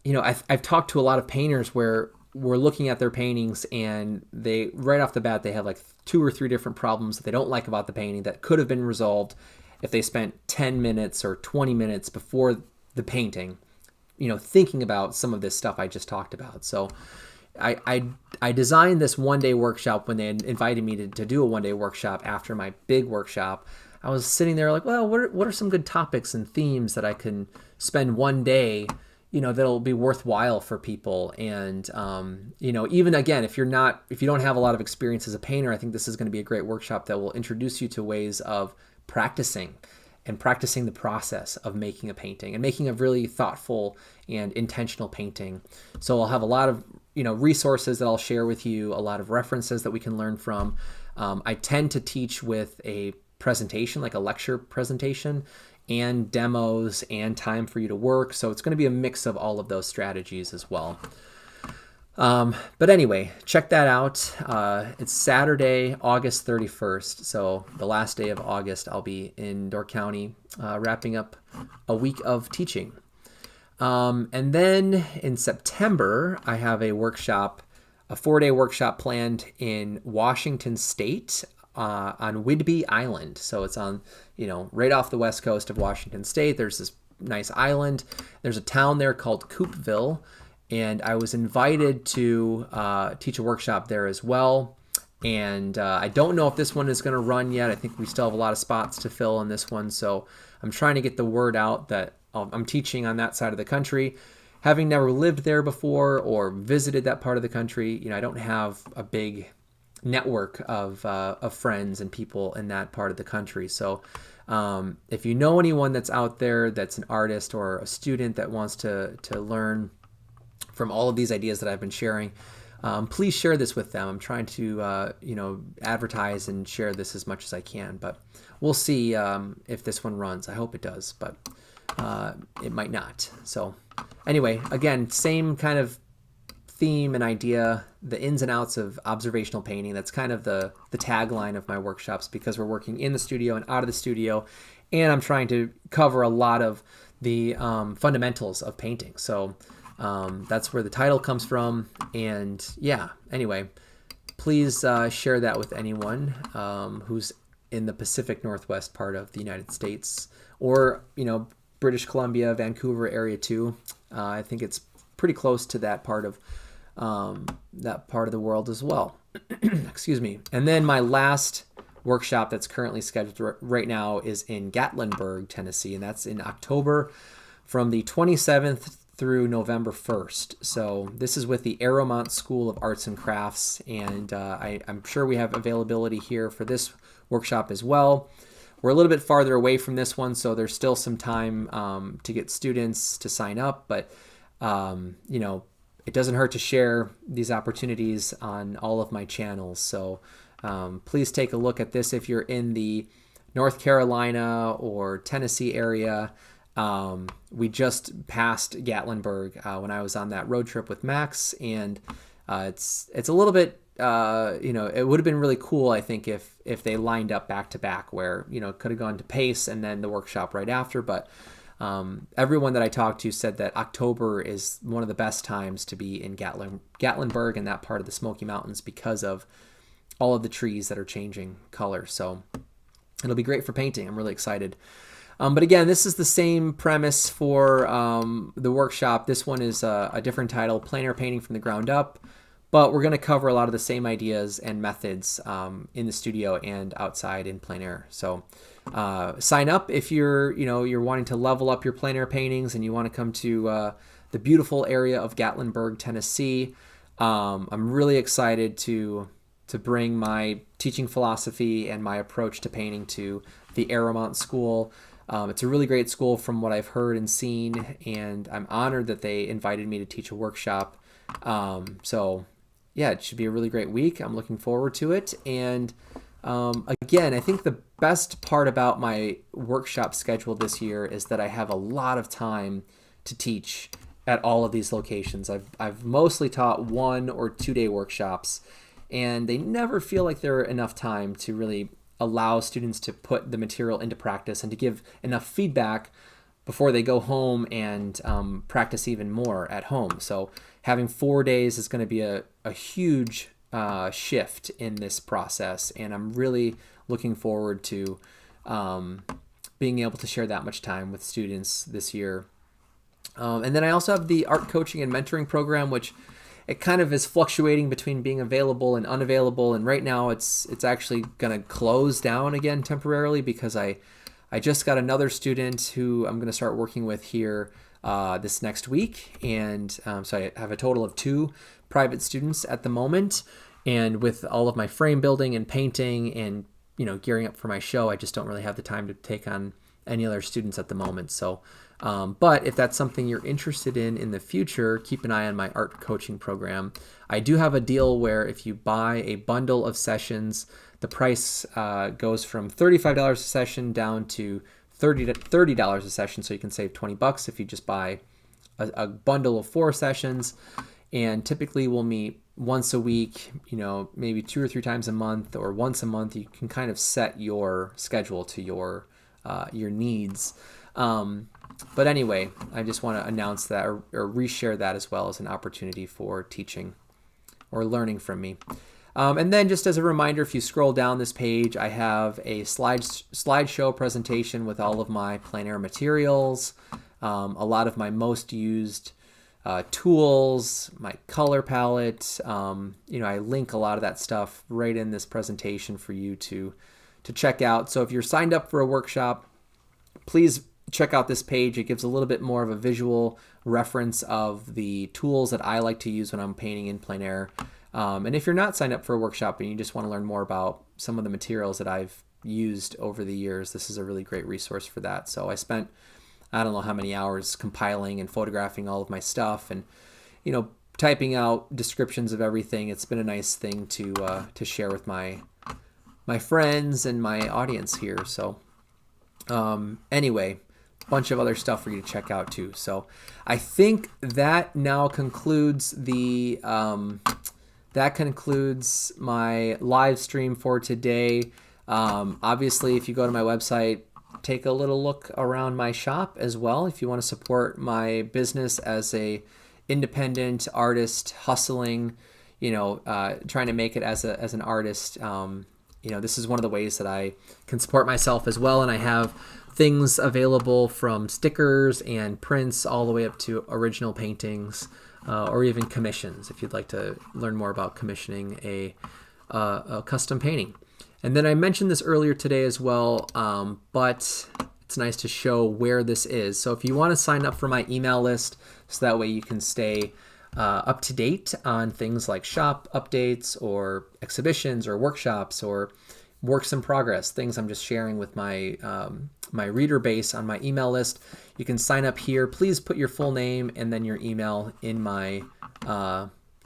I've talked to a lot of painters where we're looking at their paintings and they, right off the bat, they have like 2 or 3 different problems that they don't like about the painting that could have been resolved if they spent 10 minutes or 20 minutes before the painting, thinking about some of this stuff I just talked about. So I designed this one-day workshop when they invited me to do a one-day workshop after my big workshop. I was sitting there like, well, what are some good topics and themes that I can spend one day, that'll be worthwhile for people. And, even again, if you don't have a lot of experience as a painter, I think this is going to be a great workshop that will introduce you to ways of practicing the process of making a painting and making a really thoughtful and intentional painting. So I'll have a lot of, resources that I'll share with you, a lot of references that we can learn from. I tend to teach with a presentation, like a lecture presentation, and demos and time for you to work. So it's going to be a mix of all of those strategies as well. But anyway, check that out. It's Saturday, August 31st. So the last day of August, I'll be in Door County, wrapping up a week of teaching. And then in September, I have a 4-day workshop planned in Washington State, on Whidbey Island. So it's on, right off the west coast of Washington State. There's this nice island. There's a town there called Coopville, and I was invited to teach a workshop there as well. And I don't know if this one is going to run yet. I think we still have a lot of spots to fill on this one. So I'm trying to get the word out that I'm teaching on that side of the country. Having never lived there before or visited that part of the country, I don't have a big network of friends and people in that part of the country. So if you know anyone that's out there that's an artist or a student that wants to learn from all of these ideas that I've been sharing, please share this with them. I'm trying to advertise and share this as much as I can, but we'll see if this one runs. I hope it does, but it might not. So anyway, again, same kind of theme and idea, the ins and outs of observational painting. That's kind of the tagline of my workshops, because we're working in the studio and out of the studio, and I'm trying to cover a lot of the fundamentals of painting. So that's where the title comes from. And yeah, anyway, please share that with anyone who's in the Pacific Northwest part of the United States, or British Columbia, Vancouver area too. I think it's pretty close to that part of the world as well. Excuse me. And then my last workshop that's currently scheduled right now is in Gatlinburg, Tennessee, and that's in October from the 27th through November 1st. So this is with the Aeromont School of Arts and Crafts, and I'm sure we have availability here for this workshop as well. We're a little bit farther away from this one, so there's still some time to get students to sign up, but it doesn't hurt to share these opportunities on all of my channels. So please take a look at this if you're in the North Carolina or Tennessee area. We just passed Gatlinburg when I was on that road trip with Max, and it's a little bit, it would have been really cool, I think, if they lined up back to back, where, it could have gone to Pace and then the workshop right after. But everyone that I talked to said that October is one of the best times to be in Gatlinburg and that part of the Smoky Mountains, because of all of the trees that are changing color. So it'll be great for painting. I'm really excited. But again, this is the same premise for the workshop. This one is a different title, Plein Air Painting from the Ground Up. But we're going to cover a lot of the same ideas and methods in the studio and outside in plein air. So sign up if you're wanting to level up your plein air paintings and you want to come to the beautiful area of Gatlinburg, Tennessee. I'm really excited to bring my teaching philosophy and my approach to painting to the Aramont School. It's a really great school from what I've heard and seen, and I'm honored that they invited me to teach a workshop. So yeah, it should be a really great week. I'm looking forward to it. And again, I think the best part about my workshop schedule this year is that I have a lot of time to teach at all of these locations. I've mostly taught 1 or 2 day workshops, and they never feel like they're enough time to really allow students to put the material into practice and to give enough feedback before they go home and practice even more at home. So having 4 days is going to be a huge shift in this process, and I'm really looking forward to being able to share that much time with students this year. And then I also have the art coaching and mentoring program, which it kind of is fluctuating between being available and unavailable. And right now it's actually going to close down again temporarily because I just got another student who I'm going to start working with here this next week. And so I have a total of 2 private students at the moment. And with all of my frame building and painting and, gearing up for my show, I just don't really have the time to take on any other students at the moment. So, but if that's something you're interested in the future, keep an eye on my art coaching program. I do have a deal where if you buy a bundle of sessions, the price goes from $35 a session down to $30 a session. So you can save $20 if you just buy a bundle of 4 sessions. And typically we'll meet once a week, maybe 2 or 3 times a month, or once a month. You can kind of set your schedule to your needs. But anyway, I just want to announce that or reshare that as well as an opportunity for teaching or learning from me. And then just as a reminder, if you scroll down this page, I have a slideshow presentation with all of my plein air materials, a lot of my most used tools, my color palette. I link a lot of that stuff right in this presentation for you to check out. So if you're signed up for a workshop, please check out this page. It gives a little bit more of a visual reference of the tools that I like to use when I'm painting in plein air. And if you're not signed up for a workshop and you just want to learn more about some of the materials that I've used over the years, this is a really great resource for that. So I spent, I don't know how many hours compiling and photographing all of my stuff and, typing out descriptions of everything. It's been a nice thing to share with my friends and my audience here. So anyway, a bunch of other stuff for you to check out too. So I think that now concludes my live stream for today. Obviously, if you go to my website, take a little look around my shop as well. If you want to support my business as a independent artist hustling, trying to make it as an artist, this is one of the ways that I can support myself as well. And I have things available from stickers and prints all the way up to original paintings, or even commissions if you'd like to learn more about commissioning a custom painting. And then I mentioned this earlier today as well, but it's nice to show where this is. So if you want to sign up for my email list, so that way you can stay up to date on things like shop updates or exhibitions or workshops or works in progress, things I'm just sharing with my my reader base on my email list, you can sign up here. Please put your full name and then your email in my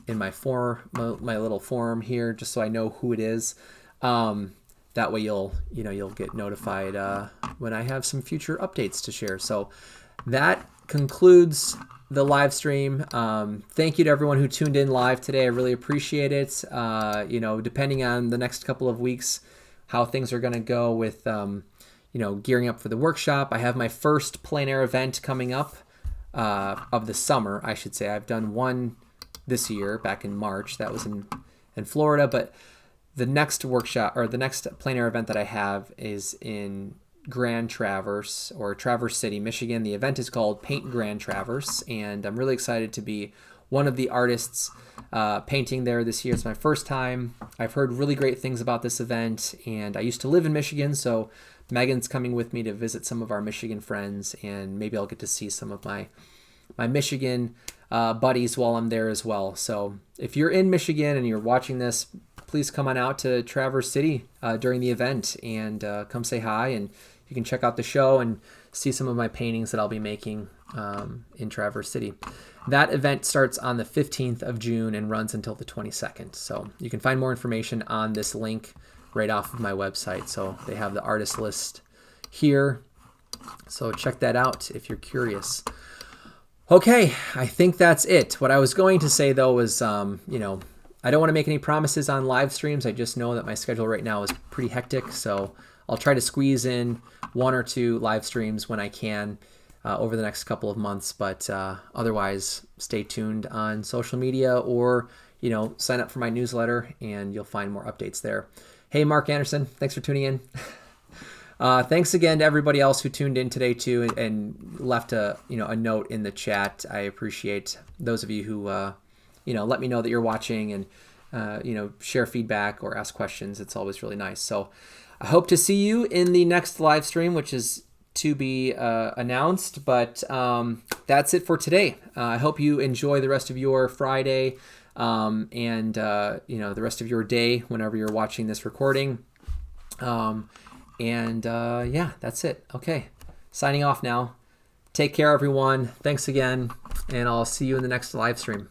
little form here, just so I know who it is. That way you'll get notified when I have some future updates to share. So that concludes the live stream. Thank you to everyone who tuned in live today. I really appreciate it. Depending on the next couple of weeks, how things are going to go with, gearing up for the workshop. I have my first plein air event coming up of the summer, I should say. I've done one this year back in March. That was in Florida, but the next workshop or the next plein air event that I have is in Grand Traverse, or Traverse City, Michigan. The event is called Paint Grand Traverse, and I'm really excited to be one of the artists painting there this year. It's my first time. I've heard really great things about this event, and I used to live in Michigan, so Megan's coming with me to visit some of our Michigan friends, and maybe I'll get to see some of my Michigan buddies while I'm there as well. So if you're in Michigan and you're watching this, please come on out to Traverse City during the event and come say hi, and you can check out the show and see some of my paintings that I'll be making in Traverse City. That event starts on the 15th of June and runs until the 22nd. So you can find more information on this link right off of my website. So they have the artist list here. So check that out if you're curious. Okay, I think that's it. What I was going to say though was, I don't want to make any promises on live streams. I just know that my schedule right now is pretty hectic. So I'll try to squeeze in 1 or 2 live streams when I can over the next couple of months. But otherwise, stay tuned on social media, or, sign up for my newsletter and you'll find more updates there. Hey, Mark Anderson, thanks for tuning in. Thanks again to everybody else who tuned in today too and left a note in the chat. I appreciate those of you who let me know that you're watching and share feedback or ask questions. It's always really nice. So I hope to see you in the next live stream, which is to be announced. But that's it for today. I hope you enjoy the rest of your Friday and the rest of your day whenever you're watching this recording. That's it. Okay, signing off now. Take care, everyone. Thanks again, and I'll see you in the next live stream.